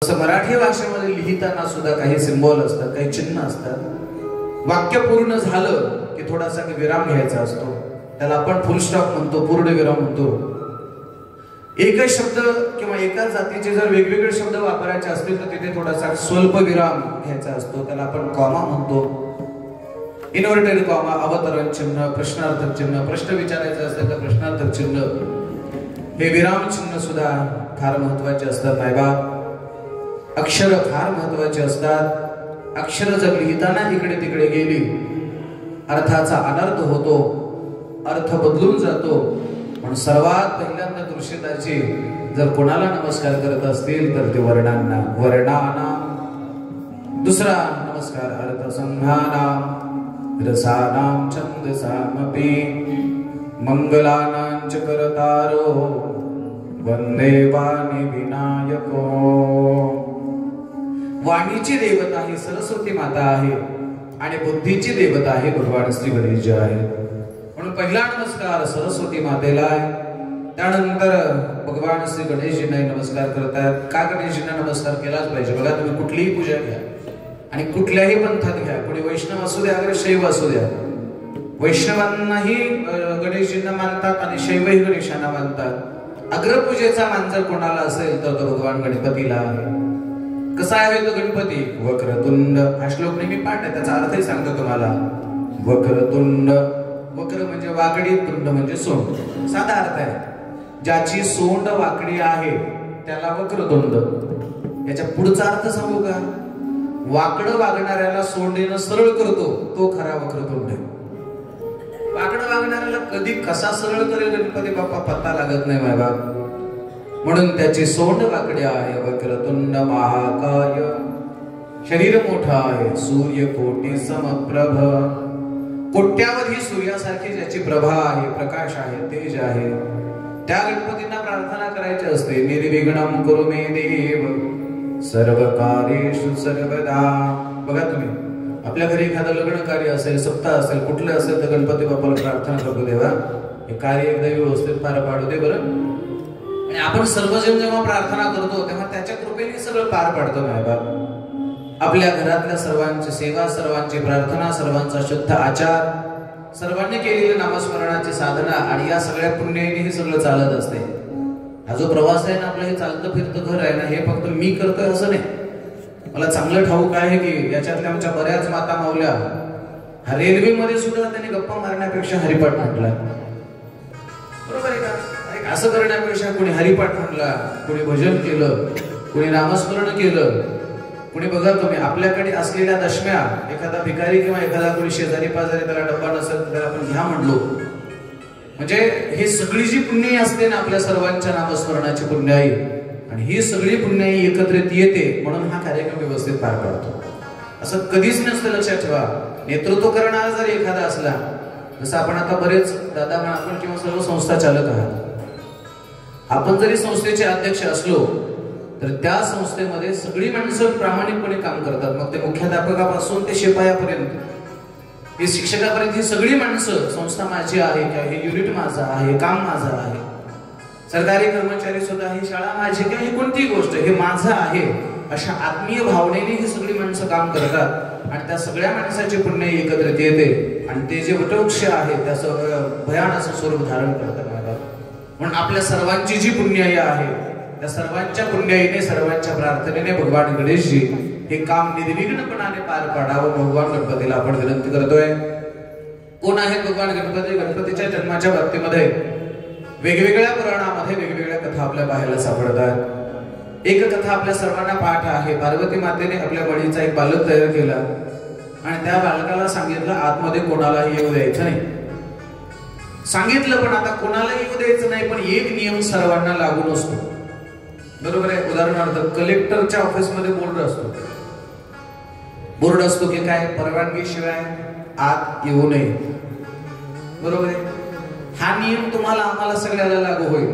तसं मराठी भाषेमध्ये लिहिताना सुद्धा काही सिंबॉल असतात, काही चिन्ह असतात. वाक्य पूर्ण झालं की थोडासा विराम घ्यायचा असतो, त्याला आपण फुल स्टॉप म्हणतो, पूर्ण विराम म्हणतो. एकच शब्द किंवा एकाच जातीचे जर वेगवेगळे शब्द वापरायचे असतील तर तिथे थोडासा स्वल्प विराम घ्यायचा असतो, त्याला आपण कॉमा म्हणतो. इन्व्हर्टेड कॉमा, अवतरण चिन्ह, प्रश्नार्थक चिन्ह, प्रश्न विचारायचा असेल तर प्रश्नार्थक चिन्ह, हे विराम चिन्ह सुद्धा फार महत्वाचे असतात. नायबाब अक्षर फार महत्वाचे असतात. अक्षर जर लिहिताना इकडे तिकडे गेली अर्थाचा अनर्थ होतो, अर्थ बदलून जातो. पण सर्वात पहिल्यांदा दृश्यताची जर कोणाला नमस्कार करत असतील तर ते वर्णांना, वर्णाना. दुसरा नमस्कार अर्थसंधानाम रसानाम छंदसामपि मंगलानां च करतारो वंदे वाणी विनायको. वाणीची देवता ही सरस्वती माता आहे आणि बुद्धीची देवता आहे भगवान श्री गणेश आहे. म्हणून पहिला नमस्कार सरस्वती मातेला आहे. त्यानंतर भगवान श्री गणेशजींना नमस्कार करतात. का गणेशजींना नमस्कार केलाच पाहिजे? बघा, तुम्ही कुठलीही पूजा घ्या आणि कुठल्याही पंथात घ्या, कोणी वैष्णव असू द्या अगर शैव असू द्या, वैष्णवांनाही गणेशजींना मानतात आणि शैवही गणेशांना मानतात. अग्रपूजेचा मान जर कोणाला असेल तर तो भगवान गणपतीला आहे. कसा आहे तो गणपती? वक्रतुंड. हा श्लोक नेहमी पाठ आहे, त्याचा अर्थही सांगतो तुम्हाला. वक्रतुंड, वक्र म्हणजे वाकडी, तुंड म्हणजे सोंड. साधा अर्थ आहे, ज्याची सोंड वाकडी आहे त्याला वक्रतुंड. याच्या पुढचा अर्थ सांगू का? वाकडं वागणाऱ्याला सोंडेनं सरळ करतो तो खरा वक्रतुंड. वाकडं वागणाऱ्याला कधी कसा सरळ करेल गणपती बाप्पा पत्ता लागत नाही बाबा. म्हणून त्याची सोंड वाकडी आहे. वक्रतुंड महाकाय, शरीर मोठा आहे. सूर्य कोटी समप्रभ, कोट्यावधी सूर्यासारखी ज्याची प्रभा आहे, प्रकाश आहे, तेज आहे. त्या गणपतींना प्रार्थना करायची असते. निर्विघ्नं कुरु मे देव सर्व कार्येषु सर्वदा. बघा, तुम्ही आपल्या घरी एखादं लग्न कार्य असेल, सप्ताह असेल, कुठलं असेल तर गणपती बाप्पाला प्रार्थना करतो, देवा हे कार्य एकदा व्यवस्थित पार पाडू दे बरं. आणि आपण सर्वजण जेव्हा प्रार्थना करतो तेव्हा त्याच्या कृपेने सगळं पार पाडतो. बाप आपल्या घरातल्या सर्वांची सेवा, सर्वांची प्रार्थना, सर्वांचा शुद्ध आचार, सर्वांनी केलेली नामस्मरणाची साधना आणि या सगळ्या पुण्याने हे सगळं चालत असते. हा जो प्रवास आहे ना आपलं, हे चालतं फिरतं घर आहे ना, हे फक्त मी करतोय असं नाही. मला चांगलं ठाऊक आहे की याच्यातल्या आमच्या बऱ्याच माता मावल्या हा रेल्वेमध्ये सुद्धा त्यांनी गप्पा मारण्यापेक्षा हरिपाठ म्हटला. बरोबर आहे का? असं करण्यापेक्षा कोणी हरिपाठ म्हटला, कोणी भजन केलं, कोणी नामस्मरण केलं, कोणी बघा तुम्ही आपल्याकडे असलेल्या दशम्या, एखादा भिकारी किंवा एखादा कोणी शेजारी पाजारी त्याला डब्बा नसेल तर त्याला आपण घ्या म्हणलो. म्हणजे हे सगळी जी पुण्याई असते ना आपल्या सर्वांच्या नामस्मरणाची पुण्याई, आणि ही सगळी पुण्याई एकत्रित येते म्हणून हा कार्यक्रम व्यवस्थित पार पडतो. असं कधीच नसतं, लक्षात ठेवा. नेतृत्व करणारा जर एखादा असला, जसं आपण आता बरेच दादा आपण किंवा सर्व संस्था चालक आहात, आपण जरी संस्थेचे अध्यक्ष असलो तर त्या संस्थेमध्ये सगळी माणसं प्रामाणिकपणे काम करतात. मग ते मुख्याध्यापकापासून ते शिपायापर्यंत, हे शिक्षकापर्यंत, ही सगळी माणसं, संस्था माझी आहे किंवा हे युनिट माझं आहे, काम माझं आहे, सरकारी कर्मचारी सुद्धा ही शाळा माझी किंवा ही कोणतीही गोष्ट हे माझं आहे, अशा आत्मीय भावनेने ही सगळी माणसं काम करतात. आणि त्या सगळ्या माणसाची पुण्य एकत्रित येते आणि ते जे वटवृक्ष आहे त्याचं भयान असं स्वरूप धारण करतात. म्हणून आपल्या सर्वांची जी पुण्याई आहे त्या सर्वांच्या पुण्याईने, सर्वांच्या प्रार्थनेने भगवान गणेशजी हे काम निर्विघ्नपणाने पार पाडावं भगवान गणपतीला आपण विनंती करतोय. कोण आहेत भगवान गणपती? गणपतीच्या जन्माच्या बाबतीमध्ये वेगवेगळ्या पुराणामध्ये वेगवेगळ्या कथा आपल्या पाहायला सापडतात. एक कथा आपल्या सर्वांना पाठ आहे. पार्वती मातेने आपल्या बळीचा एक बालक तयार केला आणि त्या बालकाला सांगितलं आतमध्ये कोणालाही येऊ द्यायचं नाही. सांगितलं पण आता कोणालाही येऊ द्यायचं नाही, पण एक नियम सर्वांना लागू नसतो. बरोबर आहे? उदाहरणार्थ कलेक्टरच्या ऑफिस मध्ये बोर्ड असतो की काय, परवानगी शिवाय आत येऊ नये. बरोबर आहे? हा नियम तुम्हाला आम्हाला सगळ्याला लागू होईल.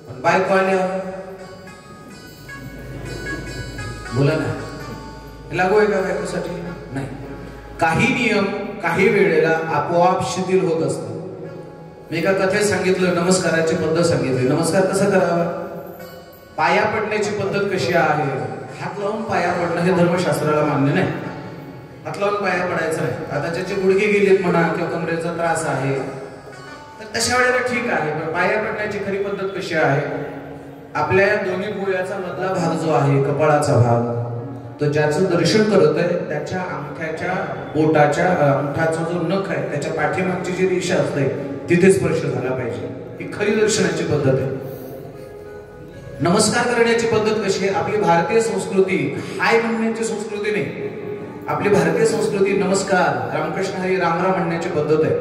पण बायको आल्या बोला ना, लागू आहे का बायकोसाठी? नाही. काही नियम काही वेळेला आपोआप शिथिल होत असतात. मी एका कथेत सांगितलं, नमस्काराची पद्धत सांगितली. नमस्कार कसा करावा? पाया पडण्याची पद्धत कशी आहे? हात लावून पाया पडणं हे धर्मशास्त्राला मान्य नाही. हात लावून पाया पडायचं नाही. आता ज्याचे गुडघे गेलेत म्हणा किंवा कमरेचा त्रास आहे तर तशा वेळेला ठीक आहे, पण पाया पडण्याची खरी पद्धत कशी आहे? आपल्या दोन्ही भुवयाचा मधला भाग जो आहे, कपाळाचा भाग, तो ज्याचं दर्शन करत आहे त्याच्या अंगठ्याच्या बोटाच्या अंगठाचा जो नख आहे त्याच्या पाठीमागची जी रेषा असते तिथे स्पर्श झाला पाहिजे. ही खरी दर्शनाची पद्धत आहे. नमस्कार करण्याची पद्धत कशी आहे? आपली भारतीय संस्कृती हाय म्हणण्याची संस्कृती नाही. आपली भारतीय संस्कृती नमस्कार, रामकृष्ण हरी, राम राम म्हणण्याची पद्धत आहे.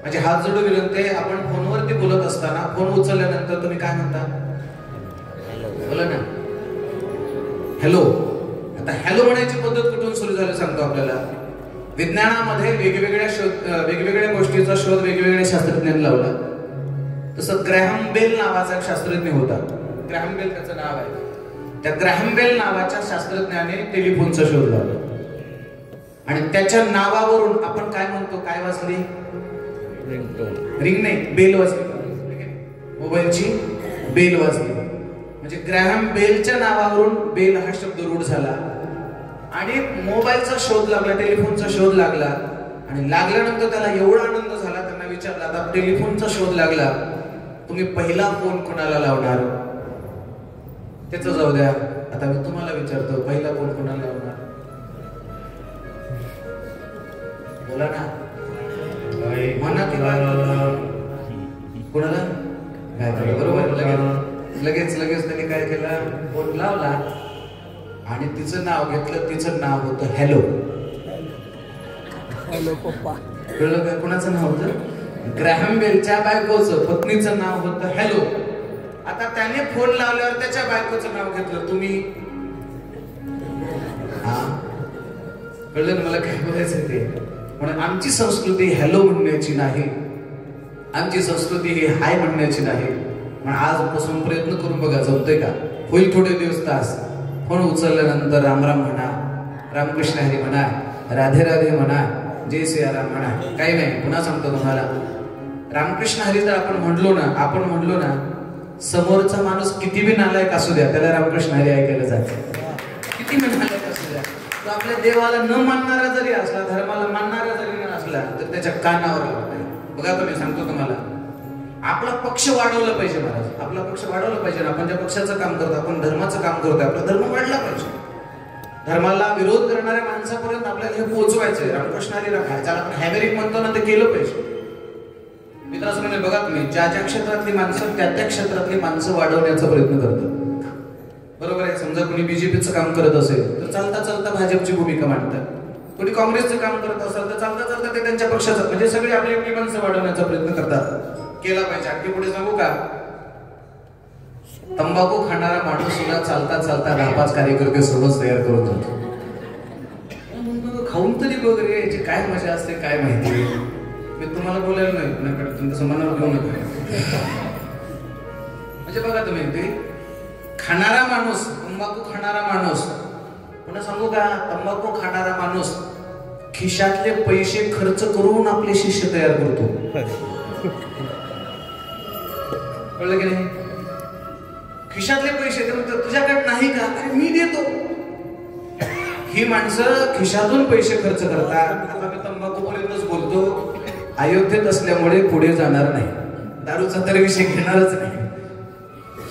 म्हणजे हात जोडून विनंती. आपण फोनवरती बोलत असताना फोन उचलल्यानंतर तुम्ही काय म्हणता? बोला ना, हॅलो. आता हॅलो म्हणायची पद्धत कुठून सुरू झाली सांगतो आपल्याला. विज्ञानामध्ये वेगवेगळ्या गोष्टीचा शोध वेगवेगळ्या शास्त्रज्ञांनी लावला. तसं ग्रॅहम बेल नावाचा एक शास्त्रज्ञ होता. ग्रॅहम बेल त्याचं नाव आहे. त्या ग्रॅहम बेल नावाच्या शास्त्रज्ञाने टेलिफोनचा शोध लावला आणि त्याच्या नावावरून आपण काय म्हणतो? काय वाजली? रिंग नाही, बेल वाजली. मोबाईलची बेल वाजली. म्हणजे ग्रॅहम बेलच्या नावावरून बेल हा शब्द रूढ झाला आणि मोबाईलचा शोध लागला, टेलिफोनचा शोध लागला. आणि लागल्यानंतर त्याला एवढा आनंद झाला, त्यांना विचारला आता टेलिफोनचा शोध लागला, तुम्ही पहिला फोन कोणाला लावणार? त्याचं जाऊ द्या, आता मी तुम्हाला विचारतो, पहिला फोन कोणाला लावणार? बोला ना, म्हणा की कोणाला? काय केलं? बरोबर, लगेच त्यांनी काय केलं? फोन लावला आणि तिचं नाव घेतलं. तिचं नाव होतं हॅलो. हॅलो पप्पा. कळलं का कोणाचं नाव होतं? ग्रॅहम बेलच्या बायकोचं, पत्नीचं नाव होतं हॅलो. आता त्याने फोन लावल्यावर त्याच्या बायकोचं नाव घेतलं तुम्ही. हा, कळलं ना मला काय बोलायचं ते. म्हणून आमची संस्कृती हॅलो म्हणण्याची नाही, आमची संस्कृती ही हाय म्हणण्याची नाही. पण आजपासून प्रयत्न करून बघा, जमतंय का? होईल थोडे दिवस तास. फोन उचलल्यानंतर राम राम म्हणा, रामकृष्ण हरी म्हणा, राधे राधे म्हणा, जय सियाराम म्हणा. काही नाही, पुन्हा सांगतो तुम्हाला, रामकृष्ण हरी जर आपण म्हणलो ना, समोरचा माणूस किती बी नालायक असू द्या, त्याला रामकृष्ण हरी ऐकायला जायचं. किती बी नालायक असू द्या, तो आपल्या देवाला न मानणारा जरी असला, धर्माला मानणारा जरी नसला, तर त्याच्या कानावर लागतंय. बघा तुम्ही, सांगतो तुम्हाला, आपला पक्ष वाढवला पाहिजे महाराज. आपला पक्ष वाढवला पाहिजे. आपण ज्या पक्षाचं काम करतो, आपण धर्माचं काम करतोय, आपला धर्म वाढला पाहिजे. धर्माला विरोध करणाऱ्या माणसापर्यंत आपल्याला हे पोहोचवायचंय. रामकृष्ण हरी राम, ज्याला आपण हॅमरिंग म्हणतो ना, ते केलं पाहिजे. मित्रांनो, बघा तुम्ही, ज्या क्षेत्रातली माणसं त्या क्षेत्रातली माणसं वाढवण्याचा प्रयत्न करतात. बरोबर आहे. समजा कोणी बीजेपीचं काम करत असेल तर चालता चालता भाजपची भूमिका मांडतात. कोणी काँग्रेसचं काम करत असेल तर चालता चालता ते त्यांच्या पक्षाचं, म्हणजे सगळी आपली आपली माणसं वाढवण्याचा प्रयत्न करतात. केला पाहिजे. आणखी पुढे सांगू का? तंबाखू खाणारा माणूस सुद्धा चालता चालता 10-5 कार्यकर्ते सोबत तयार करून जातो. खाऊन तरी वगैरे याची काय मजा असते काय माहिती. मी तुम्हाला बोलायला नाही, पुण्याकडे तुमच्या मनावर घेऊ नका. म्हणजे बघा तुम्ही, ते खाणारा माणूस, तंबाखू खाणारा माणूस, पुन्हा सांगू का, तंबाखू खाणारा माणूस खिशातले पैसे खर्च करून आपले शिष्य तयार करतो. कळलं की नाही? खिशातले पैसे तुझ्याकडे नाही का? अरे मी देतो. ही माणसं खिशातून पैसे खर्च करतात. आता मी तंबाखूपर्यंतच बोलतो. अयोध्येत असल्यामुळे पुढे जाणार नाही, दारूचा तर विषय घेणारच नाही.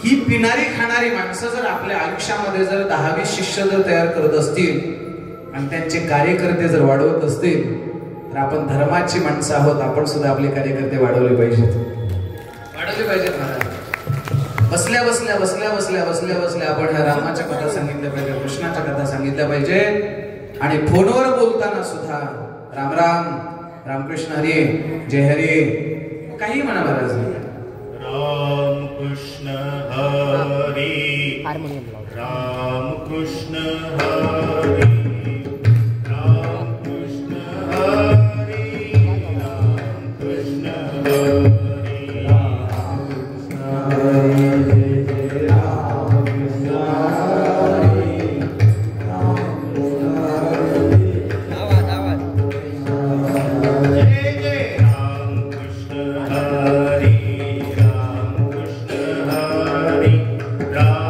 ही पिणारी खाणारी माणसं जर आपल्या आयुष्यामध्ये जर 10-20 शिष्य जर तयार करत असतील आणि त्यांचे कार्यकर्ते जर वाढवत असतील तर आपण धर्माची माणसं आहोत. आपण सुद्धा आपले कार्यकर्ते वाढवले पाहिजेत, वाढवले पाहिजेत महाराज. बसल्या बसल्या आपण ह्या रामाच्या कथा सांगितल्या पाहिजे, कृष्णाच्या कथा सांगितल्या पाहिजे. आणि फोनवर बोलताना सुद्धा राम राम, रामकृष्ण हरी, जय हरी, काही म्हणा महाराज. राम कृष्ण हरी, राम कृष्ण हरी, राम कृष्ण हरी, राम कृष्ण हरी. Ram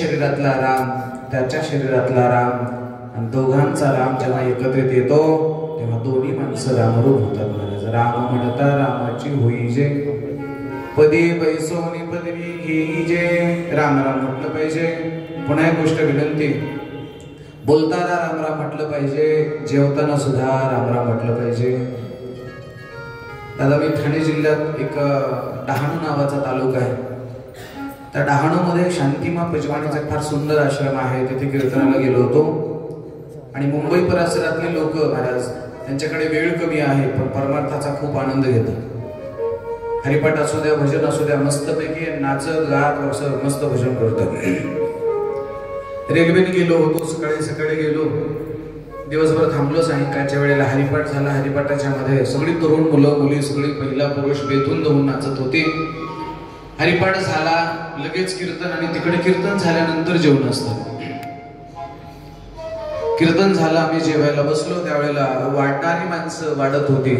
शरीरातला राम, त्याच्या शरीरातला राम आणि दोघांचा राम जेव्हा एकत्रित येतो तेव्हा दोन्ही माणसं रामरूप होतात महाराज. राम म्हणता रामाची होई जे, पदी बैसोनी पदवी घेई जे. राम राम म्हटलं पाहिजे. पुन्हा एक गोष्ट विनंती, बोलताना राम राम म्हटलं पाहिजे, जेवताना सुद्धा राम राम म्हटलं पाहिजे. दादा मी ठाणे जिल्ह्यात एक डहाणू नावाचा तालुका आहे. त्या डहाणूमध्ये शांतिमा पजवाणीचा फार सुंदर आश्रम आहे. तिथे कीर्तनाला गेलो होतो आणि मुंबई परिसरातले लोक महाराज त्यांच्याकडे वेळ कमी आहे पण परमार्थाचा खूप आनंद घेतात. हरिपाठ असू द्या, भजन असू द्या, मस्तपैकी नाचत गात असं मस्त भजन करतात. रेल्वेने गेलो होतो, सकाळी गेलो, दिवसभर थांबलो. सायंकाळच्या वेळेला हरिपाठ झाला. हरिपाठाच्या मध्ये सगळी तरुण मुलं मुली सगळी महिला पुरुष बेधुंद होऊन नाचत होते. हरिपाठ झाला लगेच कीर्तन आणि तिकडे कीर्तन झाल्यानंतर जेवण असतं. कीर्तन झालं, आम्ही जेवायला बसलो. त्यावेळेला वाढणारी माणसं वाढत होती.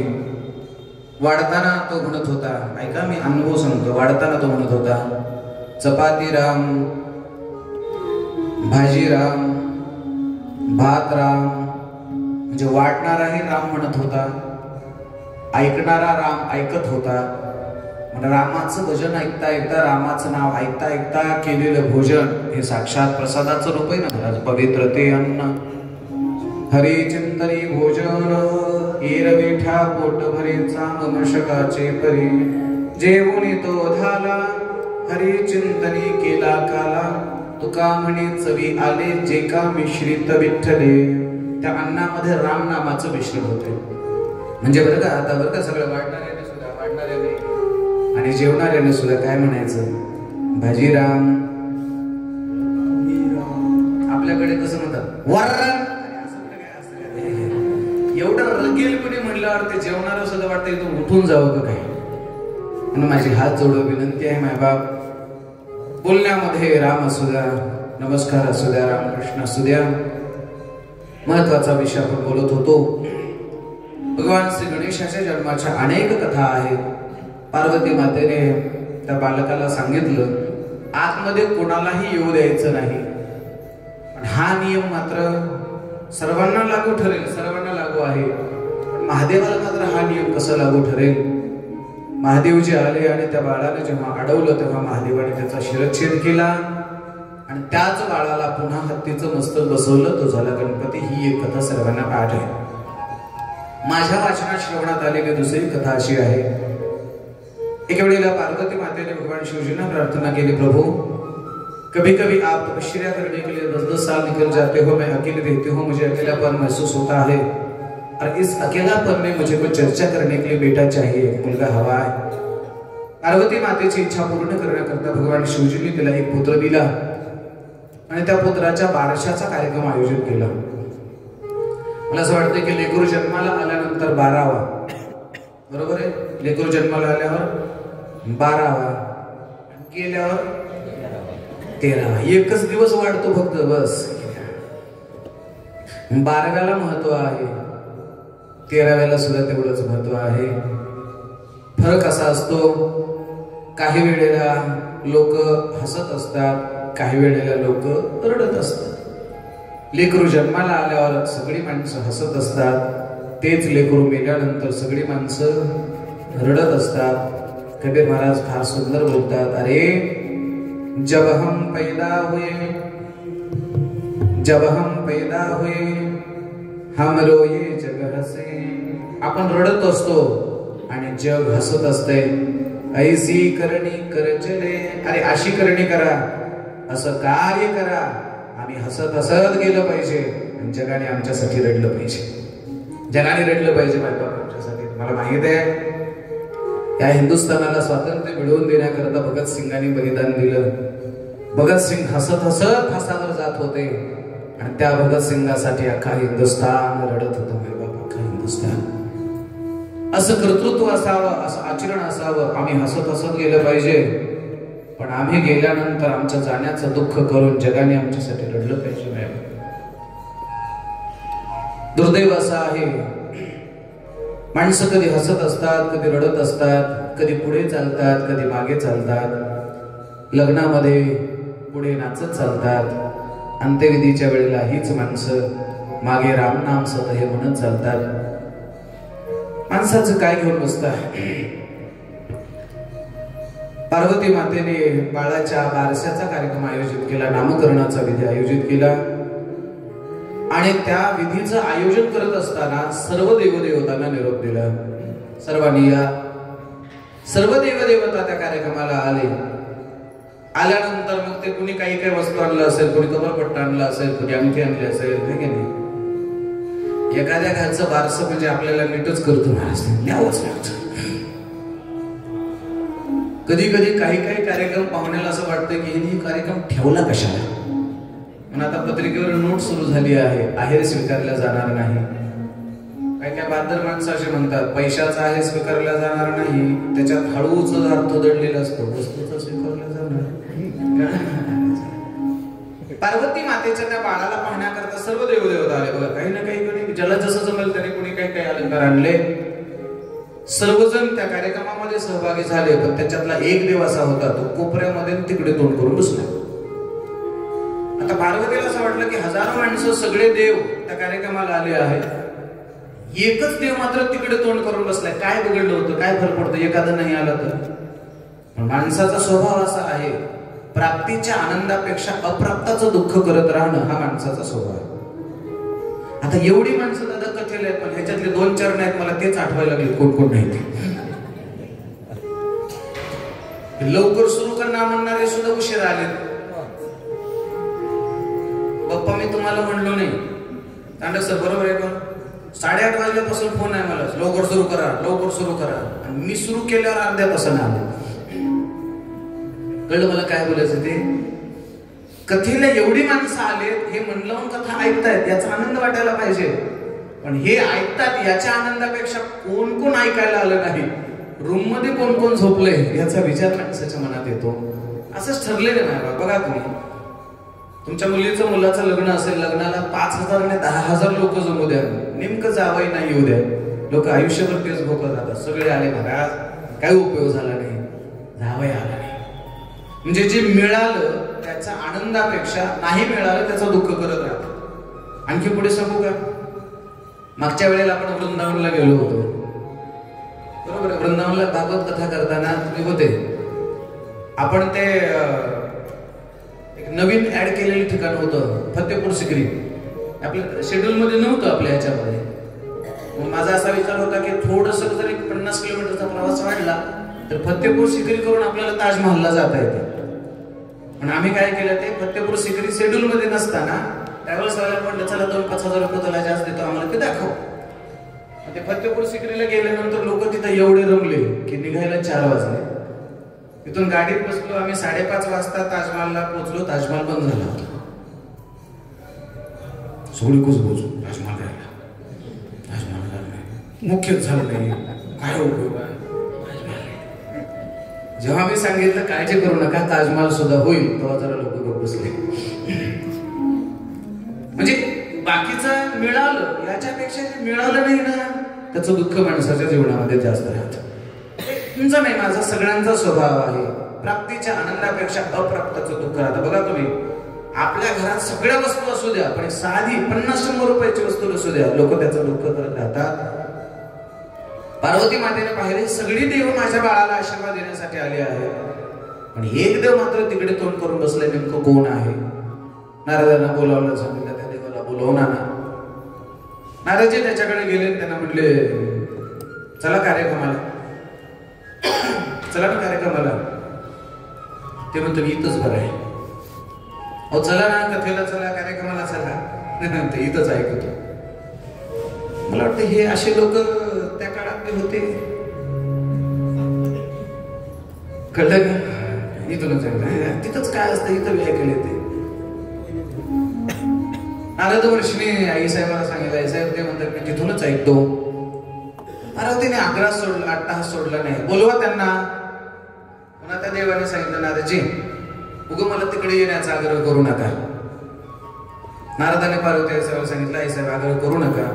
वाढताना तो म्हणत होता, ऐका मी अनुभव सांगतो, वाढताना तो म्हणत होता चपाती राम, भाजी राम, भात राम. म्हणजे वाढणाराही राम म्हणत होता, ऐकणारा राम ऐकत होता. म्हणजे रामाचं भजन ऐकता ऐकता, रामाचं नाव ऐकता ऐकता केलेलं भोजन हे साक्षात प्रसादाचं रूप आहे ना महाराज. पवित्र ते अन्न हरी चिंतनी भोजन, एरविठा पोट भरे चांगमशकाचे परी. जेवून तो झाला हरी चिंतनी केला काला, तुका म्हणे चवी आले जे का मिश्रित विठ्ठले. त्या अन्नामध्ये राम नामाचं मिश्रण होते. म्हणजे बरं का, आता बरं का, सगळं वाढणाऱ्याने सुद्धा, वाढणाऱ्याने आणि जेवणाऱ्याने सुद्धा काय म्हणायचं, भाजी राम. आपल्याकडे कसं म्हणतात वरण, एवढं रगेलपणे म्हणल्यावर ते जेवणारं सुद्धा वाटतं इथून उठून जावं का काय. म्हणून माझी हात जोडून विनंती आहे, मायबाप बोलण्यामध्ये राम असू द्या, नमस्कार असू द्या, रामकृष्ण असू द्या. महत्वाचा विषय आपण बोलत होतो. भगवान श्री गणेशाच्या जन्माच्या अनेक कथा आहेत. पार्वती मातेने त्या बालकाला सांगितलं आतमध्ये कोणालाही येऊ द्यायचं नाही. पण हा नियम मात्र सर्वांना लागू ठरेल, सर्वांना लागू आहे. पण महादेवाला मात्र हा नियम कसा लागू ठरेल. महादेवजी आले आणि त्या बाळाने जेव्हा अडवलं तेव्हा महादेवाने त्याचा शिरच्छेद केला आणि त्याच बाळाला पुन्हा हत्तीचं मस्तक बसवलं. तो झाला गणपती. ही एक कथा सर्वांना पाठ आहे. माझ्या वाचनात श्रवणात आलेली दुसरी कथा अशी आहे. एके वेळेला पार्वती मातेने भगवान शिवजींना प्रार्थना केली, प्रभु कभी कभी आप तपस्या करने के लिए 10-10 साल निकल जाते हो, मैं अकेले रहती हूँ, मुझे अकेलापन महसूस होता है और इस अकेलापन में मुझे कुछ चर्चा करने के लिए बेटा चाहिए, मुलगा हवा है. पार्वती मातेची इच्छा पूर्ण करण्याकरता भगवान शिवजींनी तिला एक पुत्र दिला आणि त्या पुत्राच्या बारशाचा कार्यक्रम आयोजित केला. मला असं वाटतं की लेकरू जन्माला आल्यानंतर 12वा, बरोबर आहे, लेकरू जन्माला आल्यावर 12वा, गेल्यावर 13वा. एकच दिवस वाढतो फक्त, बस. 12व्याला महत्व आहे, 13व्याला सुद्धा तेवढंच महत्व आहे. फरक असा असतो, काही वेळेला लोक हसत असतात, काही वेळेला लोक रडत असतात. लेकरू जन्माला आल्यावर सगळी माणसं हसत असतात, तेच लेकरू मेल्यानंतर सगळी माणसं रडत असतात. कबीर महाराज फार सुंदर बोलतात, अरे जब हम पैदा हुए, जब हम पैदा हुए हम रोए जग हसे. आपण रडत असतो आणि जग हसत असते. ऐसी करणी कर चले, अरे अशी करणी करा, असं कार्य करा. आम्ही हसत हसत गेलं पाहिजे आणि जगाने आमच्यासाठी रडलं पाहिजे. जगाने रडलं पाहिजे आमच्यासाठी. तुम्हाला माहित आहे, या हिंदुस्थानाला स्वातंत्र्य मिळवून देण्याकरता भगतसिंगांनी बलिदान दिलं. भगतसिंग हसत हसत फासावर जात होते आणि त्या भगतसिंगासाठी अख्खा हिंदुस्थान रडत होतं. अख्खा हिंदुस्थान. असं कर्तृत्व असावं, असं आचरण असावं. आम्ही हसत हसत गेलं पाहिजे, पण आम्ही गेल्यानंतर आमच्या जाण्याचं दुःख करून जगाने आमच्यासाठी रडलं पाहिजे. दुर्दैव असं आहे, माणसं कधी हसत असतात, कधी रडत असतात, कधी पुढे चालतात, कधी मागे चालतात. लग्नामध्ये पुढे नाचत चालतात. अंत्यविधीच्या वेळेला हीच माणसं मागे रामनाम सत हे म्हणत चालतात. माणसाचं काय घेऊन बसता. पार्वती मातेने बाळाच्या बारशाचा कार्यक्रम आयोजित केला, नामकरणाचा विधी आयोजित केला. आणि त्या विधीचं आयोजन करत असताना सर्व देवदेवतांना निरोप दिला. सर्वांनी या. सर्व देवदेवता त्या कार्यक्रमाला आले. आल्यानंतर मग ते कुणी काही काही वस्तू आणलं असेल, कुणी कमरपट्टा आणला असेल, कुणी अंगठी आणली असेल, हे की नाही. एखाद्या घरचं बारसं म्हणजे आपल्याला नीटच करतो महाराज, न्यावंच लागतं. कधी कधी काही काही कार्यक्रम पाहुण्याला असं वाटतं की हे कार्यक्रम ठेवला कशाला. पण आता पत्रिकेवर नोट सुरू झाली आहे, आहेर स्वीकारला जाणार नाही. काही काय बहादर माणसं असे म्हणतात पैशाचा आहेर स्वीकारला जाणार नाही, त्याच्यात हळूच अर्थ दडलेला असतो, वस्तूचा स्वीकारला जाणार. पार्वती मातेच्या त्या बाळाला पाहण्याकरता सर्व देवदेवता आले. बघा काही ना काही कोणी ज्याला जसं जमेल त्याने कोणी काही काही अलंकार आणले. सर्वजण त्या कार्यक्रमामध्ये सहभागी झाले. पण त्याच्यातला एक देव असा होता, तो कोपऱ्यामध्ये तिकडे तोंड करून बसला. आता पार्वतीला असं वाटलं की हजारो माणसं सगळे देव त्या कार्यक्रमाला आले आहेत, एकच देव मात्र तिकडे तोंड करून बसलाय. काय बिघडलं होतं, काय फरक पडतो एखादं नाही आलं तर. माणसाचा स्वभाव असा आहे, प्राप्तीच्या आनंदापेक्षा अप्राप्ताचं दुःख करत राहणं हा माणसाचा स्वभाव आहे. आता एवढी माणसं दादा कथेला आहेत, पण ह्याच्यातले 2-4 नाहीत मला तेच आठवायला लागले कोण कोण नाही ते. लवकर सुरू करणार म्हणणारे सुद्धा उशीर आले. पप्पा मी तुम्हाला म्हणलो नाही तांडव सर, बरोबर आहे का. 8:30 वाजल्यापासून फोन आहे मला, लवकर सुरू करा लवकर सुरू करा. आणि मी सुरू केल्यावर अर्ध्या तासाने आले. कळलं मला काय बोलायचं ते. कथेला एवढी माणसं आलेत, हे मन लावून कथा ऐकतायत, याचा आनंद वाटायला पाहिजे. पण हे ऐकतात याच्या आनंदापेक्षा कोण कोण ऐकायला आलं नाही, रूम मध्ये कोण कोण झोपलंय याचा विचार माणसाच्या मनात येतो. असंच ठरलेलं नाही. बघा तुम्ही तुमच्या मुलीचं मुलाचं लग्न असेल, लग्नाला 5,000 आणि 10,000 लोक जमू द्या, नेमकं जावई नाही येऊ द्या, लोक आयुष्यभर तेच भोगत राहतात. सगळे आले महाराज, काही उपयोग झाला नाही, जावई आला नाही. म्हणजे जे मिळालं त्याचा आनंदापेक्षा नाही मिळालं त्याचं दुःख करत राहतात. आणखी पुढे सांगू का. मागच्या वेळेला आपण वृंदावनला गेलो होतो, बरोबर आहे. वृंदावनला भागवत कथा करताना तुम्ही होते. आपण ते एक नवीन ऍड केलेलं ठिकाण होतं फतेपूर सिकरी. आपल्या शेड्यूल मध्ये नव्हतं आपल्या ह्याच्यामध्ये. मग माझा असा विचार होता की थोडंसं जर 50 किलोमीटरचा प्रवास वाढला तर फतेपूर सिकरी करून आपल्याला ताजमहलला जाता येते. पण आम्ही काय केलं, ते फतेपूर सिकरी शेड्यूल मध्ये नसताना ट्रॅव्हल्स वाल्याला म्हटलं चला 2-5 हजार रुपये तुला जास्त देतो, आम्हाला ते दाखव. ते फतेपूर सिकरीला गेल्यानंतर लोक तिथं एवढे रमले की निघायला 4 वाजले. तिथून गाडीत बसलो आम्ही, 5:30 वाजता ताजमहलला पोहोचलो. ताजमहल बंद झाला होता. सोडी कुजबूज, ताजमहल राहिला, ताजमहल नाही, मुख्यच झालं नाही, काय उपयोग आहे. जेव्हा मी सांगितलं काळजी करू नका ताजमहल सुद्धा होईल, तेव्हा जरा लोक गप्प बसले. म्हणजे बाकीचं मिळालं याच्यापेक्षा जे मिळालं नाही ना त्याचं दुःख माणसाच्या जीवनामध्ये जास्त राहतं. तुमचा नाही माझा सगळ्यांचा स्वभाव आहे, प्राप्तीच्या आनंदापेक्षा अप्राप्ताचं दुःख राहतं. बघा तुम्ही आपल्या घरात सगळ्या वस्तू असू द्या, पण साधी 50-100 रुपयाची वस्तू असू द्या, लोक त्याचं दुःख करत राहतात. पार्वती मातेने पाहिले सगळी देव माझ्या बाळाला आशीर्वाद देण्यासाठी आले आहे, पण एक देव मात्र तिकडे तोंड करून बसले. नेमकं कोण आहे. नारदांना बोलावलं, सांगितलं त्या देवाला बोलवून आणा. नारदजी त्याच्याकडे गेले, त्यांना म्हणले चला कार्यक्रमाला, चला ना कार्यक्रमाला. ते म्हणतो इथंच बरं आहे. अहो चला ना कथेला, चला कार्यक्रमाला, चला. ते इथंच ऐकतो. मला वाटतं हे असे लोक त्या काळात होते. कळलं का. इथूनच तिथंच काय असतं, इथं ऐकले ते. नारद वर्षीने आई साहेबांना सांगितलं. आई साहेब ते म्हणतात मी तिथूनच ऐकतो. पार्वतीने आग्रह सोडला, अट्टहास सोडला नाही. बोलवा त्यांना. पुन्हा त्या देवाने सांगितलं नारदजी उगं मला तिकडे येण्याचा आग्रह करू नका. नारदाने पार्वती आई साहेब सांगितलं आई साहेब आग्रह करू नका.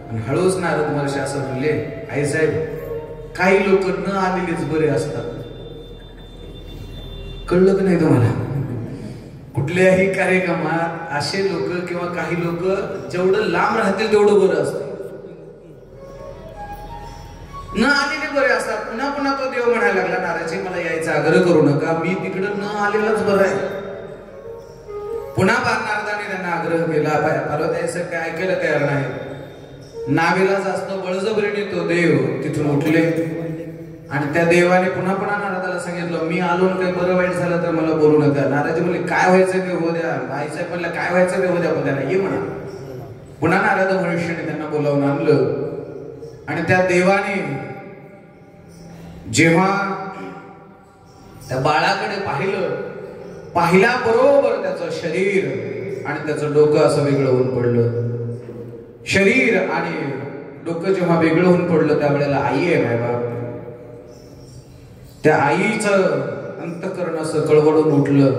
आणि हळूच नारद महर्षी असं म्हणले आई साहेब काही लोक न आलेलेच बरे असतात. कळलं की नाही तुम्हाला. कुठल्याही कार्यक्रमात असे लोक किंवा काही लोक जेवढं लांब राहतील तेवढं बरं असतं. न आलेले बरे असतात. पुन्हा पुन्हा तो देव म्हणायला लागला, नाराजी मला यायचा आग्रह करू नका, मी तिकडं न आलेलाच बरं आहे. पुन्हा नारदाने त्यांना आग्रह केला. पार्वती यायचं काय ऐकायला तयार नाही. नावेला जास्त बळजबरीने तो देव तिथून उठले आणि त्या देवाने पुन्हा पुन्हा नारदाला सांगितलं, मी आलो काही बरं वाईट झालं तर मला बोलू नका. नाराजी म्हणले, काय व्हायचं ते होऊ द्या. भाईसाहेब म्हणलं, काय व्हायचं ते होऊ द्या, पण त्याला ये म्हणा. पुन्हा नारद मनुष्याने त्यांना बोलावून आणलं आणि त्या देवाने जेव्हा त्या बाळाकडे पाहिल्याबरोबर त्याचं शरीर आणि त्याचं डोकं असं वेगळं होऊन पडलं. शरीर आणि डोकं जेव्हा वेगळं होऊन पडलं त्यावेळेला आई आहे मायबाप, त्या आईचं अंतःकरण असं कळवळून उठलं.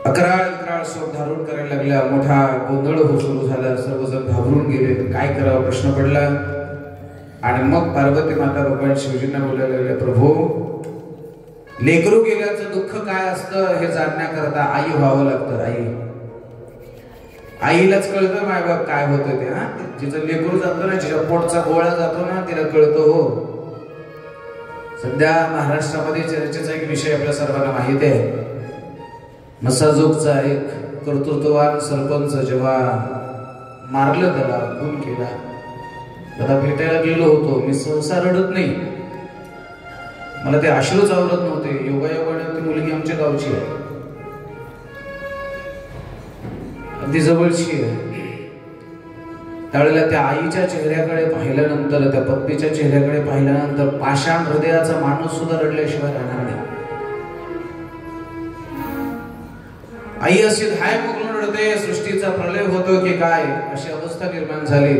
अकराळ शोक धारण करायला लागल्या. मोठा गोंधळ सुरू झाला. सर्वजण घाबरून गेले. काय करावं प्रश्न पडला. आणि मग पार्वती माता भगवान शिवजींना बोलायला लागले, प्रभू लेकरू गेल्याचं दुःख काय असतं हे जाणण्याकरता आई व्हावं लागतं. आईलाच कळतं मायबाप काय होतं ते. जिचं लेकरू जातो ना, जिच्या पोटचा गोळा जातो ना, तिला कळतं. हो, सध्या महाराष्ट्रामध्ये चर्चेचा एक विषय आपल्या सर्वांना माहिती आहे. मसाजोगचा एक कर्तृत्ववान सरपंच जेव्हा मारलं, त्याला खून केला. त्याला भेटायला गेलो होतो. मी सहसा रडत नाही, मला ते अश्रूच आवडत नव्हते. योगायोगाने ती मुलगी आमच्या गावची आहे, अगदी जवळची आहे. त्यावेळेला त्या आईच्या चेहऱ्याकडे पाहिल्यानंतर, त्या पत्नीच्या चेहऱ्याकडे पाहिल्यानंतर पाषाण हृदयाचा माणूस सुद्धा रडल्याशिवाय राहणार नाही. आई अशी धाय मोकळून रडते, सृष्टीचा प्रलय होतो की काय अशी अवस्था निर्माण झाली.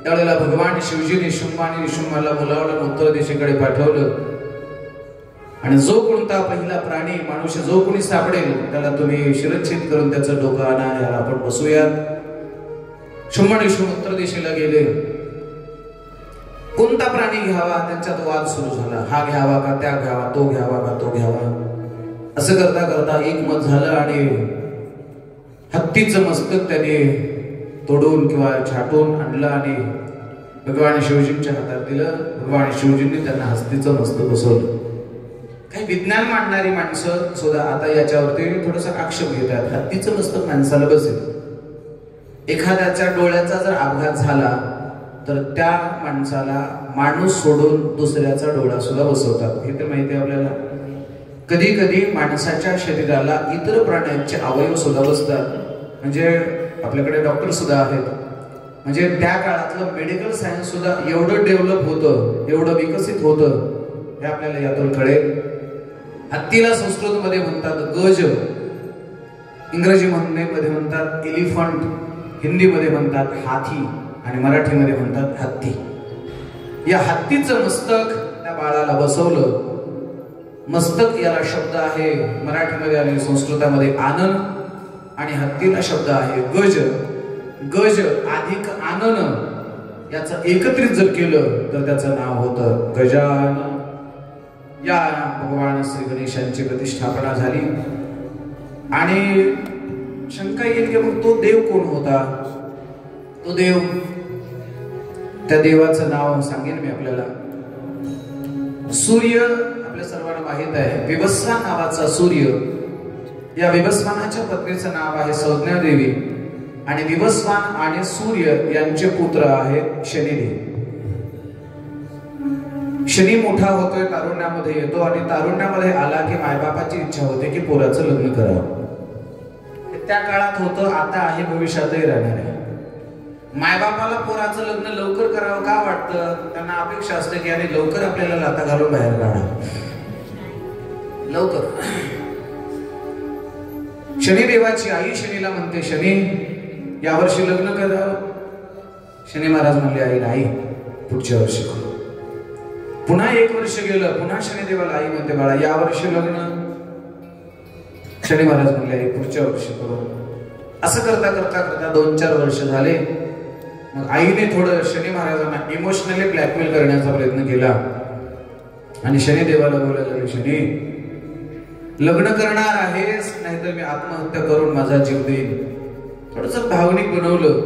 त्यावेळेला भगवान शिवजीने शुंभ आणि निशुंभाला बोलावलं, उत्तर दिशेकडे पाठवलं आणि जो कोणता पहिला प्राणी माणूस जो कोणी सापडेल त्याला तुम्ही शिरच्छेद करून त्याचं डोकं आणा, याला आपण बसूयात. शुंभ आणि निशुंभ उत्तर दिशेला गेले. कोणता प्राणी घ्यावा त्यांच्यात वाद सुरू झाला. हा घ्यावा का त्या घ्यावा, तो घ्यावा का तो घ्यावा, असं करता करता एक मत झालं आणि हत्तीचं मस्तक त्याने तोडून किंवा छाटून आणलं आणि भगवान शिवजींच्या हातात दिलं. भगवान शिवजींनी त्यांना हत्तीचं मस्तक बसवलं. काही विज्ञान मांडणारी माणसं सुद्धा आता याच्यावरती थोडस आक्षेप घेतात. हत्तीचं मस्तक माणसाला बसेल. एखाद्याच्या डोळ्याचा जर अपघात झाला तर त्या माणसाला माणूस सोडून दुसऱ्याचा डोळा सुद्धा बसवतात. हे तर माहिती आहे आपल्याला. कधी कधी माणसाच्या शरीराला इतर प्राण्यांचे अवयव सुद्धा बसतात. म्हणजे आपल्याकडे डॉक्टर सुद्धा आहेत. म्हणजे त्या काळातलं मेडिकल सायन्स सुद्धा एवढं डेव्हलप होतं, एवढं विकसित होतं, हे आपल्याला यातून कळेल. हत्तीला संस्कृतमध्ये म्हणतात गज, इंग्रजी मध्ये म्हणतात एलिफंट, हिंदीमध्ये म्हणतात हाथी आणि मराठीमध्ये म्हणतात हत्ती. या हत्तीचं मस्तक त्या बाळाला बसवलं. मस्तक याला शब्द आहे मराठीमध्ये आणि संस्कृतामध्ये आनन आणि हत्तीला शब्द आहे गज. गज अधिक आनन याचं एकत्रित जर केलं तर त्याचं नाव होतं गजानन. या भगवान श्री गणेशांची प्रतिष्ठापना झाली. आणि शंका येईल की मग तो देव कोण होता. तो देव, त्या देवाचं नाव सांगेन मी आपल्याला. सूर्य आपल्या सर्वांना माहित आहे. विवस्वान नावाचा सूर्य, या विवस्वानाच्या पत्नीचं नाव आहे संज्ञा देवी आणि विवस्वान आणि सूर्य यांचे पुत्र आहेत शनिदेव. शनी मोठा होतोय, तारुण्यामध्ये येतो आणि तारुण्यामध्ये आला की मायबापाची इच्छा होते की पोराचं लग्न करावं. त्या काळात होतं, आता आहे, भविष्यातही राहणार आहे. मायबापाला पोराचं लग्न लवकर करावं का वाटतं. त्यांना अपेक्षा असते की आणि लवकर आपल्याला लाथा घालून बाहेर काढा लवकर. शनिदेवाची आई शनीला म्हणते, शनी यावर्षी लग्न करावं. शनी महाराज म्हणले, आई नाही, पुढच्या वर्षी करू. पुन्हा एक वर्ष गेलं, पुन्हा शनिदेवाला आई म्हणते, बाळा यावर्षी लग्न. शनी महाराज म्हणले, आई पुढच्या वर्षी करू. असं करता करता करता 2-4 वर्ष झाले. मग आईने थोडं शनी महाराजांना इमोशनली ब्लॅकमेल करण्याचा प्रयत्न केला आणि शनिदेवाला बोलायला लागले, शनी लग्न करणार आहेस नाहीतर मी आत्महत्या करून माझा जीव देईन. थोडस भावनिक बनवलं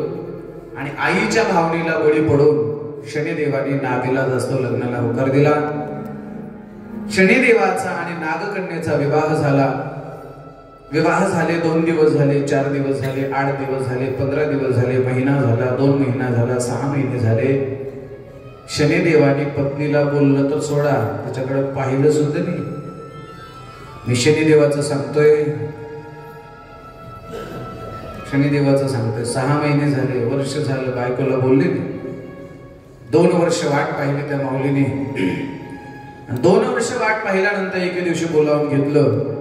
आणि आईच्या भावनेला बळी पडून शनिदेवाने नागेला जास्त लग्नाला होकार दिला. शनिदेवाचा आणि नागकन्येचा विवाह झाला. विवाह झाले 2 दिवस झाले, 4 दिवस झाले, 8 दिवस झाले, 15 दिवस झाले, महिना झाला, 2 महिना झाला, 6 महिने झाले. शनिदेवाने पत्नीला बोललं तर सोडा, त्याच्याकडे पाहिलं सुद्धा नाही. मी शनिदेवाचं सांगतोय, शनिदेवाचं सांगतोय. 6 महिने झाले, वर्ष झालं, बायकोला बोलले नाही. 2 वर्ष वाट पाहिली त्या माऊलीने. 2 वर्ष वाट पाहिल्यानंतर एके दिवशी बोलावून घेतलं.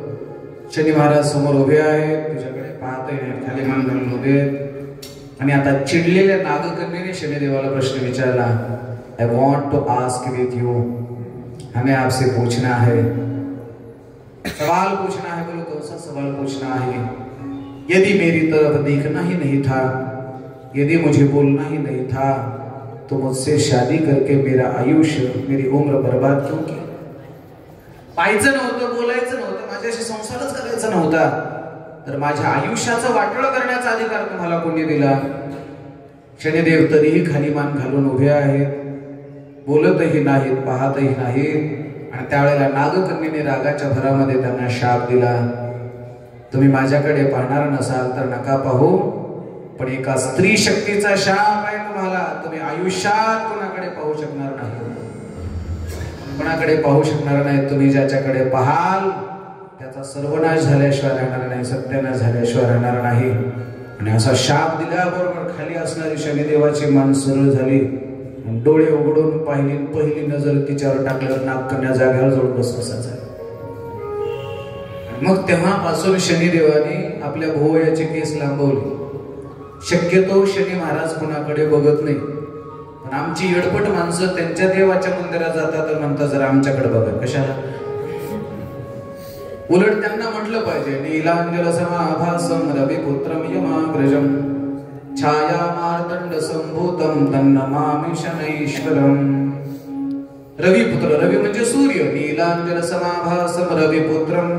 शनी महाराज समोर उभे आहेत, तुझ्याकडे पाहतोय, खाली मान घालून उभे आहेत. आणि आता चिडलेल्या नागकन्येने शनिदेवाला प्रश्न विचारला. I want to ask with you, हमें आपसे पूछना है, सवाल पूछना है. बोलो कौन सा सवाल पूछना है? यदि मेरी तरफ देखना ही नहीं था, यदि मुझे बोलना ही नहीं था, तो मुझसे शादी करके मेरा आयुष्य, मेरी उम्र बर्बाद क्यों की? पाहायचं नव्हतं, बोलायचं नव्हतं, माझ्याशी संसारच करायचा नव्हता, तर माझ्या आयुष्याचं वाटोळं करण्याचा अधिकार तुम्हाला कोणी दिला? शनिदेव तरीही खाली मान घालून उभे आहेत, बोलतही नाहीत, पाहतही नाहीत. आणि त्यावेळेला नागकन्येने रागाच्या भरामध्ये त्यांना शाप दिला. तुम्ही माझ्याकडे पाहणार नसाल तर नका पाहू, पण एका स्त्री शक्तीचा शाप आहे तुम्हाला. तुम्ही आयुष्यात कोणाकडे पाहू शकणार नाही, कोणाकडे पाहू शकणार नाही. तुम्ही ज्याच्याकडे पाहाल त्याचा सर्वनाश झाल्याशिवाय राहणार नाही, सत्यानाश झाल्याशिवाय राहणार नाही. आणि असा शाप दिल्याबरोबर खाली असणारी शनिदेवाची मान सरळ झाली. डोळे उघडून पहिली नजर तिच्यावर टाकल्यावर नागकन्या जागेवर जाऊन बसबसा झाली. मग तेव्हापासून शनिदेवाने आपल्या भोवयाचे केस लांबवले. शक्यतो शनी महाराज कोणाकडे बघत नाही, पण आमची येडपट माणसं त्यांच्या देवाच्या मंदिरात जातात तर म्हणतात जरा आमच्याकडे बघा. कशाला? उलट त्यांना म्हटलं पाहिजे, नीलांजल समाभासम रविपुत्रम यमाग्रजम छाया मार्तंड संभूतम तन्नमामि शनैश्वरम. रविपुत्र, रवी म्हणजे सूर्य. नीलांजल समाभासम रविपुत्रम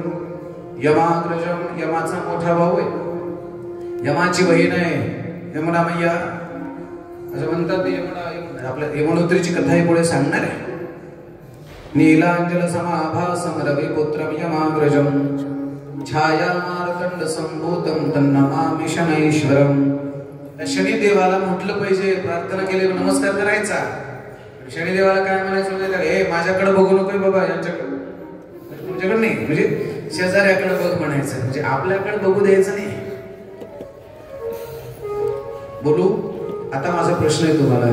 यमाग्रजम, यमाचा मोठा भाऊ आहे, यमाची बहीण आहे यमुना मैया, असं म्हणतात. यमुना आपल्या यमुनोत्रीची कथा ही पुढे सांगणार आहे. नीलांजल समाभासम रविपुत्रम यमाग्रजम छाया मार्तंड संभूतम तन्नमामि शनैश्वरम. शनिदेवाला म्हटलं पाहिजे, प्रार्थना केली, नमस्कार करायचा. शनिदेवाला काय म्हणायचं? हे माझ्याकडे बघू नको बाबा, यांच्याकडे, तुमच्याकडे नाही, म्हणजे शेजाऱ्याकडे बघ म्हणायचं, म्हणजे आपल्याकडे बघू द्यायचं नाही. बोलू आता माझा प्रश्न आहे तुम्हाला,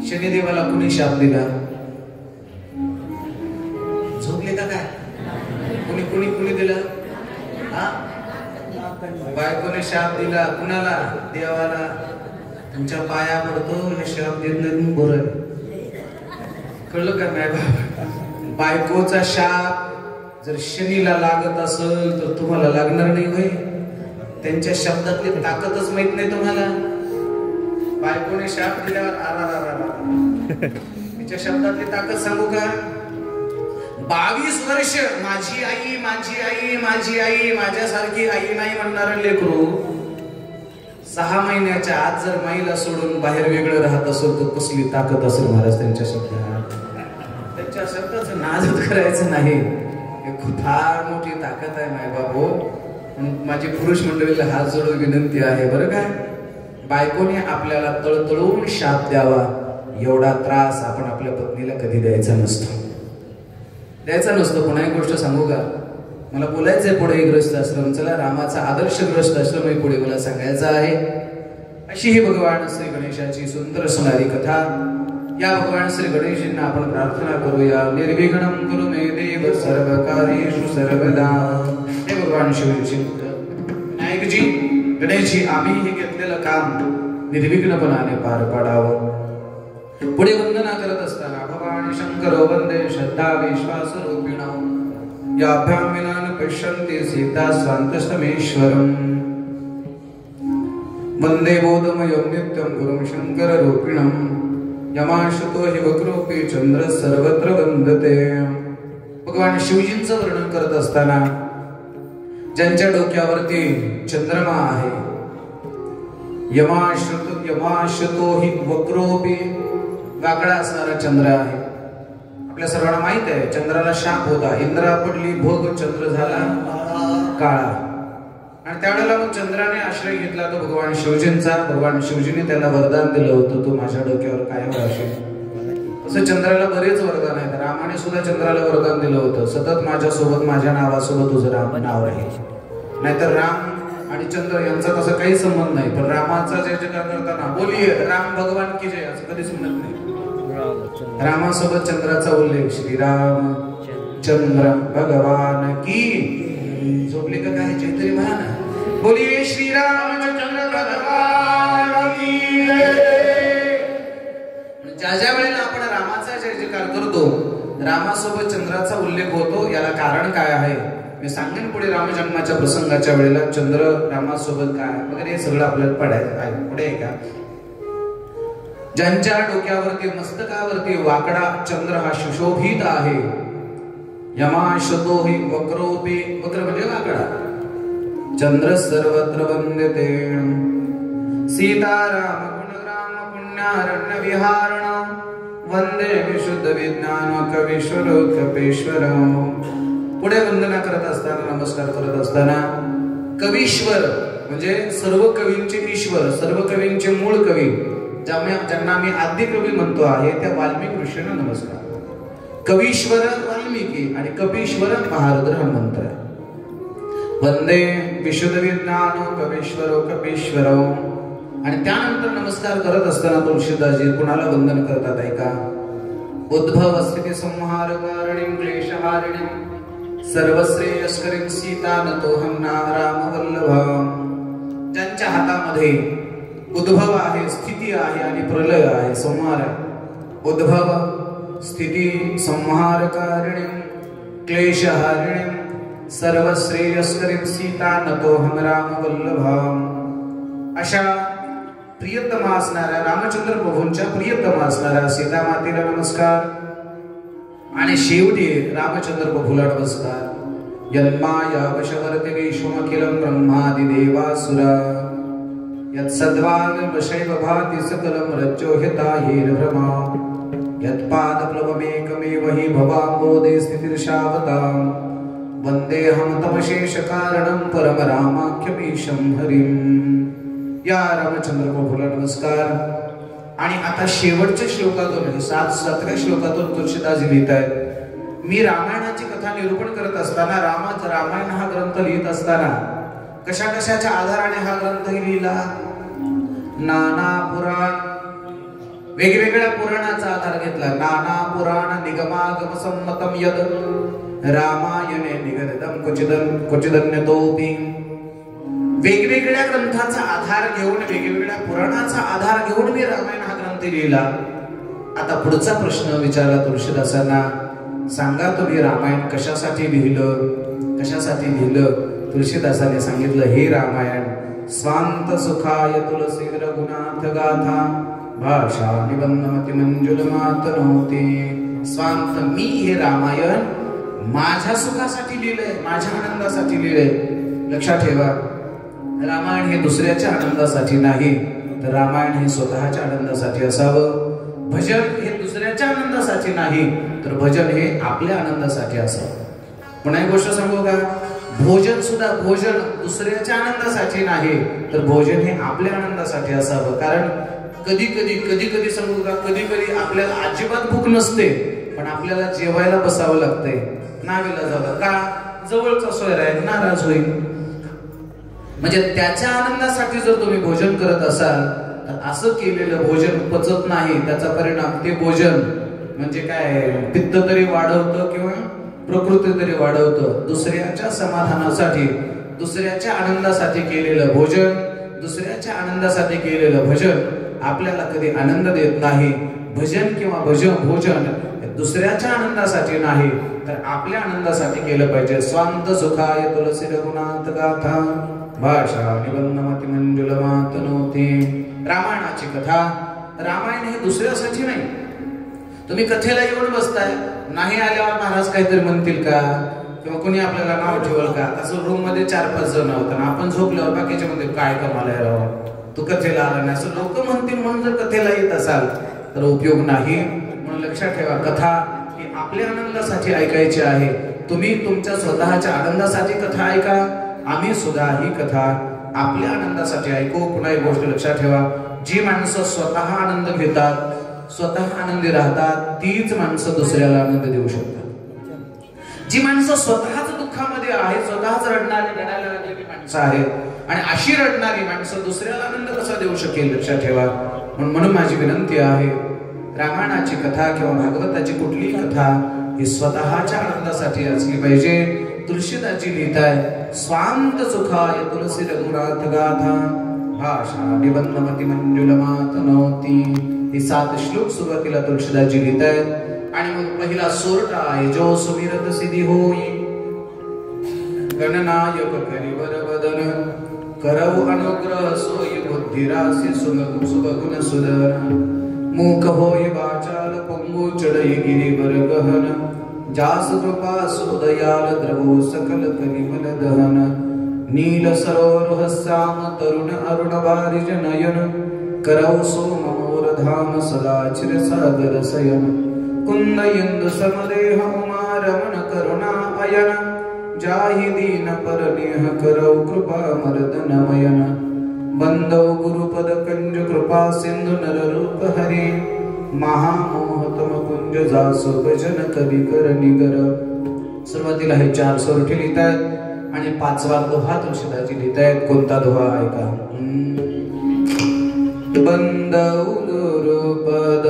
शनिदेवाला कुणी शाप दिला? झोपले का काय? कुणी कुणी कुणी दिला? बायकोने शाप दिला. कुणाला? देवाला. तुमच्या पाया पडतो, हे शाप देत नाही बरं. कळलं का नाही? बायकोचा शाप जर शनीला लागत असेल तर तुम्हाला लागणार नाही होय? त्यांच्या शब्दातली ताकदच माहित नाही तुम्हाला. बायकोने शाप दिल्यावर तिच्या शब्दातली ताकद सांगू का? 22 वर्ष माझी आई, माझी आई, माझी आई, माझ्यासारखी आई नाही म्हणणार लेकरू 6 महिन्याच्या आत जर माईला सोडून बाहेर वेगळं राहत असेल तर कसली ताकद असेल महाराज त्यांच्या शब्दात. त्यांच्या शब्दाचं नाजच करायचं नाही, हे खूप फार मोठी ताकद आहे माय बाबू. माझी पुरुष मंडळीला हात जोडून विनंती आहे बरं का, बायकोने आपल्याला तळतळून शाप द्यावा एवढा त्रास आपण आपल्या पत्नीला कधी द्यायचा नसतो, द्यायचा नसतो. पुन्हा एक गोष्ट सांगू का, मला बोलायचंय पुढे ग्रस्त आश्रम. चला, रामाचा आदर्श ग्रस्त आश्रम हे पुढे मला सांगायचा आहे. अशी ही भगवान श्री गणेशाची सुंदर सुनारी कथा. या भगवान श्री गणेशांना आपण प्रार्थना करूया. निर्विघ्नं कुरु मे देव सर्व कार्येषु सर्वदा. हे भगवान शिवजी नायकजी गणेशजी, आम्ही हे घेतलेलं काम निर्विघ्नपणाने पार पाडावं. पुढे वंदना करत असताना भगवान शंकर वंदे श्रद्धा विश्वास रूपिणा याभ्याम विनान पश्यन्ति सीता स्वान्तस्तमेश्वरम्. वंदे बोधमयं नित्यं गुरुं शंकर रूपिणम्. यमाश्रुतो हि वक्रोऽपि चन्द्रः सर्वत्र वन्दते. भगवान शिवजींचं वर्णन करत असताना ज्यांच्या डोक्यावरती चंद्रमा आहे, यमाश्रतो हि वक्रोपी, वाकडा असणारा चंद्र आहे. आपल्या सर्वांना माहित आहे चंद्राला शाप होता, इंद्रा पडली भोग, चंद्र झाला काळा. आणि त्यावेळेला मग चंद्राने आश्रय घेतला तो भगवान शिवजींचा. भगवान शिवजीने त्याला वरदान दिलं होतं, तू माझ्या डोक्यावर कायम राहशील. असं चंद्राला बरेच वरदान आहेत. रामाने सुद्धा चंद्राला वरदान दिलं होतं, सतत माझ्या सोबत, माझ्या नावासोबत तुझं नाव आहे. नाहीतर राम आणि चंद्र यांचा तसा काही संबंध नाही. पण रामाचा जय जयकार करताना बोलिये राम भगवान की जय असं कधीच म्हणत नाही. रामासोबत चंद्राचा उल्लेख, श्रीराम चंद्र भगवान की. झोपले का काय चैतरी म्हणा ना, बोलिये श्रीराम चंद्र भगवान की जय. ज्या ज्या वेळेला आपण रामाचा जय जयकार करतो, रामासोबत चंद्राचा उल्लेख होतो. याला कारण काय आहे मी सांगेन पुढे. रामजन्माच्या प्रसंगाच्या वेळेला चंद्र रामासोबत काय वगैरे हे सगळं आपल्याला पडायचं आहे. पुढे आहे का, ज्यांच्या डोक्यावरती मस्तकावरती वाकडा चंद्र हा सुशोभित आहे, यमाशतो हि वक्रोपी, वक्र म्हणजे वाकडा, चंद्र सर्वत्र वंदते, सीताराम गुणग्राम पुण्यारण्य विहारण, वंदे विशुद्ध विज्ञान कवीश्वर कपेश्वर. पुढे वंदना करत असताना, नमस्कार करत असताना, कवीश्वर म्हणजे सर्व कवींचे ईश्वर, सर्व कवींचे मूळ कवी, ज्यांना मी आद्य कवी म्हणतो आहे त्या वाल्मिकी ऋषींना नमस्कार. कवीश्वर वाल्मिकी आणि कपीश्वर महारुद्र हनुमंत. वंदे विशुद्ध विज्ञान कवीश्वर कपीश्वर. आणि त्यानंतर नमस्कार करत असताना तुळशीदासजी कुणाला वंदन करतात ऐका. उद्भव स्थिती संहार कारणीं क्लेशहारिणीं सर्वश्रेयस्करीं सीतानतोहं राम वल्लभं. ज्यांच्या हातामध्ये उद्भव आहे, स्थिती आहे आणि प्रलय आहे, संहार आहे. उद्भव स्थिती संहार कारणीं क्लेशहारिणीं सर्वश्रेयस्करीं सीतानतोहं राम वल्लभं. अशा प्रियतमा असणाऱ्या रामचंद्र प्रभूंच्या प्रियतमा असणाऱ्या सीता मातेला नमस्कार. आणि शेवटी रामचंद्र प्रभूला नमस्कार. यन्माया वशवर्ते विश्वमखिलं ब्रह्मादि देवासुरा यत्सद्वाग वशैव भाति सकलं रज्जोह्यता येन भ्रमा यत्पादप्लवमेकमेव हि भवाम्बोधे स्थितिर्षावतां. वन्देऽहं तमशेष कारणं परम रामाख्यमीशं हरिं. या रामचंद्र प्रभूला नमस्कार. आणि आता शेवटच्या श्लोकातून 7व्या श्लोकातून तुळशीदासजी लिहित आहेत, मी रामायणाची कथा निरूपण करत असताना, रामायण हा ग्रंथ लिहित असताना कशा कशाच्या आधाराने हा ग्रंथ लिहिला. नाना पुराण, वेगवेगळ्या पुराणाचा आधार घेतला. नाना पुराण निगमागम संमतम यद रामायणे निगदितं क्वचिदन्यतोपि. वेगवेगळ्या ग्रंथाचा आधार घेऊन, वेगवेगळ्या पुराणाचा आधार घेऊन मी रामायण हा ग्रंथ लिहिला. आता पुढचा प्रश्न विचारला तुळशीदासांना, सांगा तुम्ही रामायण कशासाठी लिहिलं, कशासाठी लिहिलं. तुळशीदासाने सांगितलं, हे रामायण स्वांत सुखाय तुलसी रघुनाथ गाथा भाषा निबंधमती मंजुल मातनोती. स्वांत, मी हे रामायण माझ्या सुखासाठी लिहिलंय, माझ्या आनंदासाठी लिहिलंय. लक्षात ठेवा, रामायण हे दुसऱ्याच्या आनंदासाठी नाही, तर रामायण हे स्वतःच्या आनंदासाठी असावं. भजन हे दुसऱ्याच्या आनंदासाठी नाही, तर भजन हे आपल्या आनंदासाठी असावं. पुन्हा एक गोष्ट सांगू का, भोजन सुद्धा भोजन दुसऱ्याच्या आनंदासाठी नाही, तर भोजन हे आपल्या आनंदासाठी असावं. कारण कधी कधी सांगू का, कधी कधी आपल्याला अजिबात भूक नसते, पण आपल्याला जेवायला बसावं लागतंय. नाविलाजावं का, जवळचा सोयर आहे, नाराज होईल. म्हणजे त्याच्या आनंदासाठी जर तुम्ही भोजन करत असाल, तर असं केलेलं भोजन पचत नाही. त्याचा परिणाम ते भोजन म्हणजे काय, पित्त तरी वाढवतं किंवा प्रकृती तरी वाढवतं. दुसऱ्याच्या समाधानासाठी, दुसऱ्याच्या आनंदासाठी केलेलं भोजन, दुसऱ्याच्या आनंदासाठी केलेलं भजन आपल्याला कधी आनंद देत नाही. भजन किंवा भोजन दुसऱ्याच्या आनंदासाठी नाही, तर आपल्या आनंदासाठी केलं पाहिजे. स्वांत सुखाय तुलसी रघुनाथ गाथा भाषा निबंधमती मंजुल मातनोती. रामायणाची कथा, रामायण हे दुसऱ्यासाठी नाही. तुम्ही कथेला येऊन बसताय, नाही आल्यावर महाराज काहीतरी म्हणतील का, किंवा कोणी आपल्याला नाव ठेवल का? असं रूम मध्ये 4-5 जण होत आणि आपण झोपल्यावर बाकीच्या मध्ये काय कमाला राव, तू कथेला आला नाही असं लोक म्हणतील म्हणून जर कथेला येत असाल तर उपयोग नाही. म्हणून लक्षात ठेवा, कथा ही आपल्या आनंदासाठी ऐकायची आहे. तुम्ही तुमच्या स्वतःच्या आनंदासाठी कथा ऐका, आम्ही सुद्धा ही कथा आपल्या आनंदासाठी ऐकू. पुन्हा एक गोष्ट लक्षात ठेवा, जी माणसं स्वतः आनंद घेतात, स्वतः आनंदी राहतात, तीच माणसं दुसऱ्याला आनंद देऊ शकतात. जी माणसं स्वतःच दुःखामध्ये आहेत, स्वतःच रडणारी, रडायला लागलेली माणसं आहेत आणि अशी रडणारी माणसं दुसऱ्याला आनंद कसा देऊ शकेल? लक्षात ठेवा. म्हणून माझी विनंती आहे, रामायणाची कथा किंवा भागवताची कुठलीही कथा ही स्वतःच्या आनंदासाठी असली पाहिजे. तुलसीदासजी लिहिताय, स्वांत सुखाय तुलसी रघुनाथ गाथा भाषा निबंधमती मंजुलमात नव्हती. ही 7 श्लोक सुरुवातीला तुलसीदासजी लिहितायत. आणि मग पहिला सोरठा आहे, जो सुमिरत सिद्धी होई, गणनायक करिवर वदन, करव अनुग्रह सोई बुद्धिरासी सुबगुण सुदन, मूक होई वाचाल पंगु चढई गिरीवर गहन, जास कृपा सुदयाल द्रवो सकल कलिमल दहन, नील सरोवर हस्साम तरुण अरुण बारिज नयन, करव सोम मोर धाम सदा चिर सागर सयन, कुंद इंदु समदेह उमा रमण करुणा अयन, जाहि दीन परनेह करौ कृपा मर्दन मयन, बंदव गुरुपद कंज कृपा सिंधु नर रूप हरे, महामोहतम कुंज जासो भजन कवी कर निगर. सुरुवातीला हे 4 सोरठे लिहितायत आणि 5वा दोहा तुलसीदासजी लिहितायत. कोणता दोहा ऐका. बंदव गुरुपद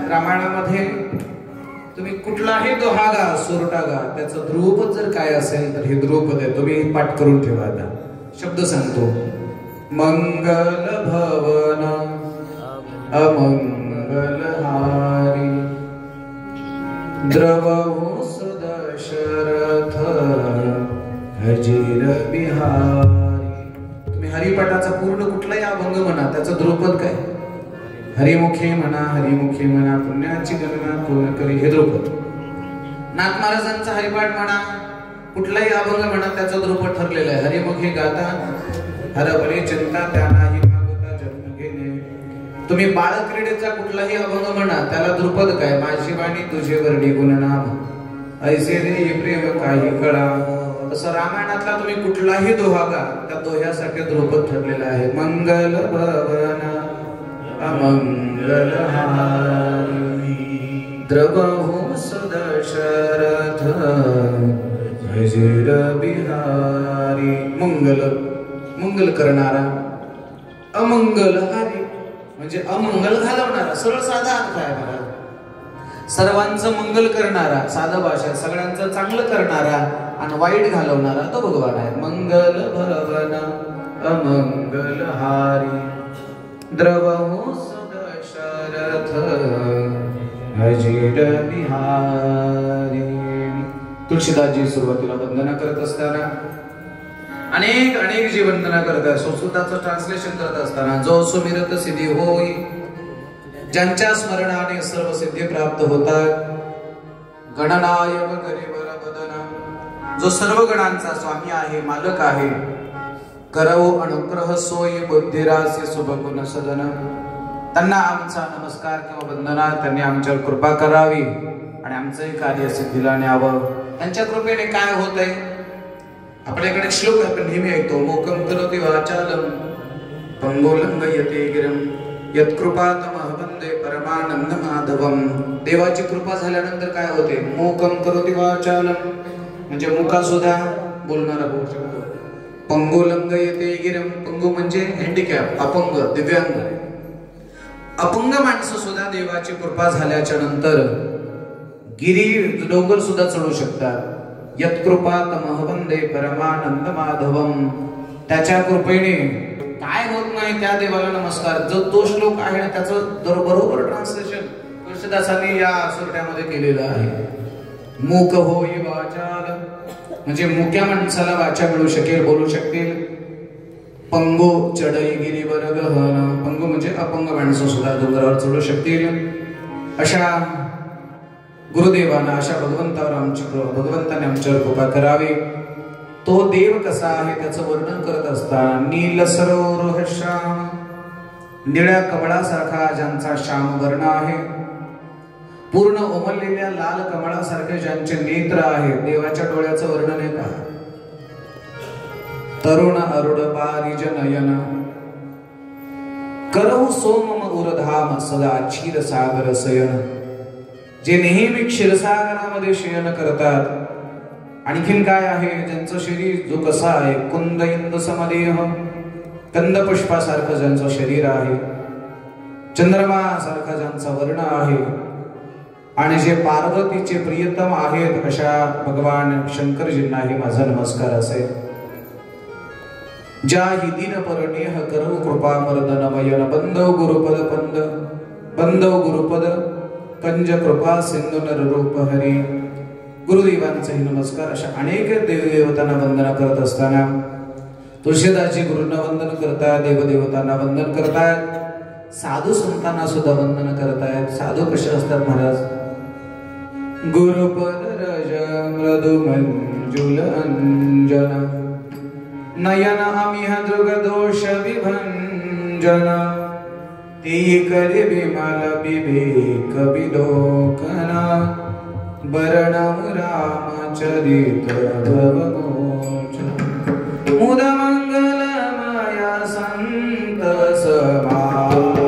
रामायणामध्ये तुम्ही कुठलाही दोहा गा, सोरठा गा, त्याचं ध्रुवपद जर काय असेल तर हे ध्रुवपद आहे. तुम्ही पाठ करून ठेवा. आता शब्द सांगतो. मंगल भवन अमंगल हारी, द्रवहु सुदशरथ हजीर बिहारी. तुम्ही हरिपाठाचा पूर्ण कुठलाही अभंग म्हणा, त्याचं ध्रुवपद काय? हरिमुखे म्हणा, हरिमुखे म्हणा, पुण्याची गणना कोण करी, हे ध्रुपद. नाथ महाराजांचा हरिपाठ म्हणा, कुठलाही अभंग म्हणा, त्याचं ध्रुपद ठरलेलं आहे. हरिमुखे गाता हरभरे चिंता त्यानाही मागुता जन्म घेणे. तुम्ही बाळक्रीडेचा कुठलाही अभंग म्हणा, त्याला ध्रुपद काय? माझी वाणी तुझे वर्णी गुणनाम, ऐसे रे प्रेम काही कळा. तसं रामायणातला तुम्ही कुठलाही दोहा गा, त्या दोह्यासाठी ध्रुपद ठरलेला आहे. मंगल भवन अमंगल हारी, द्रवहु सुदशरथ हजिर बिहारी मंगल मंगल करणारा अमंगलहारी म्हणजे अमंगल घालवणारा सरळ साधा अर्थ आहे बघा सर्वांचं मंगल करणारा साधा भाषा सगळ्यांचं चांगलं करणारा आणि वाईट घालवणारा तो भगवान आहे मंगल भवन अमंगलहारी द्रवहो सदशरथ हजिर बिहारी तुळशीदासजी सुरुवातीला वंदना करत असताना अनेक जी वंदना करतात संस्कृताचं ट्रान्सलेशन करत असताना जो सुमिरत सिद्धी होई ज्यांच्या स्मरणाने सर्व सिद्धी प्राप्त होतात गणनायक गरीबर बदना जो सर्व गणांचा स्वामी आहे मालक आहे करवो अनुग्रह सोयी बुद्धिरासी शुभगुण सदन त्यांना आमचा नमस्कार किंवा वंदना त्यांनी आमच्यावर कृपा करावी आणि आमचंही कार्य सिद्धीला न्यावं त्यांच्या कृपेने काय होत आहे आपल्याकडे श्लोक आपण नेहमी ऐकतो मोकम करोति वाचालम पंगोलंगयते गिरम यत्कृपातमः वंदे परमानंद माधवम देवाची कृपा झाल्यानंतर काय होते मोकम करोति वाचालम म्हणजे मुका सुद्धा बोलणारा होऊ शकतो पंगोलंगयते गिरम पंगू म्हणजे हँडिकॅप अपंग दिव्यांग अपंग माणसं सुद्धा देवाची कृपा झाल्याच्या नंतर गिरी डोंगर सुद्धा चढू शकतात यत्कृपातमः वंदे परमानंद माधवम त्याच्या कृपेने काय होत नाही त्या देवाला नमस्कार जो तो श्लोक आहे त्याचं बरोबर ट्रान्सलेशन तुळशीदासांनी या सुरट्यामध्ये केलेलं आहे मूक होई वाचाल म्हणजे मुक्या माणसाला वाचा मिळू शकेल बोलू शकतील पंगो चढई गिरीवर गहन पंगो म्हणजे अपंग माणसं सुद्धा डोंगरावर चढू शकतील अशा गुरुदेवांना अशा भगवंताने आमच्यावर कृपा करावी तो देव कसा आहे त्याचं वर्णन करत असताना नील सरोवर श्याम निळ्या कमळासारखा ज्यांचा श्याम वर्ण आहे पूर्ण उमललेल्या लाल कमळासारखे ज्यांचे नेत्र आहेत देवाच्या डोळ्याचं वर्णन आहे का तरुण अरुड पारिज नयन करहु सोमम उरधाम सदा क्षीर सागर सयन जे नेहमी क्षीरसागरामध्ये शयन करतात आणखीन काय आहे ज्यांचं शरीर जो कसा आहे कुंद इंद समदेह कंद पुष्पासारखं ज्यांचं शरीर आहे चंद्रमा सारखा ज्यांचा वर्ण आहे आणि जे पार्वतीचे प्रियतम आहेत अशा भगवान शंकरजींनाही माझा नमस्कार असेल ज्या ही दिन परनेह करू कृपा मर्दन मयन बंदव गुरुपद कंज कृपा सिंधु नर रूप हरी गुरुदेवांचाही नमस्कार अशा अनेक देवदेवतांना वंदना करत असताना तुळशीदासजी गुरूंना वंदन करतात देवदेवतांना वंदन करतात साधू संतांना सुद्धा वंदन करतायत साधू कसे असतात महाराज गुरुपद रज मृदु मंजुल अंजन नयन अमिह दृग दोष विभंजन ते करे विमल विवेक विलोकना बरणम रामचरित भवमोचन मुद मंगलमय संत समाज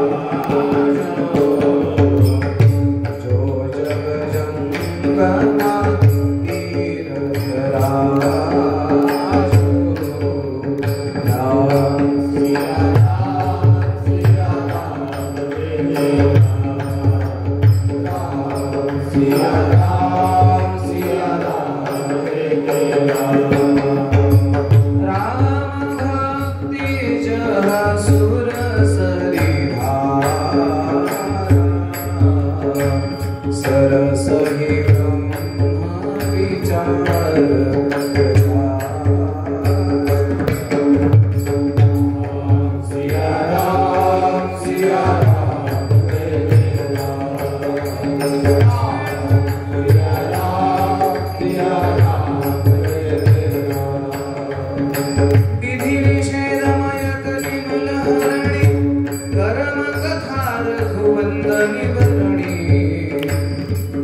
जो जग जंगमा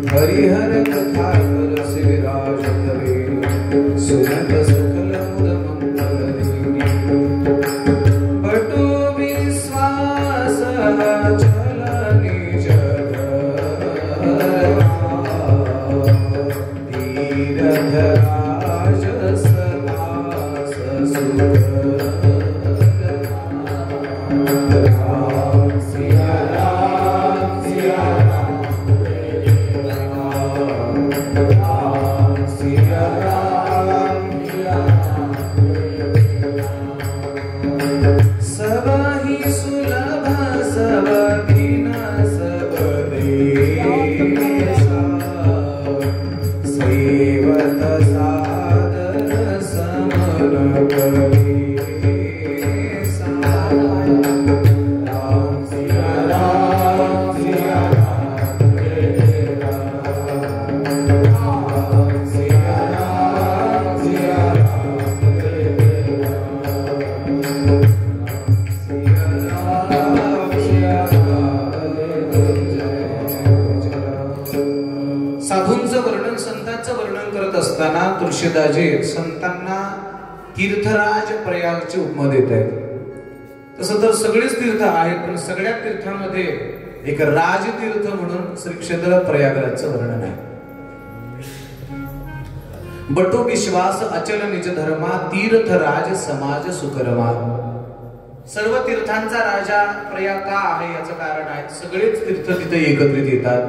हरिहर कथा रस विराज कवे सुनत सकल मुद मंगल पटु विश्वास चल निज धीर धराज असताना तुळशीदासजी संतांना तीर्थराज प्रयागची उपमा देत आहेत. तसं तर सगळेच तीर्थ आहेत, पण सगळ्या तीर्थांमध्ये एक राजतीर्थ म्हणून श्री क्षेत्र प्रयागराजचं वर्णन आहे. बटू विश्वास अचल निज धर्मा तीर्थराज समाज सुकर्मा. सर्व तीर्थांचा राजा प्रयाग का आहे याचं कारण आहे, सगळेच तीर्थ तिथे एकत्रित येतात.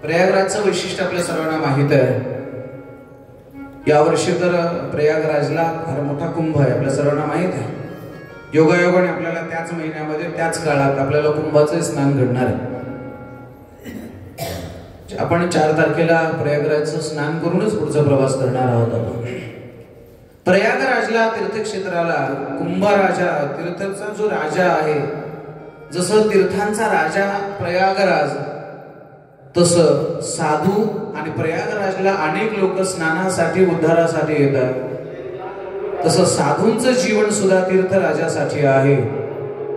प्रयागराजचं वैशिष्ट्य आपल्या सर्वांना माहित आहे. यावर्षी तर प्रयागराजला फार मोठा कुंभ आहे, आपल्या सर्वांना माहित आहे. योगायोगाने आपल्याला त्याच महिन्यामध्ये त्याच काळात आपल्याला कुंभाचं स्नान घडणार आहे. आपण 4 तारखेला प्रयागराजचं स्नान करूनच पुढचा प्रवास करणार आहोत. आपण प्रयागराजला तीर्थक्षेत्राला कुंभराजा तीर्थाचा जो राजा आहे, जसं तीर्थांचा राजा प्रयागराज तसं साधू आणि प्रयागराजला अनेक लोक स्नानासाठी उद्धारासाठी येतात. तसं साधूंचं जीवन सुद्धा तीर्थराजासाठी आहे.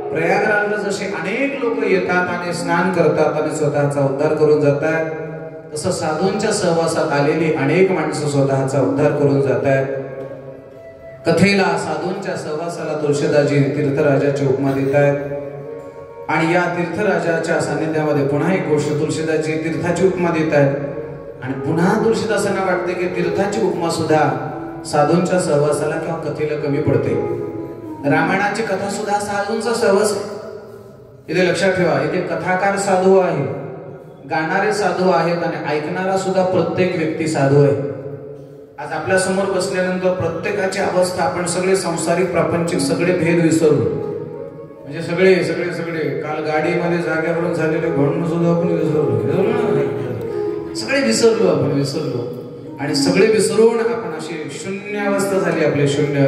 प्रयागराजला जसे अनेक लोक येतात आणि स्नान करतात आणि स्वतःचा उद्धार करून जातात, तसं साधूंच्या सहवासात आलेली अनेक माणसं स्वतःचा उद्धार करून जातात. कथेला साधूंच्या सहवासाला तुळशीदासजी तीर्थराजाची उपमा देत आहेत. आणि या तीर्थराजाच्या सानिध्यामध्ये पुन्हा एक गोष्ट तुळशीदासजी तीर्थाची उपमा देत आहेत. आणि पुन्हा तुळशीदासांना वाटते की तीर्थाची उपमा सुद्धा साधूंच्या सहवासाला किंवा कथेला कमी पडते. रामायणाची कथा सुद्धा साधूंचा सहवास आहे. इथे लक्षात ठेवा, इथे कथाकार साधू आहे, गाणारे साधू आहेत आणि ऐकणारा सुद्धा प्रत्येक व्यक्ती साधू आहे. आज आपल्या समोर बसल्यानंतर प्रत्येकाची अवस्था, आपण सगळे संसारिक प्रापंचिक सगळे भेद विसरलो. म्हणजे सगळे सगळे सगळे काल गाडीमध्ये जाग्यावरून झालेले भांडण सुद्धा आपण विसरलो. सगळे विसरलो, आपण विसरलो. आणि सगळे विसरून आपण अशी शून्य अवस्था झाली आपले, शून्य.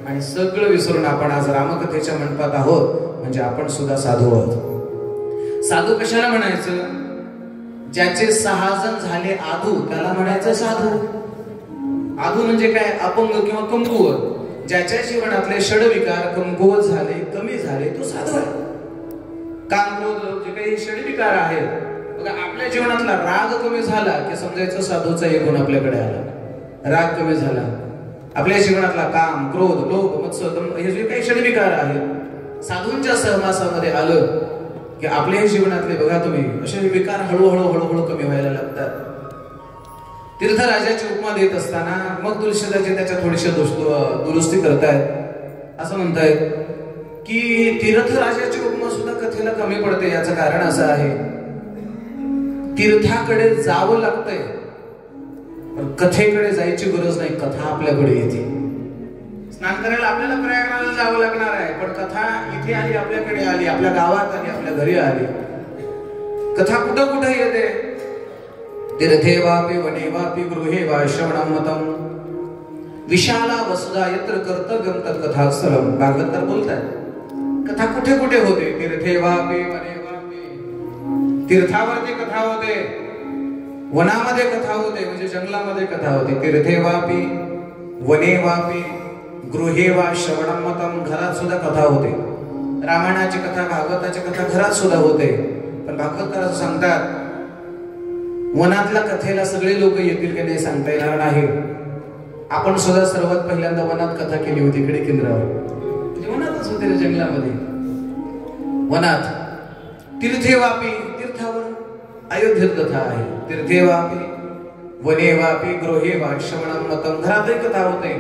आणि सगळं विसरून आपण आज रामकथेच्या मंडपात आहोत. म्हणजे आपण सुद्धा साधू आहोत. साधू कशाला म्हणायचं? ज्याचे 6 जण झाले आधू त्याला म्हणायचं साधू. आधू म्हणजे काय? अपंग किंवा कमकुवत. ज्याच्या जीवनातले षडविकार कमकुवत झाले, कमी झाले, तो साधू आहे. काम क्रोध जे काही षडविकार आहेत, बघा आपल्या जीवनातला राग कमी झाला की समजायचं साधूचा एक गुण आपल्याकडे आला. राग कमी झाला, आपल्या जीवनातला काम क्रोध लोभ मत्सर हे जे काही षडविकार आहेत साधूंच्या सहवासामध्ये आलं की आपल्या जीवनातले बघा तुम्ही असे विकार हळूहळू हळूहळू कमी व्हायला लागतात. तीर्थराजाची उपमा देत असताना मग तुळशीदासजी त्याच्या थोडीशी दुरुस्ती करतायत. असं म्हणतायत की तीर्थराजाची उपमा सुद्धा कथेला कमी पडते. याचं कारण असं आहे, तीर्थाकडे जावं लागतंय पण कथेकडे जायची गरज नाही. कथा आपल्याकडे येते. स्नान करायला आपल्याला प्रयागराजला जावं लागणार आहे, पण कथा इथे आली, आपल्याकडे आली, आपल्या गावात आली, आपल्या घरी आली. कथा कुठं कुठं येते? तीर्थे वापि वने वापि गृहे वा श्रवणं मतम विशाला वसुधा यत्र कर्तव्यं तत्कथास्थलम. भागवतकार बोलतात कथा कुठे कुठे होते? तीर्थे वापि वने वापि. तीर्थावरती कथा होते, वनामध्ये कथा होते म्हणजे जंगलामध्ये कथा होते. तीर्थे वापि वने वापि गृहे वा श्रवणं मतम. घरात सुद्धा कथा होते. रामायणाची कथा भागवताची कथा घरात सुद्धा होते. पण भागवतकार असं सांगतात वनातल्या कथेला सगळे लोक येतील की नाही सांगता येणार नाही. आपण सुद्धा सर्वात पहिल्यांदा वनात कथा केली होती इकडे केंद्रावर. वनातच होते रे, जंगलामध्ये, वनात. तीर्थे वापी, तीर्थावर. अयोध्येत कथा आहे. तीर्थे वापी वने वापी गृहे वा श्रवणं मतम. घरातही कथा होते.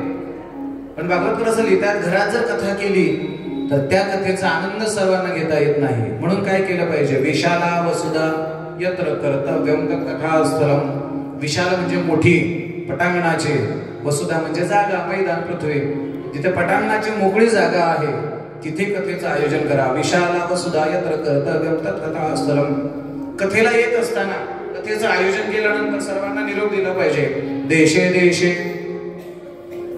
पण भागवतकार असं लिहितात घरात जर कथा केली तर त्या कथेचा आनंद सर्वांना घेता येत नाही. म्हणून काय केलं पाहिजे? विशाला वसुधा यत्र कर्तव्यं तत्कथास्थलम. विशाल म्हणजे मोठी, पटांगणाचे. वसुधा म्हणजे जागा, मैदान, पृथ्वी. जिथे पटांगणाची मोकळी जागा आहे तिथे कथेचं आयोजन करा. विशाला वसुधा यत्र कर्तव्यं तत्कथास्थलम. कथेला येत असताना कथेचं आयोजन केल्यानंतर सर्वांना निरोप दिला पाहिजे. देशे देशे,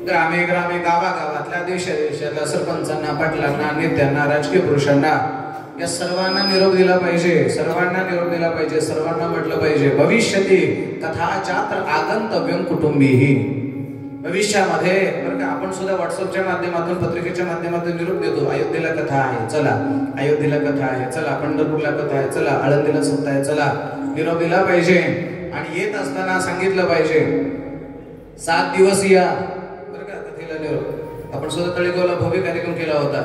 ग्रामे ग्रामे, गावागावातल्या, देशादेशातल्या सरपंचांना, पाटलांना, नेत्यांना, राजकीय पुरुषांना या सर्वांना निरोप दिला पाहिजे. सर्वांना निरोप दिला पाहिजे. सर्वांना म्हटलं पाहिजे भविष्यती कथाचात्र आगंतव्यं कुटुंबीही. भविष्यामध्ये बरं का आपण सुद्धा व्हॉट्सअपच्या माध्यमातून, पत्रिकेच्या माध्यमातून निरोप देतो. अयोध्येला कथा आहे, चला. अयोध्येला कथा आहे, चला. पंढरपूरला कथा आहे, चला. आळंदीला सप्ताह आहे, चला. निरोप दिला पाहिजे. आणि येत असताना सांगितलं पाहिजे 7 दिवस या बरं का कथेला नेवर आपण सुद्धा तळेगावला भव्य कार्यक्रम केला होता.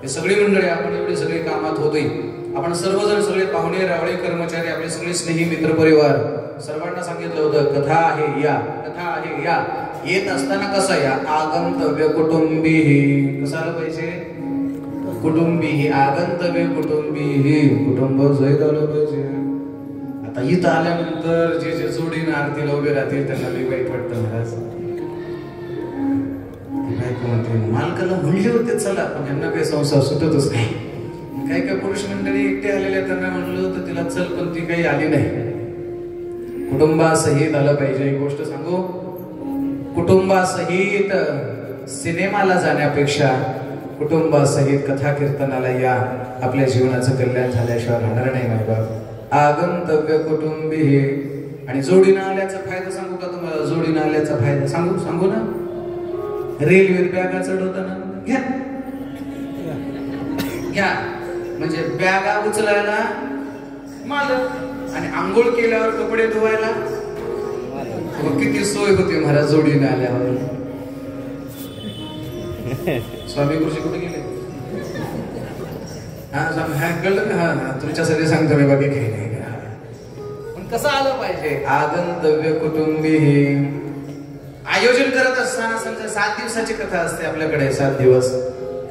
हे सगळी मंडळी आपण एवढी सगळी कामात होतोय. आपण सर्वजण सगळे पाहुणे रावळे कर्मचारी आपले सगळे स्नेही मित्र परिवार सर्वांना सांगितलं होतं कथा आहे या, कथा आहे या. येत असताना कसं या आगंतव्य कुटुंबी कसं आलं पाहिजे. कुटुंबी आगंतव्य कुटुंबी कुटुंब सहित आलं पाहिजे. आता इथं आल्यानंतर जे जे जोडीनं आरतीला उभे राहतील त्यांना लई वाईट वाटतं महाराज. मालकाला म्हणले होते चला पण यांना काही संसार सुटतच नाही. काही काही पुरुष मंडळी एकटे आलेले त्यांना म्हणलं होतं तिला चल पण ती काही आली नाही. कुटुंबासहित आलं पाहिजे. एक गोष्ट सांगू कुटुंबासहित सिनेमाला जाण्यापेक्षा कुटुंबासहित कथा कीर्तनाला या. आपल्या जीवनाचं कल्याण झाल्याशिवाय राहणार नाही माय बाप. आगंतव्य कुटुंबी आणि जोडीनं आल्याचा फायदा सांगू का तुम्हाला. जोडीनं आल्याचा फायदा सांगू ना. रेल्वेत बॅगा चढवताना घ्या घ्या म्हणजे बॅगा उचलायला मालक आणि आंघोळ केल्यावर कपडे धुवायला किती सोय होती महाराज जोडीने आल्यावर. स्वामी गुरुजी कुठे गेले. हा कळलं का. हा तुमच्यासाठी सांगतो मी बाकी काही नाही. पण कसं आलं पाहिजे आगंतव्य कुटुंबी. आयोजन करत असताना समजा 7 दिवसाची कथा असते आपल्याकडे. 7 दिवस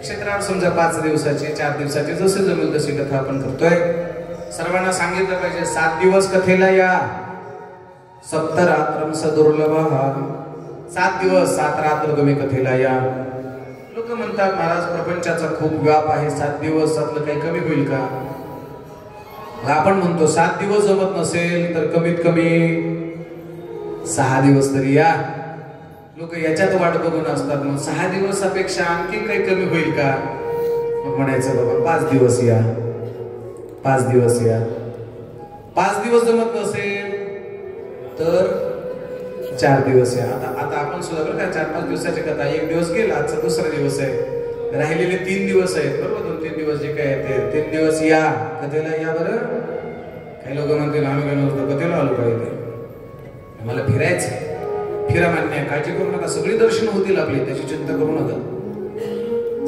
क्षेत्रावर समजा 5 दिवसाची 4 दिवसाची जसे जमेल तशी कथा आपण करतोय. सर्वांना सांगितलं पाहिजे 7 दिवस कथेला या. सप्तरात्रम सदुर्लभ. 7 दिवस 7 रात्र तुम्ही कथेला या. लोक म्हणतात महाराज प्रपंचाचा खूप व्याप आहे 7 दिवसातलं काही कमी होईल का. आपण म्हणतो 7 दिवस जमत नसेल तर कमीत कमी 6 दिवस तरी या. लोक याच्यात वाट बघून असतात. मग 6 दिवसापेक्षा आणखी काही कमी होईल का. मग म्हणायचं बाबा 5 दिवस या. 5 दिवस या. 5 दिवस जमत नसेल तर 4 दिवस या. आता आपण सुद्धा बरं का 4-5 दिवसाची कथा. 1 दिवस गेला आजचा दुसरा दिवस आहे. राहिलेले 3 दिवस आहेत बरोबर. 2-3 दिवस जे काय ते 3 दिवस या कथेला या. बरं काही लोक म्हणतील आम्ही काय नव्हतं कथेला आलो पाहिजे. मला फिरायचं. फिरा मान्य काळजी करू नका. सगळी दर्शन होतील आपली त्याची चिंता करू नका.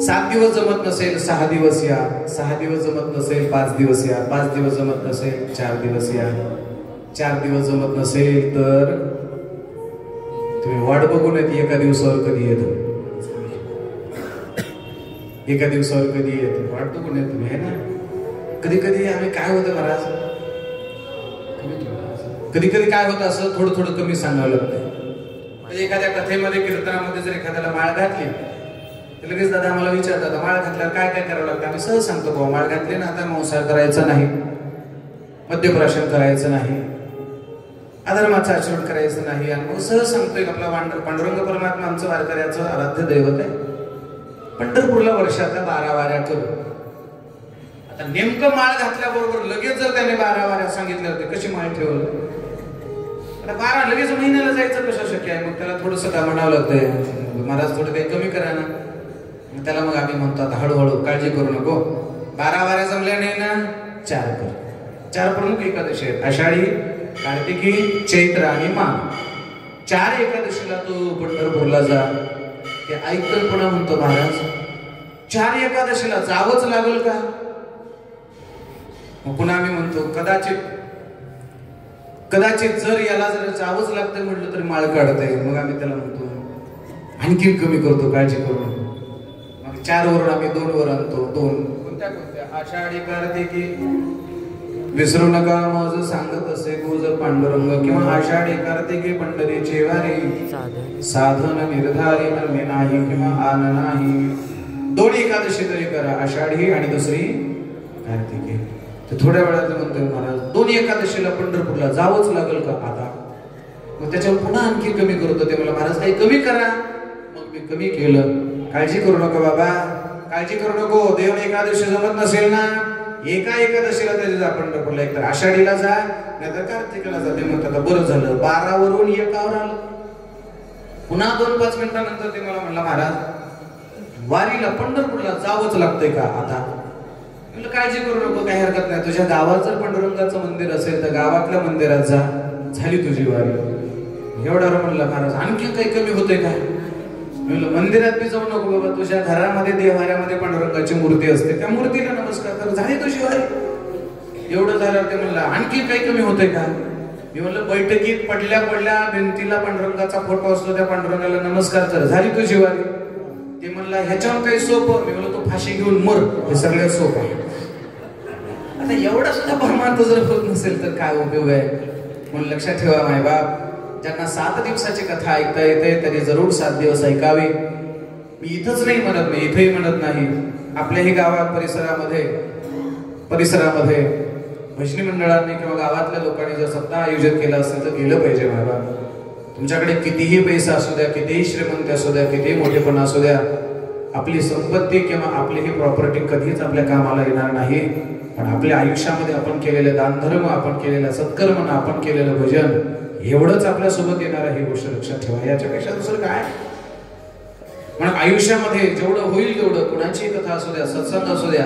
7 दिवस जमत नसेल 6 दिवस या. 6 दिवस जमत नसेल 5 दिवस या. 5 दिवस जमत नसेल 4 दिवस या. 4 दिवस जमत नसेल तर तुम्ही वाट बघून येते एका दिवसावर कधी येतो. एका दिवसावर कधी येतो वाट बघून येत तुम्ही है ना. कधी कधी आम्ही काय होतं महाराज कधी कधी काय होतं असं थोडं थोडं कमी सांगावं लागतं. एखाद्या कथेमध्ये कीर्तनामध्ये जर एखाद्याला माळ घातली तर लगेच दादा आम्हाला विचारतात माळ घातल्यावर काय काय करावं लागतं. आम्ही सहज सांगतो बाबा माळ घातली ना आता मांसाहार करायचा नाही, मद्यप्राशन करायचं नाही, अधर्माचं आचरण करायचं नाही. आणि मग सहज सांगतोय आपला पांडुरंग परमात्मा आमचं वारकऱ्याचं आराध्य दैवत आहे. पंढरपूरला वर्षातल्या 12 वाऱ्या करू. आता नेमकं माळ घातल्याबरोबर लगेच जर त्याने 12 वाऱ्या सांगितल्या होते कशी माळ ठेवलं. आता 12 लगेच महिन्याला जायचं कसं शक्य आहे. मग त्याला थोडंसं का म्हणावं लागतंय महाराज थोडं काही कमी करा ना. मग त्याला मग आम्ही म्हणतो आता हळूहळू काळजी करू नको. 12 वाऱ्या जमल्या नाही ना 4 कर. 4 प्रमुख एकादशी आहेत आषाढी, कार्तिकी, चैत्र आणि माघ. 4 एकादशीला तू पंढरपूरला जा. ते ऐकून पुन्हा म्हणतो महाराज 4 एकादशीला जावंच लागेल का. मग पुन्हा आम्ही म्हणतो कदाचित जर याला जर जावंच लागतं म्हटलं तर माळ काढतंय. मग आम्ही त्याला म्हणतो आणखी कमी करतो काळजी करू. मग 4 वरून आम्ही 2 वर आणतो. 2 कोणत्या आषाढी कार्तिकी विसरू नका माझं सांगत असे गुज पांडुरंग. किंवा आषाढी कार्तिकी पंढरीचे वारी साधन निर्धारी अन्य नाही किंवा आन नाही. 2 एकादशी तरी करा आषाढी आणि दुसरी कार्तिकी. तर थोड्या वेळात म्हणतोय महाराज 2 एकादशीला पंढरपूरला जावंच लागेल का आता. मग त्याच्यावर पुन्हा आणखी कमी करतो. ते मला महाराज काही कमी करा. मग मी कमी केलं. काळजी करू नको बाबा काळजी करू नको. देव एकादशी जमत नसेल ना एका एकादशीला तरी जा पंढरपूरला. एकतर आषाढीला जा नाहीतर कार्तिकीला जा. ते म्हणतात बरं झालं 12 वरून 1 आलं. पुन्हा 2-5 मिनिटानंतर ते मला म्हणला महाराज वारीला पंढरपूरला जावंच लागतंय का आता. काळजी करू नको काही हरकत नाही. तुझ्या गावात जर पांडुरंगाचं मंदिर असेल तर गावातल्या मंदिरात जा. झाली तुझी वारी. एवढ्यावर म्हणलं महाराज आणखी काही कमी होते का? म्हणलं मंदिरात बी जाऊ नको बाबा, तुझ्या घरामध्ये देवाऱ्यामध्ये पांडुरंगाची मूर्ती असते, त्या मूर्तीला नमस्कार कर, झाली तुझी वारी. एवढं झालं ते म्हणलं आणखी काही कमी होते का? मी म्हणलं बैठकीत पडल्या भिंतीला पांडुरंगाचा फोटो असतो, त्या पांडुरंगाला नमस्कार कर, झाली तुझी वारी. ते म्हणला ह्याच्यावर काही सोपं. मी म्हणलं तो फाशी घेऊन मर, हे सगळ्यात सोपं आहे. आता एवढा सुद्धा परमार्थ जर होत नसेल तर काय उपयोग आहे? म्हणून लक्षात ठेवा मायबाप, ज्यांना 7 दिवसाची कथा ऐकता येते त्यांनी जरूर 7 दिवस ऐकावी. मी इथंच नाही म्हणत, मी इथेही म्हणत नाही, आपल्याही गावात परिसरामध्ये भजनी मंडळांनी किंवा गावातल्या लोकांनी जर सप्ताह आयोजित केला असेल तर गेलं पाहिजे मायबाप. तुमच्याकडे कितीही पैसा असू द्या, कितीही श्रीमंत असू द्या, कितीही मोठेपणा असू द्या, आपली संपत्ती किंवा आपली ही प्रॉपर्टी कधीच आपल्या कामाला येणार नाही. पण आपल्या आयुष्यामध्ये आपण केलेले दानधर्म, आपण केलेला सत्कर्म, आपण केलेलं भजन, एवढंच आपल्या सोबत येणार आहे. ही गोष्ट लक्षात ठेवा, याच्यापेक्षा दुसरं काय. म्हणून आयुष्यामध्ये जेवढं होईल तेवढं, कुणाची कथा असू द्या, सत्संग असू द्या,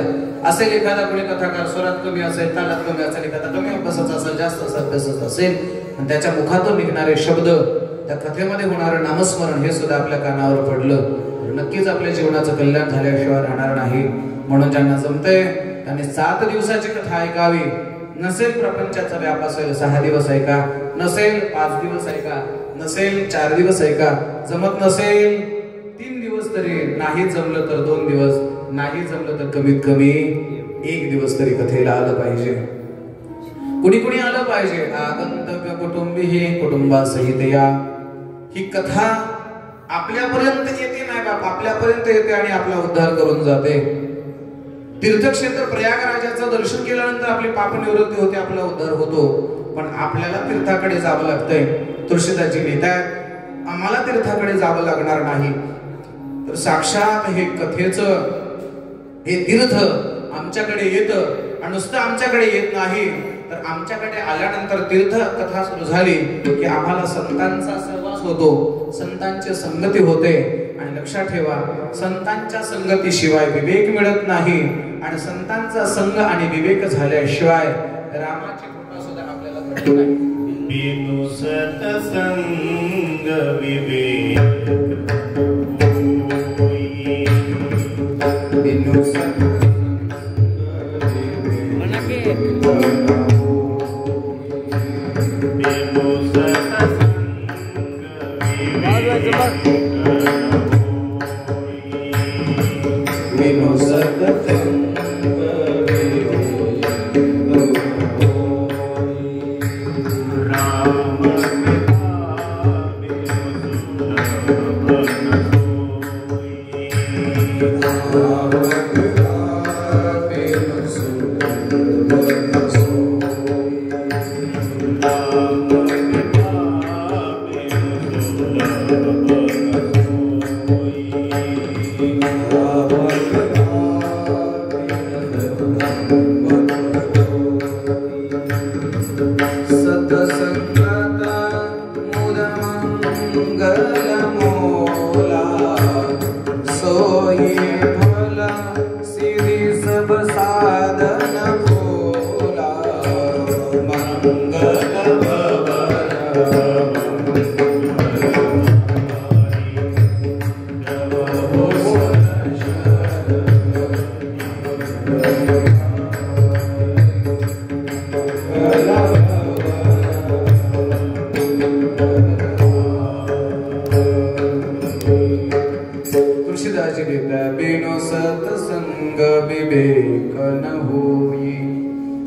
असेल एखादा कोणी कथाकार स्वरात कमी असेल, तालात कमी असेल, एखादा कमी अभ्यासाचा असेल, जास्त अभ्यासाचा असेल, आणि त्याच्या मुखातून निघणारे शब्द, त्या कथेमध्ये होणारं नामस्मरण, हे सुद्धा आपल्या कानावर पडलं नक्कीच आपल्या जीवनाचं कल्याण झाल्याशिवाय राहणार नाही. म्हणून ज्यांना जमतंय त्यांनी 7 दिवसाची कथा ऐकावी. नसेल प्रपंचाचा व्याप असेल 6 दिवस ऐका, नसेल 5 दिवस ऐका, नसेल 4 दिवस ऐका, जमत नसेल 3 दिवस तरी, नाही जमलं तर 2 दिवस, नाही जमलं तर कमीत कमी 1 दिवस तरी कथेला आलं पाहिजे. कुणी आलं पाहिजे. आगंतव्य कुटुंबी कुटुंबासहित या. ही कथा आपल्यापर्यंत येते नाही बाप, आपल्यापर्यंत येते आणि आपला उद्धार करून जाते. तीर्थक्षेत्र प्रयागराजाचं दर्शन केल्यानंतर आपली पाप निवृत्ती होते, आपला उद्धार होतो. पण आपल्याला तीर्थाकडे जावं लागतंय. तुळशीदासजी लिहितात, आम्हाला तीर्थाकडे जावं लागणार नाही, तर साक्षात हे कथेचं हे तीर्थ आमच्याकडे येतं. आणि नुसतं आमच्याकडे येत नाही, तर आमच्याकडे आल्यानंतर तीर्थ कथा सुरू झाली की आम्हाला संतांचा सहवास होतो, संतांची संगती होते. आणि लक्षात ठेवा, संतांच्या संगतीशिवाय विवेक मिळत नाही, आणि संतांचा संग आणि विवेक झाल्याशिवाय रामाची कृपा सुद्धा आपल्याला मिळत नाही. बिनु सत्संग विवेक बिनु सत्संग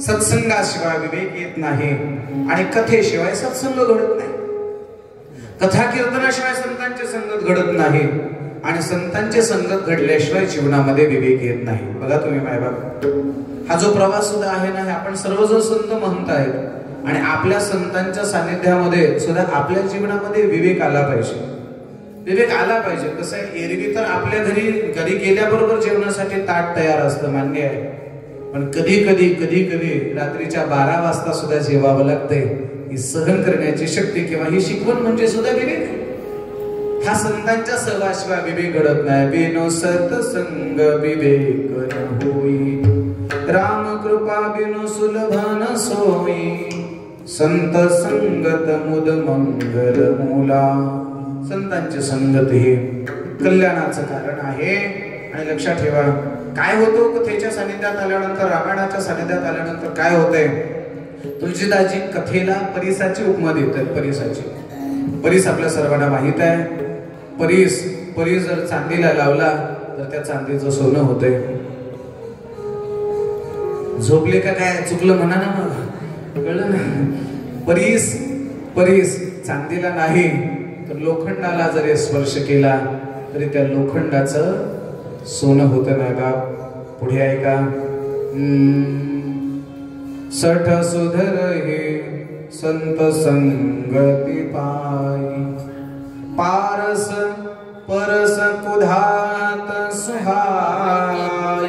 सत्संगाशिवाय विवेक येत नाही, आणि कथेशिवाय सत्संग घडत नाही. कथा कीर्तनाशिवाय संतांची संगत घडत नाही, आणि संतांची संगत घडल्याशिवाय जीवनामध्ये विवेक येत नाही. बघा तुम्ही मायबाप, हा जो प्रवास सुद्धा आहे ना, हे आपण सर्वजण संत महंत आहेत, आणि आपल्या संतांच्या सानिध्यामध्ये सुद्धा आपल्या जीवनामध्ये विवेक आला पाहिजे. विवेक आला पाहिजे. कसं आहे, एरवी तर आपल्या घरी गेल्याबरोबर जेवणासाठी ताट तयार असतं, मान्य आहे. पण कधी कधी रात्रीच्या 12 वाजता सुद्धा जेवावं लागतंय. ही सहन करण्याची शक्ती किंवा ही शिकवण म्हणजे सुद्धा विवेक. हा संतांच्या सहवाशिवाय विवेक घडत नाही. बिनु सत्संग विवेक न होई, राम कृपा बिनु सुलभ न सोई. संत संगत मुद मंगल मूला. संतांची संगत हे कल्याणाचं कारण आहे. आणि लक्षात ठेवा, काय होतो कथेच्या सानिध्यात आल्यानंतर, रामायणाच्या सानिध्यात आल्यानंतर काय होतंय. तुळशीदासजी कथेला परिसाची उपमा देतात. परीस आपल्या सर्वांना माहित आहे. परीस जर चांदीला लावला तर त्या चांदीचं सोनं होतंय. झोपले का काय, चुकलं म्हणा ना, मग कळलं ना. परीस चांदीला नाही तर लोखंडाला जरी स्पर्श केला तरी त्या लोखंडाचं सोनं होतं नाही बाप. पुढे ऐका. सठ सुधर हे संत संगती पायी, पारस परस कुधात सुहाई,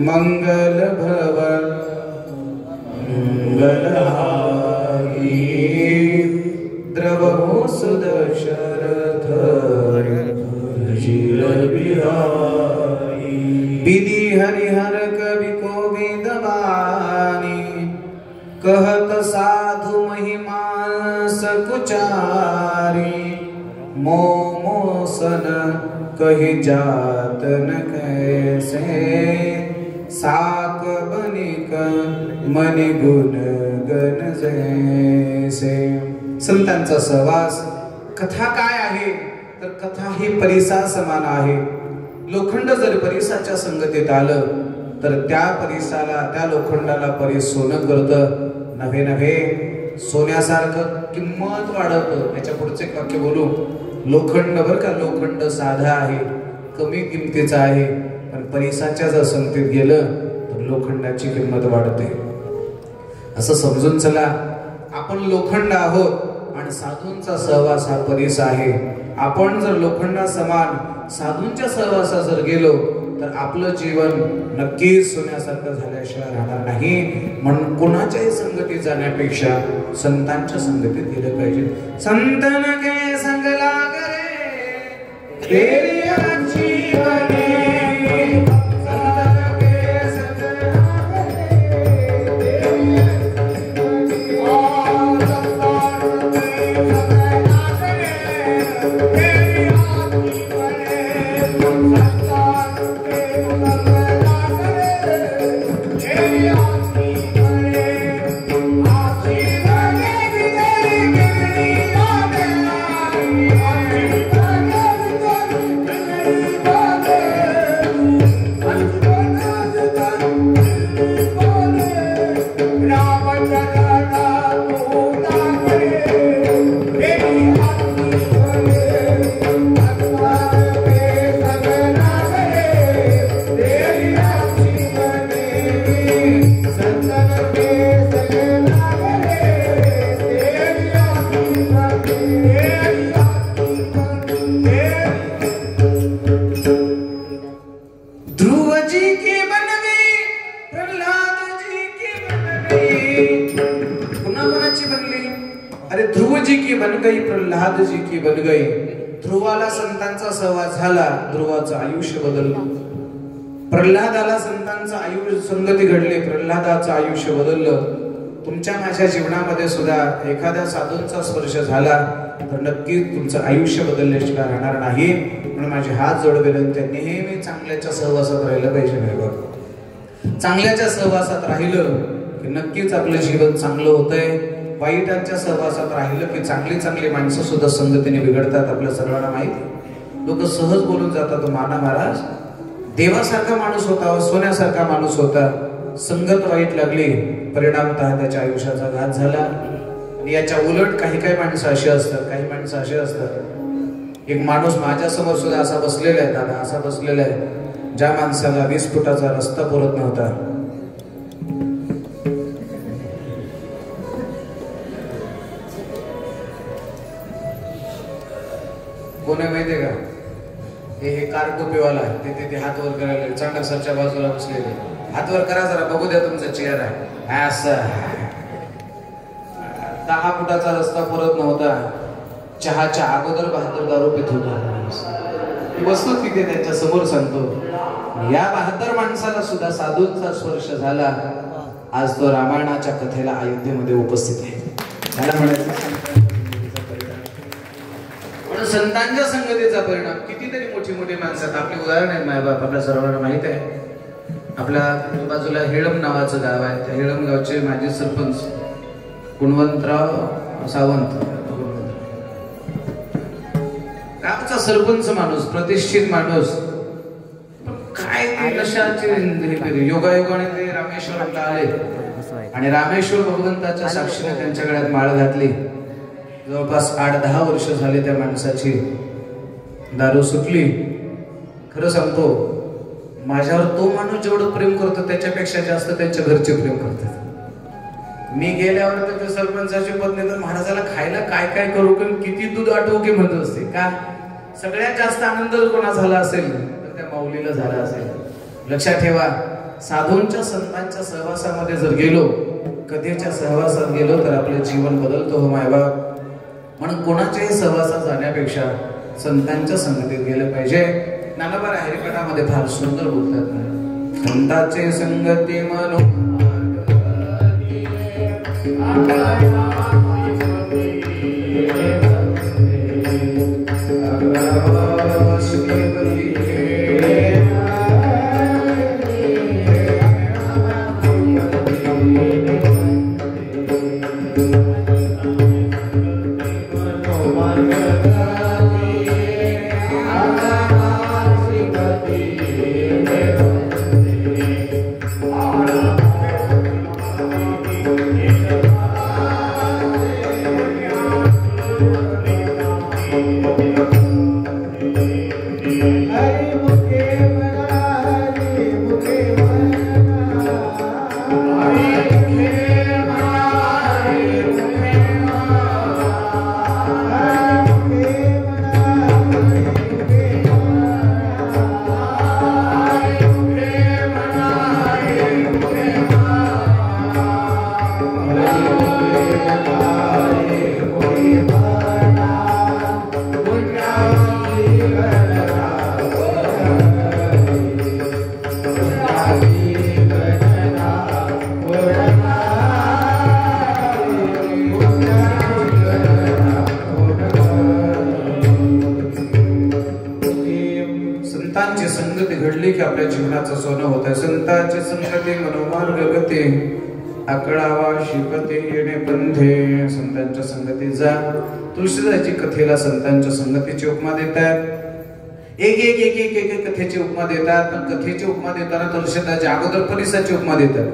मंगल भवन मंगलहारी, द्रवहो सुदशरथ विधि हरिहर कवि कोविद बानी, कहत साधु महिमा सकुचारी, मोसन कही जात न कैसे, साक बनिक मनि गुण गण जैसे. संतांचा सहवास. कथा काय आहे तर कथा ही परिसा समान आहे. लोखंड जर परिसाच्या संगतीत आलं तर त्या परिसाला, त्या लोखंडाला परीस सोनं करतं. नव्हे सोन्यासारखं किंमत वाढवतं. याच्या पुढचे एक वाक्य बोलू. लोखंड बर का, लोखंड साधा आहे, कमी किमतीचा आहे, पण परिसाच्या जर संगतीत गेलं तर लोखंडाची किंमत वाढते. असं समजून चला. आपण लोखंड आहोत आणि साधूंचा सहवास हा परीस आहे. आपण जर लोखंडा समान साधूंच्या सहवासात जर गेलो तर आपलं जीवन नक्कीच सोन्यासारखं झाल्याशिवाय राहणार नाही. म्हणून कोणाच्याही संगतीत जाण्यापेक्षा संतांच्या संगतीत गेलं पाहिजे. संतन के संग लागरे तेरी जीवने, संतन के संग प्रल्हाद जी की बन गई. ध्रुवाला संतांचा सहवास झाला, ध्रुवाचं आयुष्य बदललं. प्रल्हादाला संतांचं आयुष्य संगती घडली, प्रल्हादाचं आयुष्य बदललं. तुमच्या माझ्या जीवनामध्ये सुद्धा एखाद्या साधूंचा स्पर्श झाला तर नक्कीच तुमचं आयुष्य बदलल्याशिवाय राहणार नाही. म्हणून माझे हात जोड विनंती, नेहमी चांगल्याच्या सहवासात राहिलं पाहिजे. नाही बघ, चांगल्याच्या सहवासात राहिलं की नक्कीच आपलं जीवन चांगलं होतंय. वाईटांच्या सहवासात राहिलं की चांगली माणसं सुद्धा संगतीने बिघडतात. आपल्या सर्वांना माहिती. लोक सहज बोलून जातात, माना महाराज देवासारखा माणूस होता, सोन्यासारखा माणूस होता, संगत वाईट लागली, परिणामतः त्याच्या आयुष्याचा घात झाला. आणि याच्या उलट काही माणसं अशी असतात. एक माणूस माझ्या समोर सुद्धा असा बसलेला आहे, दादा असा बसलेला आहे, ज्या माणसाला 20 फुटाचा रस्ता पुरत नव्हता. कोण आहे माहितीये का? हे कार टोपीवाला ते हात वर करायला, चांडक सरच्या बाजूला बसलेले. हात वर करा जरा, बघू द्या तुमचा चेहरा. असं 10 फुटाचा रस्ता पुरत नव्हता, चहाच्या अगोदर 72 दारू पित होता. वस्तू तिथे त्यांच्या समोर सांगतो. या 72 माणसाला सुद्धा साधूंचा स्पर्श झाला आज तो रामायणाच्या कथेला अयोध्येमध्ये उपस्थित आहे. त्याला म्हणायचं संतांच्या संगतीचा परिणाम. कितीतरी मोठी मोठी माणसं आपली उदाहरण आहेत मायबाप आपल्या सर्वांना माहित आहे. आपल्या बाजूला हेळम नावाचं गाव आहे. त्या हेळम गावचे माजी सरपंच गुणवंतराव सावंत, गावचा सरपंच माणूस, प्रतिष्ठित माणूस, पण काय ते नशाचे योगायोगाने ते रामेश्वराला आले आणि रामेश्वर भगवंताच्या साक्षीने त्यांच्या गळ्यात माळ घातली. जवळपास 8-10 वर्ष झाले त्या माणसाची दारू सुटली. खरं सांगतो, माझ्यावर तो माणूस जेवढं प्रेम करतो त्याच्यापेक्षा जास्त त्यांच्या घरचे प्रेम करतात. मी गेल्यावर तर त्या सरपंचाची पत्नी तर महाराजाला खायला काय काय करू, किती दूध आठवू की म्हणत असते. का सगळ्यात जास्त आनंद कोणा झाला असेल तर त्या माऊलीला झाला असेल. लक्षात ठेवा, साधूंच्या संतांच्या सहवासामध्ये जर गेलो, कथेच्या सहवासात गेलो तर आपलं जीवन बदलतो हो मायबाप. म्हणून कोणाच्याही सहवासात जाण्यापेक्षा संतांच्या संगतीत गेलं पाहिजे. नानाबार हरिपाठामध्ये फार सुंदर बोलतात, संतांचे संगती म्हणून आपल्या जीवनाचं सोनं होत आहे. संतांची संगती मनोमार्ग गती आकळावा शिकते येणे पंथे. संतांच्या संगती जा. तुळशीदासची कथेला संतांच्या संगतीची उपमा देतात. एक एक एक एक एक एक कथेची उपमा देतात. पण कथेची उपमा देताना तुळशीदासची अगोदर परिसाची उपमा देतात.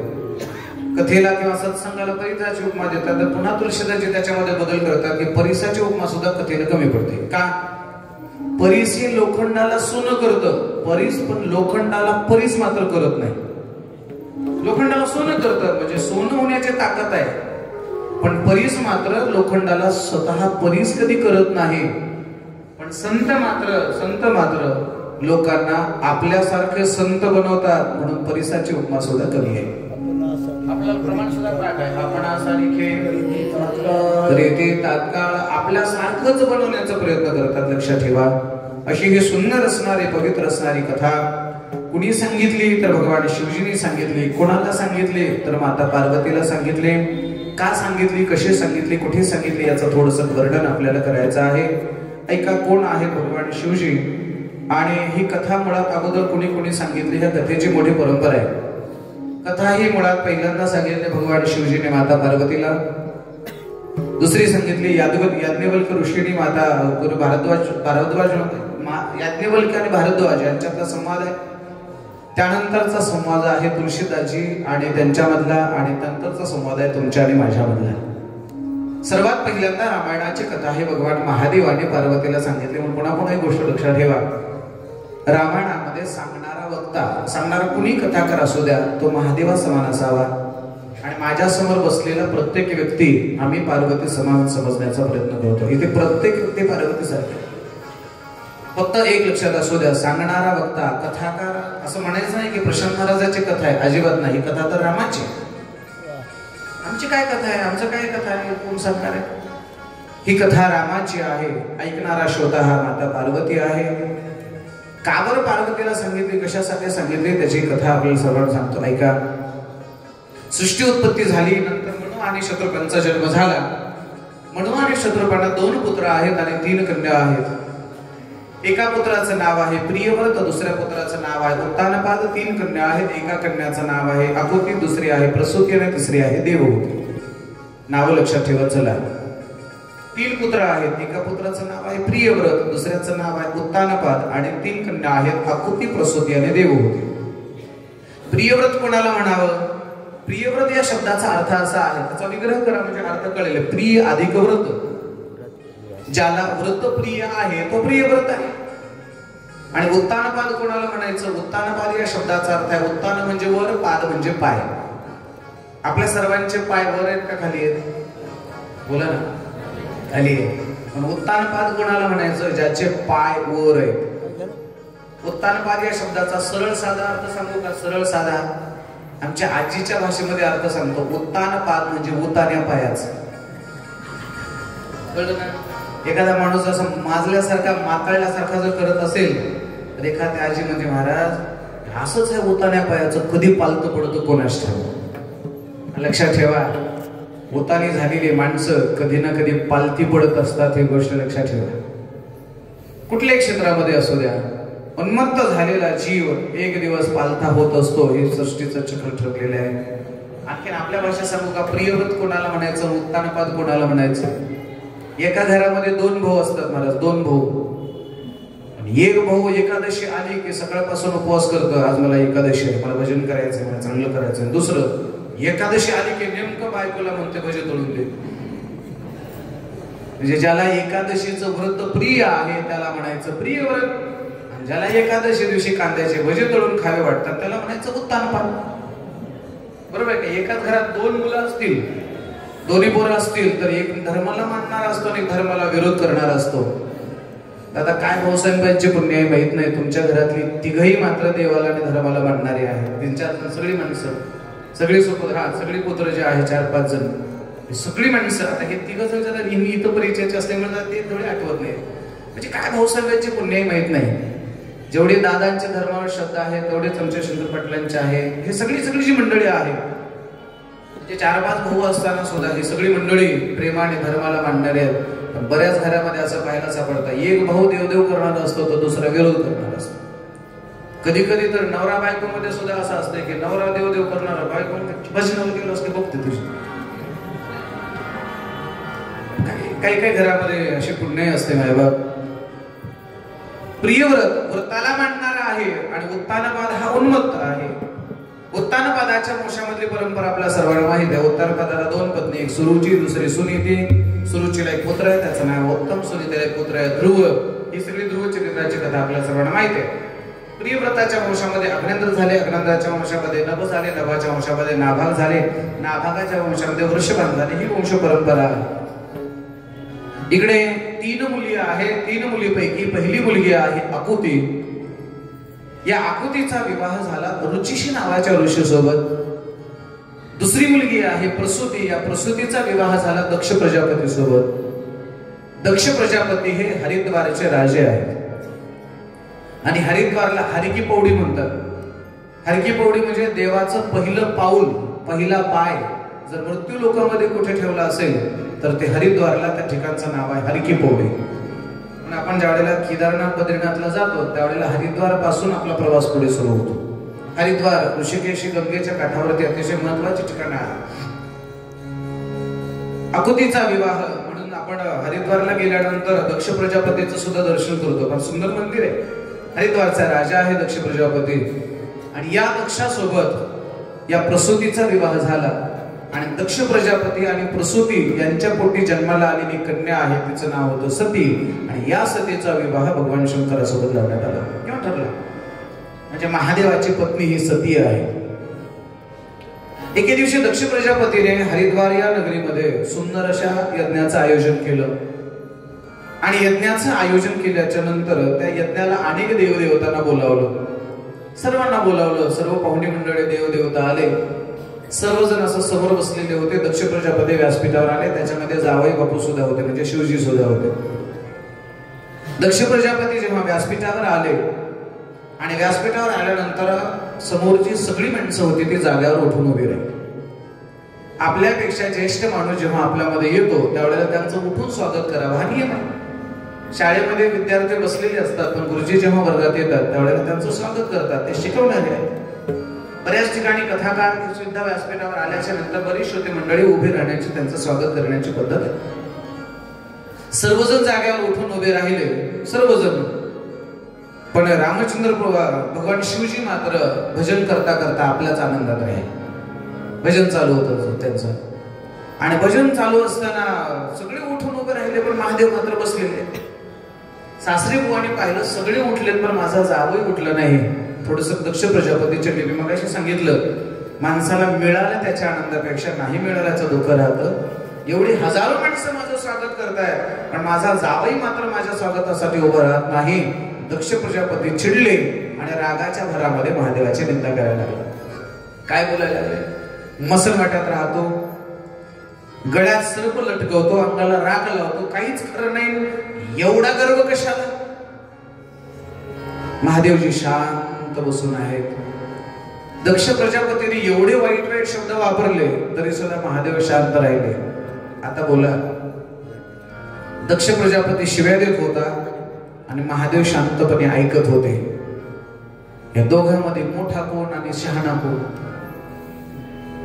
कथेला किंवा सत्संगाला परिसाची उपमा देतात. तर पुन्हा तुळशीदासची त्याच्यामध्ये बदल करतात की परिसाची उपमा सुद्धा कथेला कमी पडते. का? परीस हे लोखंडाला सोनं करतं, परीस पण लोखंडाला परीस मात्र करत नाही. लोखंडाला सोनं करतं म्हणजे सोनं होण्याची ताकद आहे, पण परीस मात्र लोखंडाला स्वतः परीस कधी करत नाही. पण संत मात्र लोकांना आपल्यासारखे संत बनवतात. म्हणून परीसाची उपमा सुद्धा कमी आहे. आपल्याला प्रमाण सुद्धा पाठ आहे, तरी ते तात्काळ आपल्यासारखंच बनवण्याचा प्रयत्न करतात. लक्षात ठेवा, अशी ही सुंदर असणारी पवित्र असणारी कथा कुणी सांगितली तर भगवान शिवजींनी सांगितली. कोणाला सांगितली तर माता पार्वतीला सांगितले. का सांगितली, कशी सांगितली, कुठे सांगितली याचं थोडंसं वर्णन आपल्याला करायचं आहे. ऐका, कोण आहे भगवान शिवजी आणि ही कथा मुळात अगोदर कुणी सांगितली. ह्या कथेची मोठी परंपरा आहे. कथा ही मुळात पहिल्यांदा सांगितली भगवान शिवजीने माता पार्वतीला. दुसरी सांगितली याज्ञवल्क्य ऋषींनी माता गुरु भारद्वाज याज्ञवल्क्य आणि भारद्वाज यांच्यातला संवाद आहे. त्यानंतरचा संवाद आहे तुळशीदासजी आणि त्यांच्यामधला, आणि नंतरचा संवाद आहे तुमच्या आणि माझ्यामधला. सर्वात पहिल्यांदा रामायणाची कथा ही भगवान महादेवाने पार्वतीला सांगितली. म्हणून पुन्हा एक गोष्ट लक्षात ठेवा, रामायणामध्ये सांगणारा वक्ता, सांगणारा कुणी कथाकार असू द्या, तो महादेवा समान असावा. आणि माझ्या समोर बसलेला प्रत्येक व्यक्ती आम्ही पार्वती समान समजण्याचा प्रयत्न करतो. इथे प्रत्येक व्यक्ती पार्वती सारखी. फक्त एक लक्षात असू द्या, सांगणारा वक्ता, कथाकार असं म्हणायचं नाही की प्रशांत महाराजाची कथा आहे. अजिबात नाही. कथा तर रामाची. आमची काय कथा आहे, आमचं काय कथा आहे, कोण सांगणार आहे? ही कथा रामाची आहे. ऐकणारा श्रोता हा माता पार्वती आहे. का बरं पार्वतीला सांगितली, कशासाठी सांगितली, त्याची कथा आपल्याला सर्वांना सांगतो. ऐका. सृष्टी उत्पत्ती झाली, नंतर मनु आणि शत्रुपांचा जन्म झाला. मनु आणि शत्रुपांना 2 पुत्र आहेत आणि 3 कन्या आहेत. एका पुत्राचं नाव आहे प्रियव्रत, दुसऱ्या पुत्राचं नाव आहे उत्तानपाद. 3 कन्या आहेत. एका कन्याचं नाव आहे आकुती, दुसरी आहे प्रसूती आणि तिसरी आहे देवहूती. नाव लक्षात ठेवा. चला, 3 पुत्र आहेत. एका पुत्राचं नाव आहे प्रियव्रत, दुसऱ्याचं नाव आहे उत्तानपाद आणि 3 कन्या आहेत आकुती, प्रसूती आणि देवहूती. प्रियव्रत कोणाला म्हणावं? प्रियव्रत या शब्दाचा अर्थ असा आहे, त्याचा विग्रह करा म्हणजे अर्थ कळेल. प्रिय अधिक व्रत, ज्याला व्रत प्रिय आहे तो प्रियव्रत आहे. आणि उत्तानपाद कोणाला म्हणायचं? उत्तानपाद या शब्दाचा अर्थ आहे, उत्तान म्हणजे वर, पाद म्हणजे पाय. आपल्या सर्वांचे पाय वर आहेत का खाली आहेत? बोला ना, खाली आहे. पण उत्तानपाद कोणाला म्हणायचं? ज्याचे पाय वर आहेत. उत्तानपाद या शब्दाचा सरळ साधा अर्थ सांगू का? सरळ साधा आमच्या आजीच्या भाषेमध्ये अर्थ सांगतो. उत्तानपाद म्हणजे उतान्या पायाचं. कळलं ना? एखादा माणूस असं माजल्यासारखा, माताळल्यासारखा जर करत असेल तर एखाद्या आजी म्हणजे महाराज असंच आहे उतान्या पायाचं, कधी पालतं पडतं कोणास ठाऊक. लक्षात ठेवा, उतानी झालेली माणसं कधी ना कधी पालती पडत असतात, ही गोष्ट लक्षात ठेवा. कुठल्याही क्षेत्रामध्ये असू द्या, उन्मत्त झालेला जीव एक दिवस पालथा होत असतो, हे सृष्टीचं चक्र ठरलेलं आहे. आणखीन आपल्या भाषेत सांगू का? प्रियव्रत कोणाला म्हणायचं? उत्तानपाद कोणाला म्हणायचं? एका घरामध्ये 2 भाऊ असतात महाराज, 2 भाऊ. आणि एक भाऊ एकादशी आली की सकाळपासून उपवास करतो, आज मला एकादशी आहे, मला भजन करायचंय, मला चांगलं करायचंय. दुसरं एकादशी आली की नेमकं बायकोला म्हणते भजे तळून दे. म्हणजे ज्याला एकादशीचं व्रत प्रिय आहे त्याला म्हणायचं प्रियव्रत. ज्याला एकादशी दिवशी कांद्याचे भजे तळून खावे वाटतात त्याला म्हणायचं उत्तानपाद. बरोबर आहे का? एकाच घरात 2 मुलं असतील, दोन्ही पोरं असतील, तर एक धर्माला मानणारा असतो आणि एक धर्माला विरोध करणारा असतो. आता काय भाऊसाहेबांची पुण्य आहे माहित नाही, तुमच्या घरातली तिघही मात्र देवाला आणि धर्माला मानणारे आहेत. त्यांच्यात सगळी माणसं, सगळी सगळी पुत्र जे आहे 4-5 जण, सगळी माणसं. आता हे 3 जण जरा नेहमी इथं परिचयाचे असल्यामुळे ते थोडे आठवत नाही. म्हणजे काय भाऊसाहेबांची पुण्य आहे माहित नाही. जेवढे दादांचे धर्मावर शब्द आहेत तेवढेच आमच्या शंकर पाटलांचे आहे. हे सगळी जी मंडळी आहे, म्हणजे 4-5 भाऊ असताना सुद्धा ही सगळी मंडळी प्रेमाने धर्माला मानणारे आहेत. पण बऱ्याच घरामध्ये असं पाहायला सापडतं, एक भाऊ देवदेव करणारा असतो तर दुसरा विरोध करणारा असतो. कधी कधी तर नवरा बायको मध्ये सुद्धा असं असतं की नवरा देवदेव करणारा, बायको भजनाला गेलो असते बघते तुझी. काही घरामध्ये अशी पुण्य असते मायबाप. प्रियव्रत व्रताला मानणारा आहे आणि उत्तानपाद हा उन्मत्त आहे. उत्तानपादाच्या वंशामधली परंपरा आपल्या सर्वांना माहिती आहे. उत्तानपादाला 2 पत्नी, एक सुरुची, दुसरी सुनीती. सुरुचीला एक पुत्र आहे, त्याचं नाव उत्तम. सुनीतीला एक पुत्र आहे ध्रुव. ही सगळी ध्रुव चरित्राची कथा आपल्या सर्वांना माहिती आहे. प्रियव्रताच्या वंशामध्ये अग्नेंद्र झाले, अग्नेंद्राच्या वंशामध्ये नभ झाले, नभाच्या वंशामध्ये नाभाग झाले, नाभागाच्या वंशामध्ये वृषभान झाले. ही वंश परंपरा आहे. इकडे 3 मुली आहेत. 3 मुलीपैकी पहिली मुलगी आहे आकुती. या आकुतीचा विवाह झाला रुचिशी नावाच्या ऋषीसोबत. दुसरी मुलगी आहे प्रसूती. या प्रसूतीचा विवाह झाला दक्ष प्रजापती सोबत. दक्ष प्रजापती हे हरिद्वारचे राजे आहेत आणि हरिद्वारला हरिकी पौडी म्हणतात. हरिकी पौडी म्हणजे देवाचं पहिलं पाऊल, पहिला पाय जर मृत्यू लोकांमध्ये कुठे ठेवला असेल तर ते हरिद्वारला त्या ठिकाणचं नाव आहे हरिकी पौडी. म्हणून आपण ज्यावेळेला केदारनाथ बद्रीनाथला जातो त्यावेळेला हरिद्वार पासून आपला प्रवास पुढे सुरू होतो. हरिद्वार ऋषिकेश गंगेच्या काठावरती अतिशय महत्वाची ठिकाण आहे. आकुतीचा विवाह म्हणून आपण हरिद्वारला गेल्यानंतर दक्ष प्रजापतीचं सुद्धा दर्शन करतो. फार सुंदर मंदिर आहे. हरिद्वारचा राजा आहे दक्ष प्रजापती आणि या दक्षासोबत या प्रसूतीचा विवाह झाला आणि दक्ष प्रजापती आणि प्रसूती यांच्या पोटी जन्माला आलेली कन्या आहे, तिचं नाव होतं सती. आणि या सतीचा विवाह भगवान शंकरासोबत लावण्यात आला. केव्हा ठरला? म्हणजे महादेवाची पत्नी ही सती आहे. एके दिवशी दक्ष प्रजापतीने हरिद्वार या नगरीमध्ये सुंदर अशा यज्ञाचं आयोजन केलं आणि यज्ञाचं आयोजन केल्याच्या नंतर त्या यज्ञाला अनेक देवदेवतांना बोलावलं. सर्वांना बोलावलं. सर्व पाहुणे मंडळी देवदेवता आले. सर्वजण असं समोर बसलेले होते. दक्ष प्रजापती व्यासपीठावर आले. त्याच्यामध्ये जावई बापू सुद्धा होते, म्हणजे शिवजी सुद्धा होते. दक्ष प्रजापती जेव्हा व्यासपीठावर आले आणि व्यासपीठावर आल्यानंतर समोरची सगळी माणसं होती ती जाग्यावर उठून उभी राहिली. आपल्यापेक्षा ज्येष्ठ माणूस जेव्हा आपल्यामध्ये येतो त्यावेळेला त्यांचं उठून स्वागत करावं हा नियम आहे. शाळेमध्ये विद्यार्थी बसलेले असतात पण गुरुजी जेव्हा वर्गात येतात त्यावेळेला त्यांचं स्वागत करतात. ते शिकवणारे आहेत. बऱ्याच ठिकाणी कथाकार सुद्धा व्यासपीठावर आल्याच्या नंतर बरीच श्रोते मंडळी उभी राहण्याची त्यांचं स्वागत करण्याची पद्धत आहे. सर्वजण जागेवर उठून उभे राहिले सर्वजण. पण रामचंद्र भगवान शिवजी मात्र भजन करता करता आपल्याच आनंदात राहिले. भजन चालू होतं त्यांचं आणि भजन चालू असताना सगळे उठून उभे राहिले पण महादेव मात्र बसलेले. सासरी बुवाने पाहिलं सगळे उठलेत पण माझा जावई उठला नाही. थोडस दक्ष प्रजापतीच्या लिपी मगाशी सांगितलं माणसाला मिळालं त्याच्या आनंदापेक्षा नाही मिळाल्याचं दुःख राहतं. एवढी हजारो माणसं माझं स्वागत करतायत पण माझा जावई मात्र माझ्या स्वागतासाठी उभं राहत नाही. दक्ष प्रजापती चिडले आणि रागाच्या भरामध्ये महादेवाची निंदा करायला लागले. काय बोलायला लागले? मसन वाट्यात राहतो, गळ्यात सर्प लटकवतो, अंगाला राग लावतो, काहीच खरं नाही, एवढा गर्व कशाला? महादेवजी शांत बसून आहेत. दक्ष प्रजापतीने एवढे वाईट वाईट शब्द वापरले तरी सुद्धा महादेव शांत राहिले. आता बोला. दक्ष प्रजापती शिव्या देत होता आणि महादेव शांतपणे ऐकत होते. या दोघांमध्ये मोठा कोण आणि शहाणा कोण?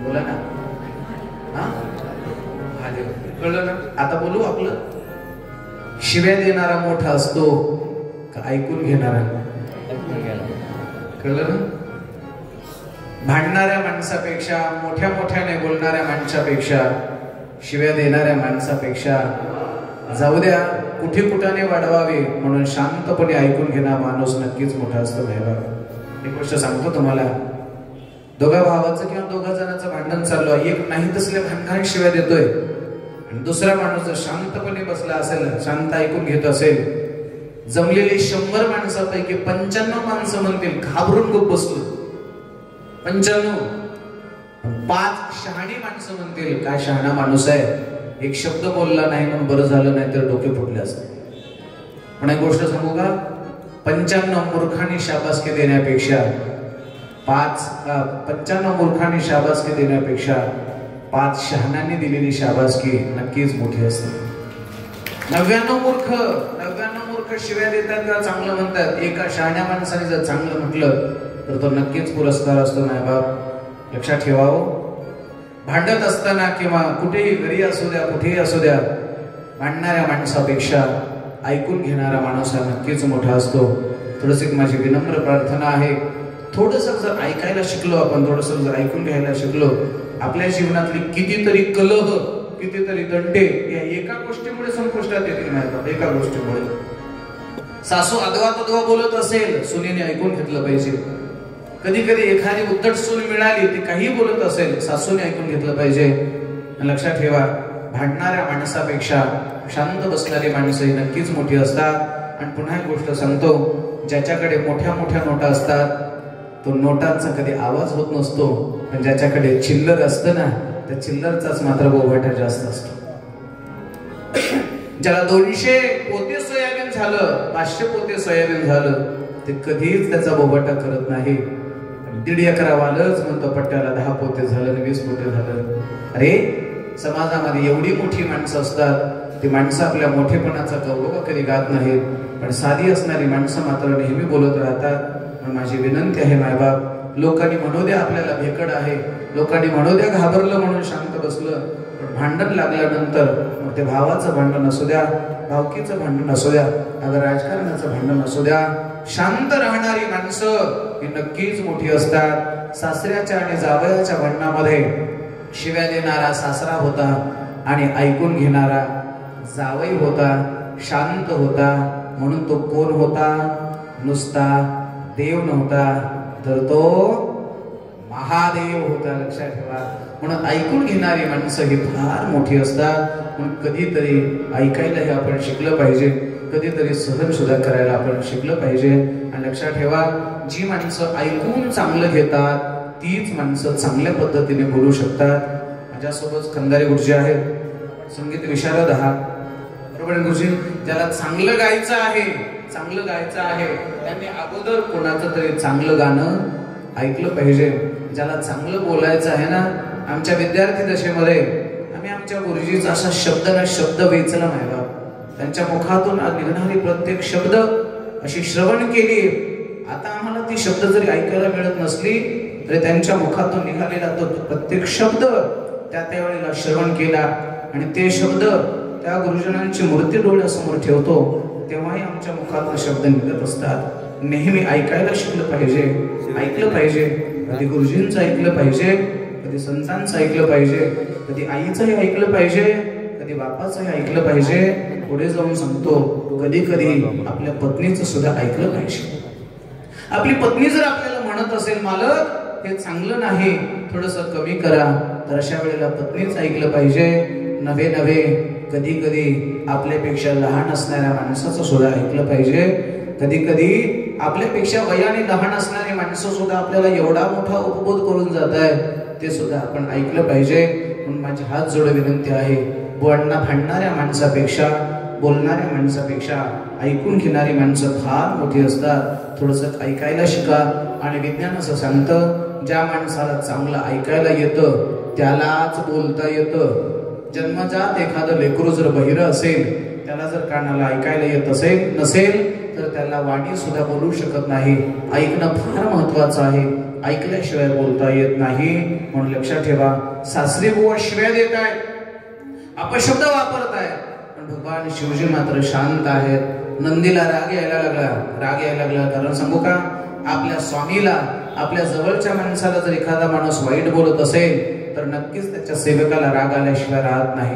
बोला ना. महादेव. कळलं ना? आता बोलू. आपलं शिव्या देणारा मोठा असतो का ऐकून घेणारा? कळलं ना? भांडणाऱ्या माणसापेक्षा, मोठ्या मोठ्याने बोलणाऱ्या माणसापेक्षा, शिव्या देणाऱ्या माणसापेक्षा जाऊ द्या कुठे कुठाने वाढवावे म्हणून शांतपणे ऐकून घेणारा माणूस नक्कीच मोठा असतो. एक गोष्ट सांगतो तुम्हाला. दोघा भावाचं किंवा दोघा जणांचं भांडण चालू आहे. एक नाही तसल्या भांडण शिव्या देतोय आणि दुसरा माणूस जर शांतपणे बसला असेल, शांत ऐकून घेत असेल, जमलेली 100 माणसापैकी 95 माणसं म्हणतील घाबरून गप्प बसलो. 95. 5 शहाणी माणसं म्हणतील काय शहाणा माणूस आहे, एक शब्द बोलला नाही म्हणून बरं झालं नाही तर डोके फुटले असते. पण एक गोष्ट सांगू का? 95 मूर्खांनी शाबासकी देण्यापेक्षा 95 मूर्खांनी शाबासकी देण्यापेक्षा 5 शहाण्यांनी दिलेली शाबासकी नक्कीच मोठी असते. 99 मूर्ख शिव्या देतात किंवा चांगलं म्हणतात. एका शहाण्या माणसाने जर चांगलं म्हटलं तर तो नक्कीच पुरस्कार असतो. नाही बाप, लक्षात ठेवावं. भांडत असताना किंवा कुठेही घरी असू द्या कुठेही असू द्या, भांडणाऱ्या माणसापेक्षा ऐकून घेणारा माणूस हा नक्कीच मोठा असतो. थोडस माझी विनम्र प्रार्थना आहे, थोडस जर ऐकायला शिकलो आपण, थोडस जर ऐकून घ्यायला शिकलो, आपल्या जीवनातली कितीतरी कलह, कितीतरी दंडे या एका गोष्टीमुळे संपुष्टात येतील. माहिती? एका गोष्टीमुळे. सासू अदवा तदवा बोलत असेल, सुनेने ऐकून घेतलं पाहिजे. कधी कधी एखादी उद्धट सून मिळाली, ती काही बोलत असेल, सासूने ऐकून घेतलं पाहिजे. लक्षात ठेवा, भांडणाऱ्या माणसापेक्षा शांत बसणारी माणसं ही नक्कीच मोठी असतात. आणि पुन्हा एक गोष्ट सांगतो, ज्याच्याकडे मोठ्या मोठ्या नोटा असतात तो नोटांचा कधी आवाज होत नसतो, पण ज्याच्याकडे चिल्लर असतं ना, त्या चिल्लरचाच मात्र बोभाटा जास्त असतो. ज्याला 200 पोते सोयाबीन झालं, 500 पोते सोयाबीन झालं, ते कधीच त्याचा बोभाटा करत नाही. 1.5 एकरावालच म्हणतो पट्ट्याला 10 पोते झालं, 20 पोते झालं. अरे समाजामध्ये एवढी मोठी माणसं असतात, ती माणसं आपल्या मोठेपणाचा गौरव कधी गात नाहीत, पण साधी असणारी माणसं मात्र नेहमी बोलत राहतात. माझी विनंती आहे मायबाप, लोकांनी म्हणू द्या आपल्याला भेकड आहे, लोकांनी म्हणू द्या घाबरलं म्हणून शांत बसलं, पण भांडण लागल्यानंतर मग ते भावाचं भांडण असू द्या, भावकीचं भांडण असू द्या, अगर राजकारणाचं भांडण असू द्या, शांत राहणारी माणसं ही नक्कीच मोठी असतात. सासऱ्याच्या आणि जावयाच्या भांडणामध्ये शिव्या देणारा सासरा होता आणि ऐकून घेणारा जावई होता, शांत होता. म्हणून तो कोण होता? नुसता देव नव्हता, तर तो महादेव होता. लक्षात ठेवा. म्हणून ऐकून घेणारी माणसं ही फार मोठी असतात. म्हणून कधीतरी ऐकायलाही आपण शिकलं पाहिजे, कधीतरी सहन सुद्धा करायला आपण शिकलं पाहिजे. आणि लक्षात ठेवा, जी माणसं ऐकून चांगलं घेतात तीच माणसं चांगल्या पद्धतीने बोलू शकतात. माझ्यासोबत खंदारी गुरुजी आहेत, संगीत विशारद आहात, बरोबर गुरुजी? ज्याला चांगलं गायचं आहे, चांगलं गायचं आहे, त्यांनी अगोदर कोणाचं तरी चांगलं गाणं ऐकलं पाहिजे. ज्याला चांगलं बोलायचं आहे ना, आमच्या विद्यार्थी दशेमध्ये आम्ही आमच्या गुरुजीचा असा शब्द ना शब्द वेचला नाही बा. त्यांच्या मुखातून निघणारी प्रत्येक शब्द अशी श्रवण केली. आता आम्हाला ती शब्द जरी ऐकायला मिळत नसली तरी त्यांच्या मुखातून निघालेला तो प्रत्येक शब्द त्यावेळेला श्रवण केला आणि ते शब्द त्या गुरुजनांची मूर्ती डोळ्यासमोर ठेवतो तेव्हाही आमच्या मुखातून शब्द निघत असतात. नेहमी ऐकायला शिकलं पाहिजे, ऐकलं पाहिजे. कधी गुरुजींचं ऐकलं पाहिजे, कधी संतांचं ऐकलं पाहिजे, कधी आईचंही ऐकलं पाहिजे, कधी बापाचंही ऐकलं पाहिजे. पुढे जाऊन सांगतो कधी कधी आपल्या पत्नीचं सुद्धा ऐकलं पाहिजे. आपली पत्नी जर आपल्याला म्हणत असेल मालक हे चांगलं नाही, थोडस कमी करा, तर अशा वेळेला पत्नीच ऐकलं पाहिजे. नव्हे कधी कधी आपल्यापेक्षा लहान असणाऱ्या माणसाचं सुद्धा ऐकलं पाहिजे. कधी कधी आपल्यापेक्षा वयाने लहान असणारी माणसं सुद्धा आपल्याला एवढा मोठा उपबोध करून जात आहे ते सुद्धा आपण ऐकलं पाहिजे. म्हणून माझी हात जोडून विनंती आहे, बुवांना भांडणाऱ्या माणसापेक्षा, बोलणाऱ्या माणसापेक्षा ऐकून घेणारी माणसं फार मोठी असतात. थोडंसं ऐकायला शिका. आणि विज्ञान असं सांगतं ज्या माणसाला चांगलं ऐकायला येतं त्यालाच बोलता येतं. जन्मजात एखादं लेकरू जर बहिर असेल, त्याला जर कानाला ऐकायला येत नसेल तर त्याला वाणी सुद्धा बोलू शकत नाही. ऐकणं फार महत्वाचं आहे. ऐकल्याशिवाय बोलता येत नाही. म्हणून लक्षात ठेवा, सासरी बुवा शिव्या देत आहेत, अपशब्द वापरत आहेत, पण भगवान शिवजी मात्र शांत आहेत. नंदीला राग यायला लागला कारण सांगू का, आपल्या स्वामीला, आपल्या जवळच्या माणसाला जर एखादा माणूस वाईट बोलत असेल तर नक्कीच त्याच्या सेवकाला राग आल्याशिवाय राहत नाही.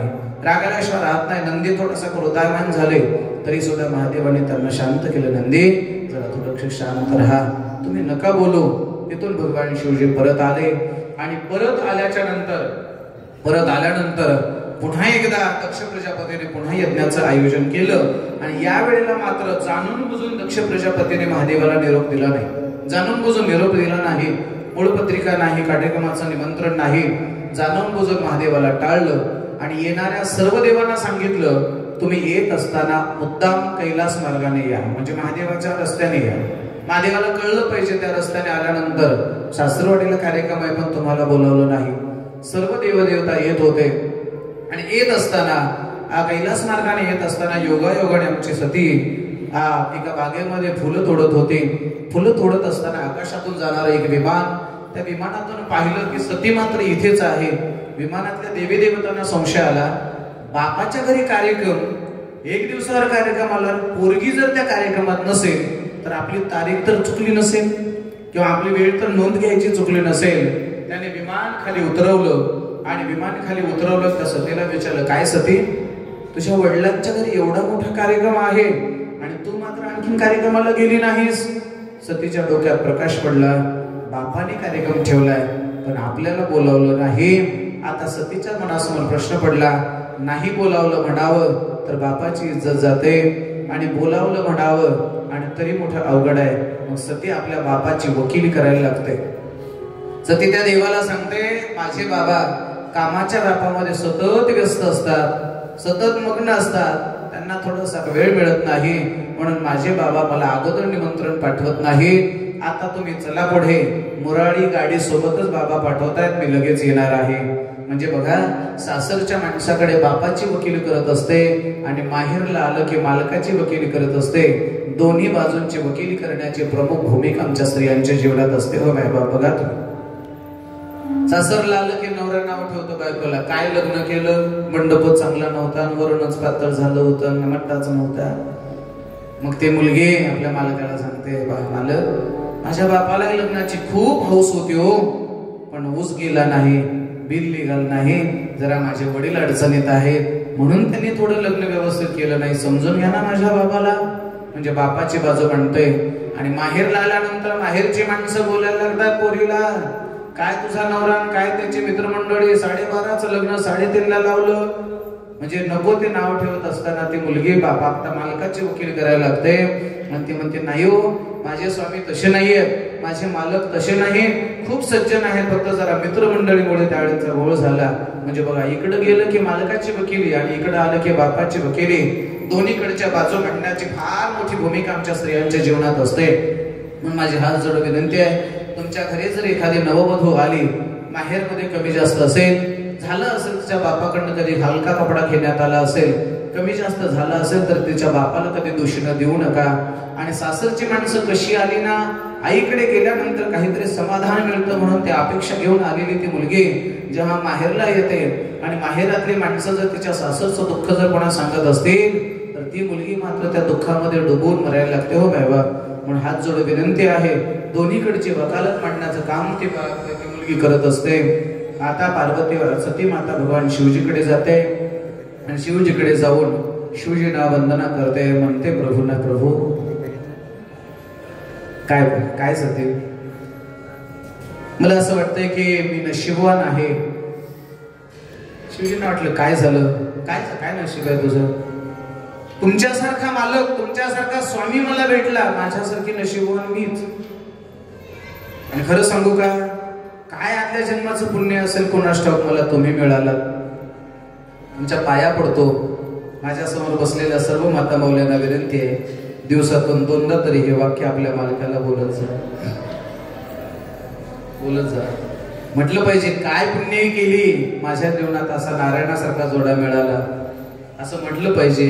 नंदी थोडासा क्रोधायमान झाले तरी सुद्धा महादेवाने त्यांना शांत केलं. नंदी जरा थोडं शांत राहा, तुम्ही नका बोलू. तिथून भगवान शिवजी परत आले आणि परत आल्यानंतर पुन्हा एकदा दक्ष प्रजापतीने पुन्हा यज्ञाचं आयोजन केलं. आणि या वेळेला मात्र जाणून बुजून दक्ष प्रजापतीने महादेवाला निरोप दिला नाही. जाणून बुजून निरोप दिला नाही, मूळपत्रिका नाही, कार्यक्रमाचं निमंत्रण नाही. जाणून बुजून महादेवाला टाळलं आणि येणाऱ्या सर्व देवांना सांगितलं तुम्ही येत असताना मुद्दाम कैलास मार्गाने या, म्हणजे महादेवाच्या रस्त्याने या. महादेवाला कळलं पाहिजे त्या रस्त्याने आल्यानंतर सासरवाडीला कार्यक्रम आहे पण तुम्हाला बोलावलं नाही. सर्व देवदेवता येत होते आणि येत असताना कैलास मार्गाने येत असताना योगायोगाने आमची सती एका बागेमध्ये फुलं तोडत होती. फुलं तोडत असताना आकाशातून जाणारं एक विमान, त्या विमानातून पाहिलं की सती मात्र इथेच आहे. विमानातल्या देवी देवतांना संशय आला, बापाच्या घरी कार्यक्रम, एक दिवसावर कार्यक्रम आला, पोरगी जर त्या कार्यक्रमात नसेल तर आपली तारीख तर चुकली नसेल किंवा आपली वेळ तर नोंद घ्यायची चुकली नसेल. त्याने विमान खाली उतरवलं आणि विमान खाली उतरवलं त्या सतीला विचारलं, काय सती, तुझ्या वडिलांच्या घरी एवढा मोठा कार्यक्रम आहे आणि तू मात्र आणखीन कार्यक्रमाला गेली नाहीस. सतीच्या डोक्यात प्रकाश पडला, बापाने कार्यक्रम ठेवलाय पण आपल्याला बोलावलं नाही. आता सतीच्या मनासमोर प्रश्न पडला, नाही बोलावलं म्हणावं तर बापाची इज्जत जाते आणि बोलावलं म्हणावं आणि तरी मोठं अवघड आहे. मग सती आपल्या बापाची वकिली करायला लागते. सती त्या देवाला सांगते, माझे बाबा कामाच्या व्यापामध्ये सतत व्यस्त असतात, सतत मग्न असतात, त्यांना थोडासा वेळ मिळत नाही, म्हणून माझे बाबा मला अगोदर निमंत्रण पाठवत नाही. आता तुम्ही चला पुढे, मुराळी गाडी सोबतच बाबा पाठवतायत, मी लगेच येणार आहे. म्हणजे बघा, सासरच्या माणसाकडे बापाची वकिली करत असते आणि माहेरला आलं की मालकाची वकिली करत असते. दोन्ही बाजूंची वकिली करण्याची प्रमुख भूमिका आमच्या स्त्रियांच्या जीवनात असते. हो माय बाप, बघा तुम्ही, सासरला आलं की नवरा नाव ठेवतो बायकोला, काय लग्न केलं, मंडप चांगला नव्हता, वरूनच पातळ झालं होतं, मट्टाच नव्हता. मग ते मुलगी आपल्या मालकाला सांगते, मालक माझ्या बापाला लग्नाची खूप हौस होती हो, पण ऊस गेला नाही, बिल निघाल नाही, जरा माझे वडील अडचणीत आहेत म्हणून त्यांनी थोडं लग्न व्यवस्थित केलं नाही, समजून घ्या ना माझ्या बाबाला. म्हणजे बापाची बाजू मांडतोय. आणि माहेरला आल्यानंतर माहेरची माणसं बोलायला लागतात पोरीला, काय तुझा नवरा, काय त्याची मित्रमंडळी, 12:30चं लग्न 3:30ला लावलं. म्हणजे नको ते नाव ठेवत असताना ती मुलगी बापा मालकाची वकील करायला लागते. आणि ती म्हणते, नाही हो, माझे स्वामी तसे नाहीयेत, माझे मालक तसे नाही, खूप सज्जन आहेत, फक्त जरा मित्रमंडळीमुळे त्यावेळेचा घोळ झाला. म्हणजे बघा, इकडे गेलं की मालकाची वकिली आणि इकडे आलं की बापाची वकिली, दोन्हीकडच्या बाजू मांडण्याची फार मोठी भूमिका आमच्या स्त्रियांच्या जीवनात असते. म्हणून माझी हात जोडून विनंती आहे, तुमच्या घरी जर एखादी नववधू आली, माहेरमध्ये कमी जास्त असेल, झालं असेल तिच्या बापाकडनं कधी हलका कपडा घेण्यात आला असेल, कमी जास्त झालं असेल तर तिच्या बापाला कधी दूषण देऊ नका. आणि सासरची माणसं कशी आली ना, आईकडे गेल्यानंतर काहीतरी समाधान मिळतं म्हणून ती अपेक्षा घेऊन आलेली ती मुलगी जेव्हा माहेरला येते आणि माहेरातली माणसं जर तिच्या सासरचं दुःख जर कोणा सांगत असतील तर ती मुलगी मात्र त्या दुःखामध्ये डुबून मरायला लागते. हो बाबा, म्हणून हात जोडून विनंती आहे, दोन्हीकडची वकालत मांडण्याचं काम ती मुलगी करत असते. आता पार्वती सती माता भगवान शिवजीकडे जाते आणि शिवजीकडे जाऊन शिवजींना वंदना करते, म्हणते प्रभूंना, प्रभू काय काय सती, मला असं वाटतंय की मी नशीबवान आहे. शिवजींना वाटलं काय झालं, काय काय नशीब आहे तुझं, तुमच्यासारखा मालक, तुमच्यासारखा स्वामी मला भेटला, माझ्यासारखी नशीबवान मीच. आणि खरं सांगू का, काय आदल्या जन्माचं पुण्य असेल कोणास ठाऊक, मला तुम्ही मिळालात. तुमच्या पाया पडतो. माझ्यासमोर बसलेल्या सर्व माता मौल्यांना विनंती आहे, दिवसातून 2दा तरी हे वाक्य आपल्या मालकाला बोलत जा, बोलत जा. म्हटलं पाहिजे काय पुण्य केली, माझ्या जीवनात असा नारायणासारखा जोडा मिळाला, असं म्हटलं पाहिजे.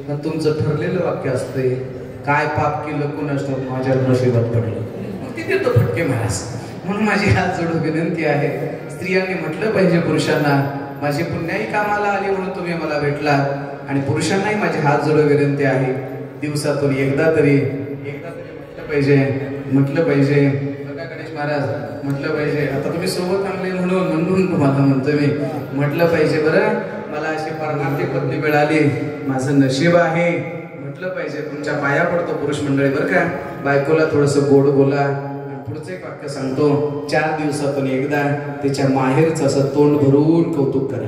पण तुमचं ठरलेलं वाक्य असते, काय पाप केलं कोणास ठाऊक, माझ्या नशिबात पडलं, मग तिथे तो फटके महाराज. म्हणून माझी हात जोडून विनंती आहे, स्त्रियांनी म्हटलं पाहिजे पुरुषांना, माझी पुण्याही कामाला आली म्हणून तुम्ही मला भेटला. आणि पुरुषांनाही माझी हात जोडून विनंती आहे, दिवसातून एकदा तरी म्हटलं पाहिजे, म्हटलं पाहिजे बघा गणेश महाराज, म्हटलं पाहिजे. आता तुम्ही सोबत आणले म्हणून तुम्हाला म्हणतोय मी, म्हटलं पाहिजे बरं, मला अशी परमार्थी पत्नी मिळाली, माझं नशीब आहे, म्हटलं पाहिजे. तुमच्या पाया पडतो पुरुष मंडळी बरं का, बायकोला थोडस गोड बोला. पुढचं एक वाक्य सांगतो, 4 दिवसातून एकदा तिच्या माहेरचं असं तोंड भरून कौतुक करा.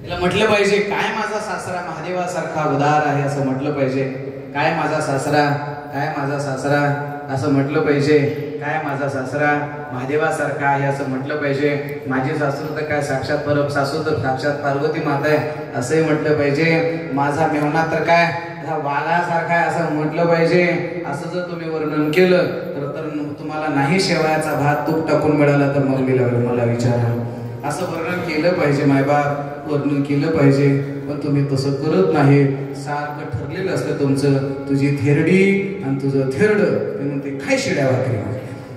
तिला म्हटलं पाहिजे, काय माझा सासरा महादेवासारखा उदार आहे असं म्हटलं पाहिजे. काय माझा सासरा, काय माझा सासरा असं म्हटलं पाहिजे. काय माझा सासरा महादेवासारखा आहे असं म्हटलं पाहिजे. माझी सासू तर काय साक्षात परम सासू तर साक्षात पार्वती माता आहे असंही म्हटलं पाहिजे. माझा मेहना तर काय वाघासारखा आहे असं म्हटलं पाहिजे. असं जर तुम्ही वर्णन केलं तर तुम्हाला नाही शेवयाचा भात तूप टाकून मिळाला तर मग मला विचारा. असं वर्णन केलं पाहिजे, मायबाप वर्णन केलं पाहिजे. पण तुम्ही तसं करत नाही. सारखं ठरलेलं असतं तुमचं, तुझी थेरडी आणि तुझं थेरड, म्हणते काय शिड्या भाकरी.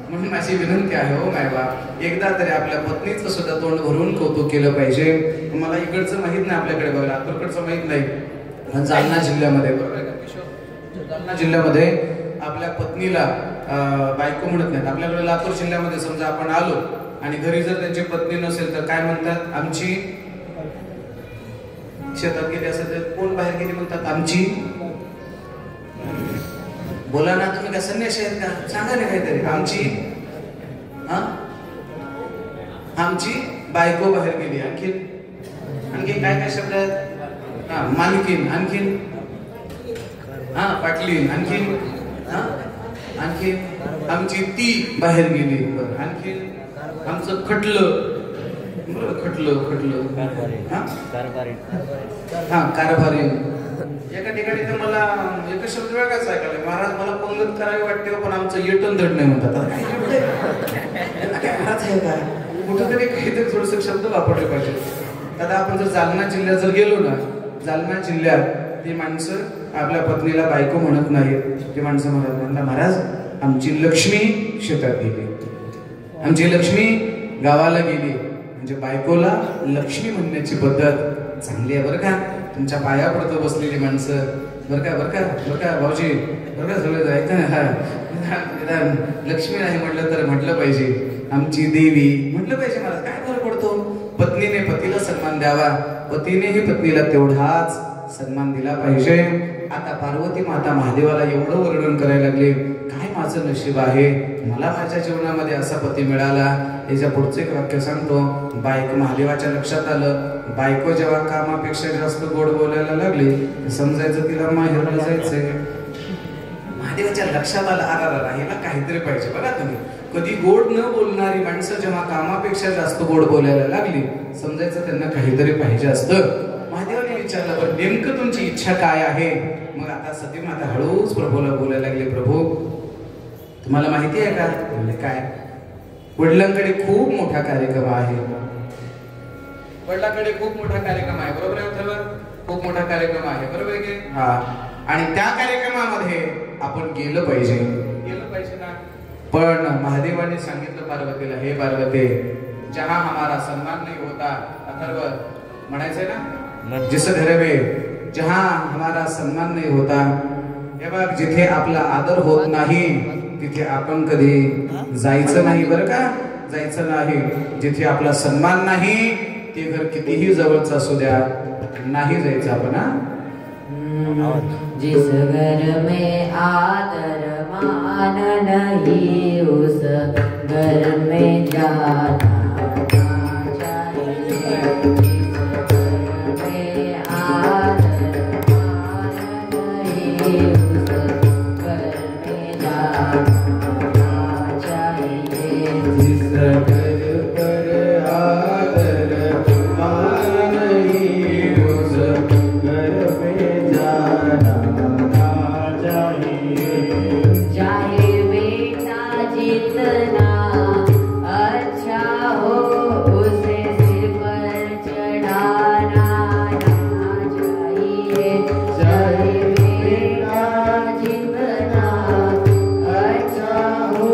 म्हणून माझी विनंती आहे, हो मायबाप, एकदा तरी आपल्या पत्नीचं सुद्धा तोंड भरून कौतुक केलं पाहिजे. मला इकडचं माहित नाही, आपल्याकडे बघा लातूरकडचं माहित नाही, जालना जिल्ह्यामध्ये, जालना जिल्ह्यामध्ये आपल्या पत्नीला बायको म्हणत नाहीत. आपल्याकडे लातूर जिल्ह्यामध्ये समजा आपण आलो आणि घरी जर त्यांची पत्नी नसेल तर काय म्हणतात, आमची शेतात गेली असेल तर कोण बाहेर गेली म्हणतात, आमची. बोला ना, तुम्ही काय संन्याशी आहेत का, सांगा ना काहीतरी. आमची, आमची बायको बाहेर गेली. आणखी काय काय शब्द आहेत, मालकीन, आणखीन पाटलीन, आणखीन आणखीन आमची ती बाहेर गेली. आणखीन आमचं खटलं, खटलं कारभारी. एका ठिकाणी तर मला एक शब्द वेगळाच ऐकायला, महाराज मला पंगत करावी वाटते पण आमचं येटन धड नाही म्हणतात. कुठंतरी काहीतरी थोडस शब्द वापरले पाहिजे. आता आपण जर जालना जिल्ह्यात जर गेलो ना, जालना जिल्ह्यात ती माणसं आपल्या पत्नीला बायको म्हणत नाहीत. ती माणसं म्हणतात, महाराज आमची लक्ष्मी शेतात गेली, आमची लक्ष्मी गावाला गेली. म्हणजे बायकोला लक्ष्मी म्हणण्याची पद्धत चांगली आहे बरं का. तुमच्या पाया पडतो बसलेली माणसं, बरं का बरं का बरं का भाऊजी, बरं का सगळं जायचं. लक्ष्मी नाही म्हटलं तर म्हटलं पाहिजे आमची देवी म्हटलं पाहिजे. मला काय फरक पडतो, पत्नीने पतीला सन्मान द्यावा, पतीनेही पत्नीला तेवढाच सन्मान दिला पाहिजे. आता पार्वती माता महादेवाला एवढं वर्णन करायला लागले, काय माझं नशीब आहे, मला माझ्या जीवनामध्ये असा पती मिळाला. याच्या पुढचं एक वाक्य सांगतो. बायको महादेवाच्या लक्षात आलं, बायको जेव्हा कामापेक्षा जास्त गोड बोलायला लागली समजायचं तिला माहेरला जायचंय. महादेवाच्या लक्षात आलं, याला काहीतरी पाहिजे. बघा तुम्ही, कधी गोड न बोलणारी माणसं जेव्हा कामापेक्षा जास्त गोड बोलायला लागली समजायचं त्यांना काहीतरी पाहिजे असतं. महादेवाने विचारलं, पण नेमकं तुमची इच्छा काय आहे. मग आता सती माता हळूच प्रभूला बोलायला लागली, प्रभू तुम्हाला माहिती आहे का. काय, वडिलांकडे खूप मोठा कार्यक्रम आहे. वडिलांकडे खूप मोठा कार्यक्रम आहे, बरोबर आहे अथर्व? खूप मोठा कार्यक्रम आहे, बरोबर आहे की? हा. आणि त्या कार्यक्रमामध्ये आपण गेलं पाहिजे ना. पण महादेवाने सांगितलं पार्वतीला, हे पार्वती, जहां हमारा सम्मान नहीं होता, अथर्व म्हणायचंय ना, जिस घर में जहां हमारा सम्मान नहीं होता, हे बघ, जिथे आपला आदर होत नाही तिथे आपण कधी जायचं नाही, बरं का? जायचं नाही. जिथे आपला सन्मान नाही ते घर कितीही जवळचं असू द्या, नाही जायचं आपण. जिस घर में आदर मान नहीं उस घर में जाना चाहिए. जिस घर में आदर मान नहीं उस घर में जाना चाहिए. जिस घर पर आदर मान नहीं उस घर में जाना चाहिए. चाहे बेटा जितना अच्छा हो उसे सिर पर चढ़ाना चाहिए. चाहे बेटा जितना अच्छा हो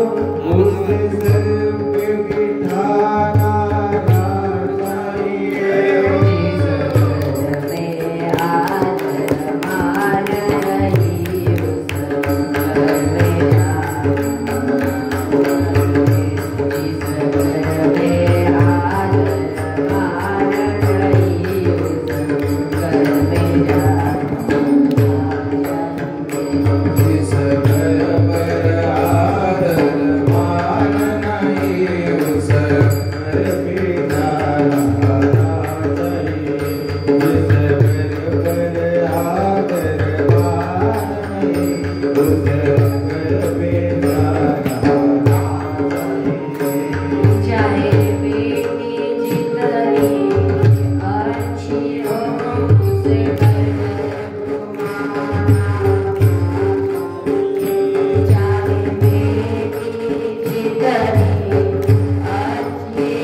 उसे सिर पे बिठाना चाहिए. जिस घर में आदर मान नहीं उस घर में जाना. जिस घर में आदर मान नहीं उस घर में जाना. जिस घर पर आदर मान नहीं उस घर पे जाना चाहिए. जिस घर पर आदर मान नहीं उस घर पे जाना चाहिए. चाहे बेटी जितनी अच्छी हो उसे चाहे बेटी जितनी अच्छी हो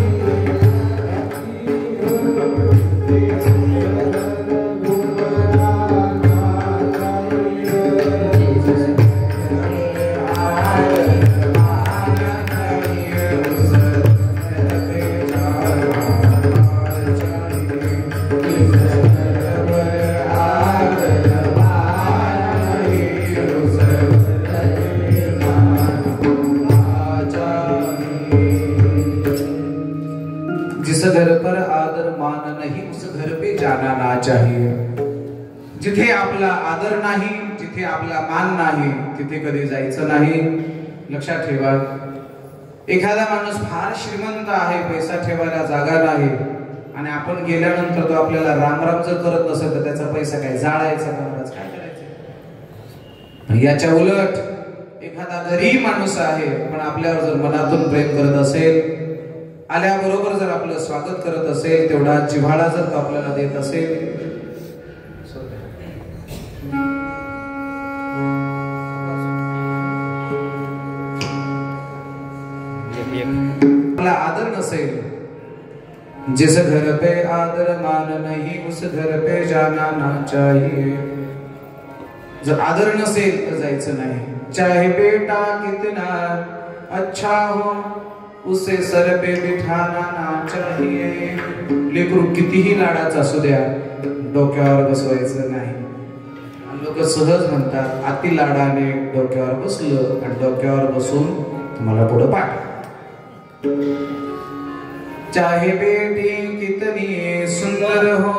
उसे जिस घर पर आदर मान नहीं उस घर पे जाना ना चाहिए. जिथे आपला आदर नाही, जिथे आपला मान नाही तिथे कधी जायचं नाही. लक्षात ठेवा, एखादा माणूस फार श्रीमंत आहे, पैसा ठेवायला जागा नाही, आणि आपण गेल्यानंतर तो आपल्याला रामराम जर करत नसेल तर त्याचा पैसा काय जाळायचा का, काय करायचं? याच्या उलट एखादा गरीब माणूस आहे पण आपल्यावर जर मनातून प्रेम करत असेल, आल्याबरोबर जर आपलं स्वागत करत असेल, तेवढा जिव्हाळा जर तो आपल्याला देत असेल, आपला आदर नसेल, जिस घर पे आदर मान नहीं उस घर पे जाना ना चाहिए. जर आदर नसेल तर जायचं नाही. चाहे बेटा कितना अच्छा हो उसे सर पे बिठाना ना चाहिए. लेकरू कितीही लाडाचा असू द्या, डोक्यावर बसवायचं नाही. लोक सहज म्हणतात, अति लाडाने डोक्यावर बसलं आणि डोक्यावर बसून तुम्हाला पुढे पाठ. चाहे बेटी कितनी सुंदर हो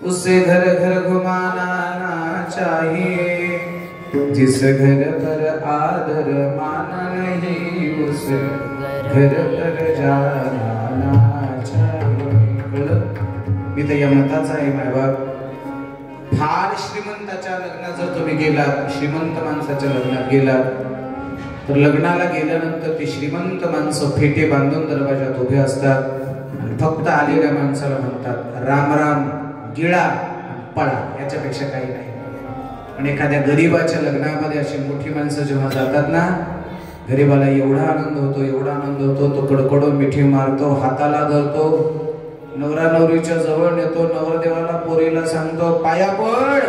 उसे घर घर घुमाना ना चाहिए. जिस घर पर आदर माना नहीं उस घर पर जाना ना चाहिए. मी तर या मताचा आहे मायबाप. फार श्रीमंताच्या लग्नात जर तुम्ही गेलात, श्रीमंत माणसाच्या लग्नात गेलात, तर लग्नाला गेल्यानंतर ती श्रीमंत माणसं फेटे बांधून दरवाजात उभे असतात आणि फक्त आलेल्या माणसाला म्हणतात, राम राम, गिळा पळा, याच्यापेक्षा काही नाही. पण एखाद्या गरीबाच्या लग्नामध्ये अशी मोठी माणसं जेव्हा जातात ना, गरीबाला एवढा आनंद होतो, एवढा आनंद होतो. तो कडकडून मिठी मारतो, हाताला धरतो, नवरा नवरीच्या जवळ नेतो, नवरदेवाला पोरीला सांगतो पाया पड,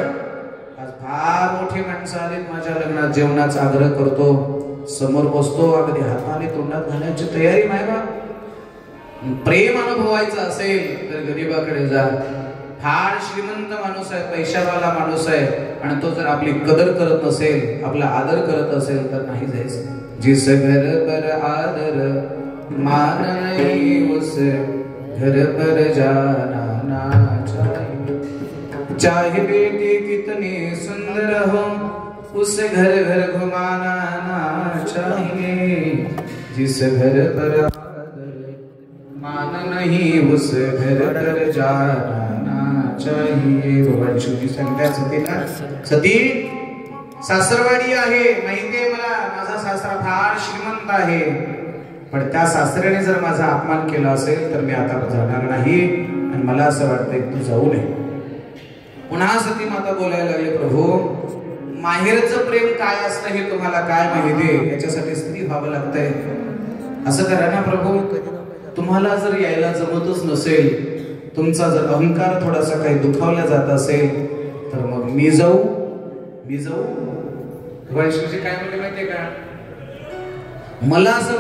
आज फार मोठी माणसं आलीत माझ्या लग्नात, जेवणाचा आग्रह करतो, समोर बसतो, अगदी हाताने तोंडात घालण्याची तयारी. मायबा प्रेम अनुभवायचं असेल तर गरीबाकडे जा. फार श्रीमंत माणूस आहे, पैशावाला माणूस आहे, आणि तो जर आपली कदर करत नसेल, आपला आदर करत असेल तर नाही जायचं. जिस घर पर आदर मान नहीं उस घर पर जाना ना चाहिए. चाहे बेटी कितनी सुंदर हो उस घर घर घुमाना ना चाहिए. जिस घर पर आदर मान नहीं उस घर पर जाना चाहिए. भगवान शिवजी सांगतात सतीला, सती सासरवाडी आहे, माहितीये मला, माझा सासरा फार श्रीमंत आहे, पण त्या सासऱ्याने जर माझा अपमान केला असेल तर मी आता जाणार नाही, आणि मला असं वाटतंय तू जाऊ नये. पुन्हा सती माता बोलायला लागले, प्रभू माहेरचं प्रेम काय असतं हे तुम्हाला काय माहिती, याच्यासाठी स्त्री व्हावं लागतंय. असं करा ना प्रभू, तुम्हाला जर यायला जमतच नसेल, तुमचा जर अहंकार थोडासा काही दुखावला जात असेल, तर मग मी जाऊ. भगवान शिवजी काय म्हणले माहितीये का, मला असं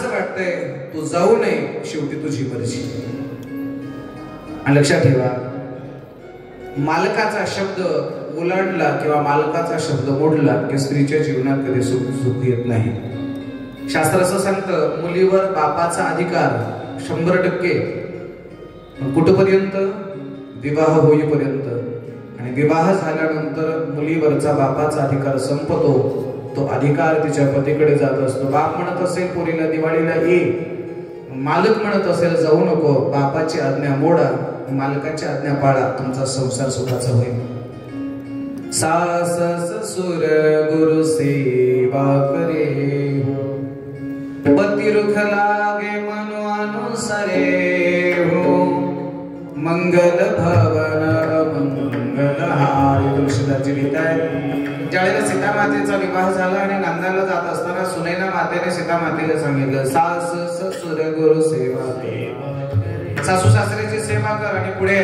वाटतंय तू जाऊ नये, शेवटी तुझी मर्जी. आणि लक्षात ठेवा, मालकाचा शब्द ओलांडला किंवा मालकाचा शब्द मोडला की स्त्रीच्या जीवनात कधी सुख येत नाही. शास्त्र असं सांगतं, मुलीवर बापाचा अधिकार 100%, कुठपर्यंत, विवाह होईपर्यंत. आणि विवाह झाल्यानंतर मुलीवरचा बापाचा अधिकार संपतो, तो अधिकार तिच्या पतीकडे जात असतो. बाप म्हणत असेल पोरीला दिवाळीला ये, मालक म्हणत असेल जाऊ नको, बापाची आज्ञा मोडा, मालकाची आज्ञा पाळा, तुमचा संसार सुखाचा होईल. सास ससुर गुरु सेवा करे, पती रुख लागे मनो अनुसरे हो, मंगल भवन मंगल हारी. तुळशीदासजी लिहितायत, ज्यावेळेला सीता मातेचा विवाह झाला आणि नांदायला जात असताना सुनैना मातेने सीता मातेला सांगितलं, सास ससुर गुरु सेवा कर, सासू सासऱ्याची सेवा कर. आणि पुढे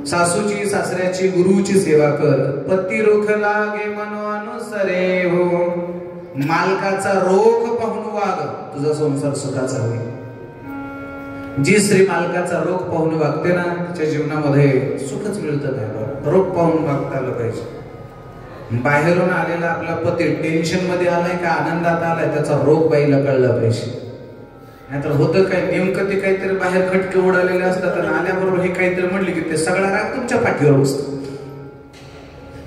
सासूची सासऱ्याची गुरुची सेवा कर. पती रुख लागे मनो अनुसरे हो, मालकाचा रोख पाहून वाग, तुझा संसार सुखाचा होईल. जी स्त्री मालकाचा रोख पाहून वागते ना, तिच्या जीवनामध्ये सुखच मिळतं. काय रोख पाहून वागता आलं पाहिजे. बाहेरून आलेला आपला पती टेन्शन मध्ये आलाय का आनंदात आलाय, त्याचा रोख बाईला कळला पाहिजे. नाहीतर होतं काय, नेमकं ते काहीतरी बाहेर खटके उडालेले असतात आणि आल्याबरोबर हे काहीतरी म्हणले की ते सगळा राग तुमच्या पाठीवर बसतो.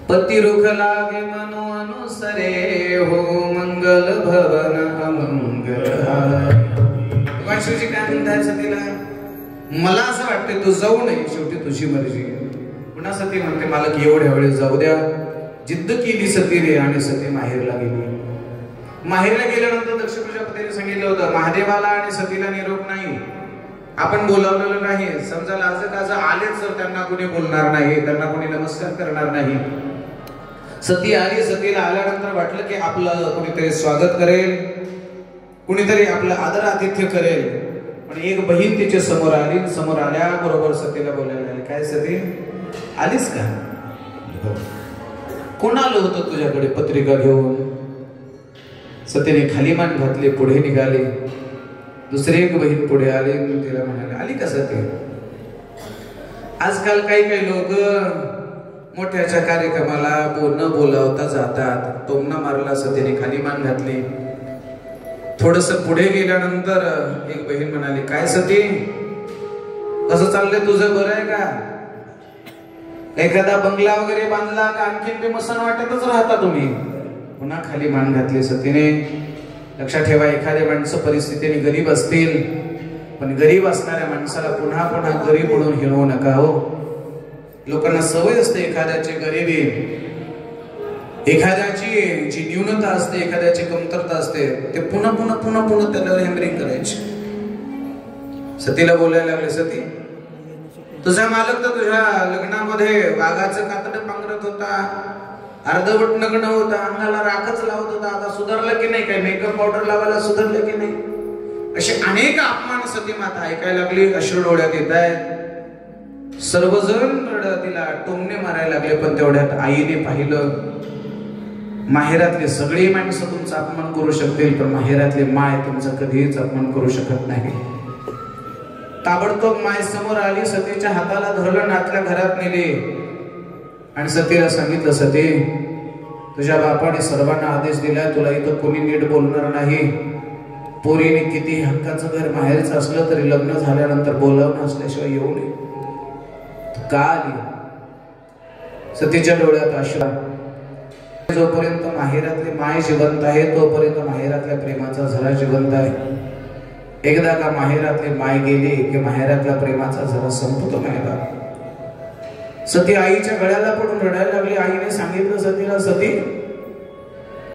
पती रुख लागे मनो अनुसरे हो, मंगल भवन अमंगल हारी. भगवान शिवजी काय म्हणतात सतीला, मला असं वाटतंय तू जाऊ नये, शेवटी तुझी मर्जी. पुन्हा सती म्हणते, मालक एवढ्या वेळेस जाऊ द्या. जिद्द केली सतीने आणि सती माहेरला गेली. माहेरला गेल्यानंतर दक्ष प्रजापतीने सांगितलं होतं, महादेवाला आणि सतीला निरोप नाही, आपण बोलावलेलं नाही. समजा लाजकाज आलेच तर त्यांना कोणी बोलणार नाही, त्यांना कोणी नमस्कार करणार नाही. सती आली. सतीला आल्यानंतर वाटलं की आपलं कोणीतरी स्वागत करेल, कुणीतरी आपलं आदर आतिथ्य करेल. पण एक बहीण तिच्या समोर आली. समोर आल्याबरोबर सतीला बोलायला लागली, काय सती आलीस का? कोण आलं होतं तुझ्याकडे पत्रिका घेऊन? सतीने खाली मान घातली, पुढे निघाली. दुसरी एक बहीण पुढे आली, तिला म्हणाले, आली का सती? आजकाल काही लोक मोठ्याच्या कार्यक्रमाला न बोलावता जातात. टोमणा मारला, सतीने खाली मान घातली. थोडस पुढे गेल्यानंतर एक बहीण म्हणाली, काय सती कसं चाललंय तुझं, बरं आहे का? एखादा बंगला वगैरे बांधला का आणखीन बी मसन वाटतच राहता तुम्ही? पुन्हा खाली मान घातली सतीने. लक्षात ठेवा, एखाद्या माणसं परिस्थितीने गरीब असतील, पण गरीब असणाऱ्या माणसाला पुन्हा पुन्हा गरीब म्हणून हिणवू नका हो. लोकांना सवय असते एखाद्याची गरिबी, एखाद्याची जी न्यूनता असते, एखाद्याची कमतरता असते, ते पुन्हा पुन्हा पुन्हा पुन्हा त्याला हॅमरिंग करायची. सतीला बोलायला लागले, सती तुझा मालक तर तुझ्या लग्नामध्ये वाघाचं कातड पांघरत होता, अर्धवट नग्न होता, अंगाला राखच लावत होता, आता सुधारलं की नाही, काय मेकअप पावडर लावायला सुधारलं की नाही? असे अनेक अपमान सती माता ऐकायला लागली. अश्रू डोळ्यात येत आहेत. सर्वजण तिला टोमणे मारायला लागले. पण तेवढ्यात आईने पाहिलं, माहेरातले सगळे माणसं तुमचा अपमान करू शकतील, पण माहेरातले माय तुमचा कधीच अपमान करू शकत नाही. ताबडतोब माय समोर आली, सतीच्या हाताला धरलं, नातल्या घरात नेले आणि सतीला सांगितलं, सती तुझ्या बापाने सर्वांना आदेश दिला, तुला इथं कोणी नीट बोलणार नाही. पोरीने किती हक्काचं घर माहेरचं असलं तरी लग्न झाल्यानंतर बोलावणं असल्याशिवाय येऊ नये. का आली? सतीच्या डोळ्यात अश्रू. जोपर्यंत माहेरातली माय जिवंत आहे तोपर्यंत माहेरातल्या प्रेमाचा झरा जिवंत आहे. एकदा का माहेरातली माय गेली की माहेरातल्या प्रेमाचा झरा संपतो नाही. सती आईच्या गळ्याला पडून रडायला लागली. आईने सांगितलं सतीला, सती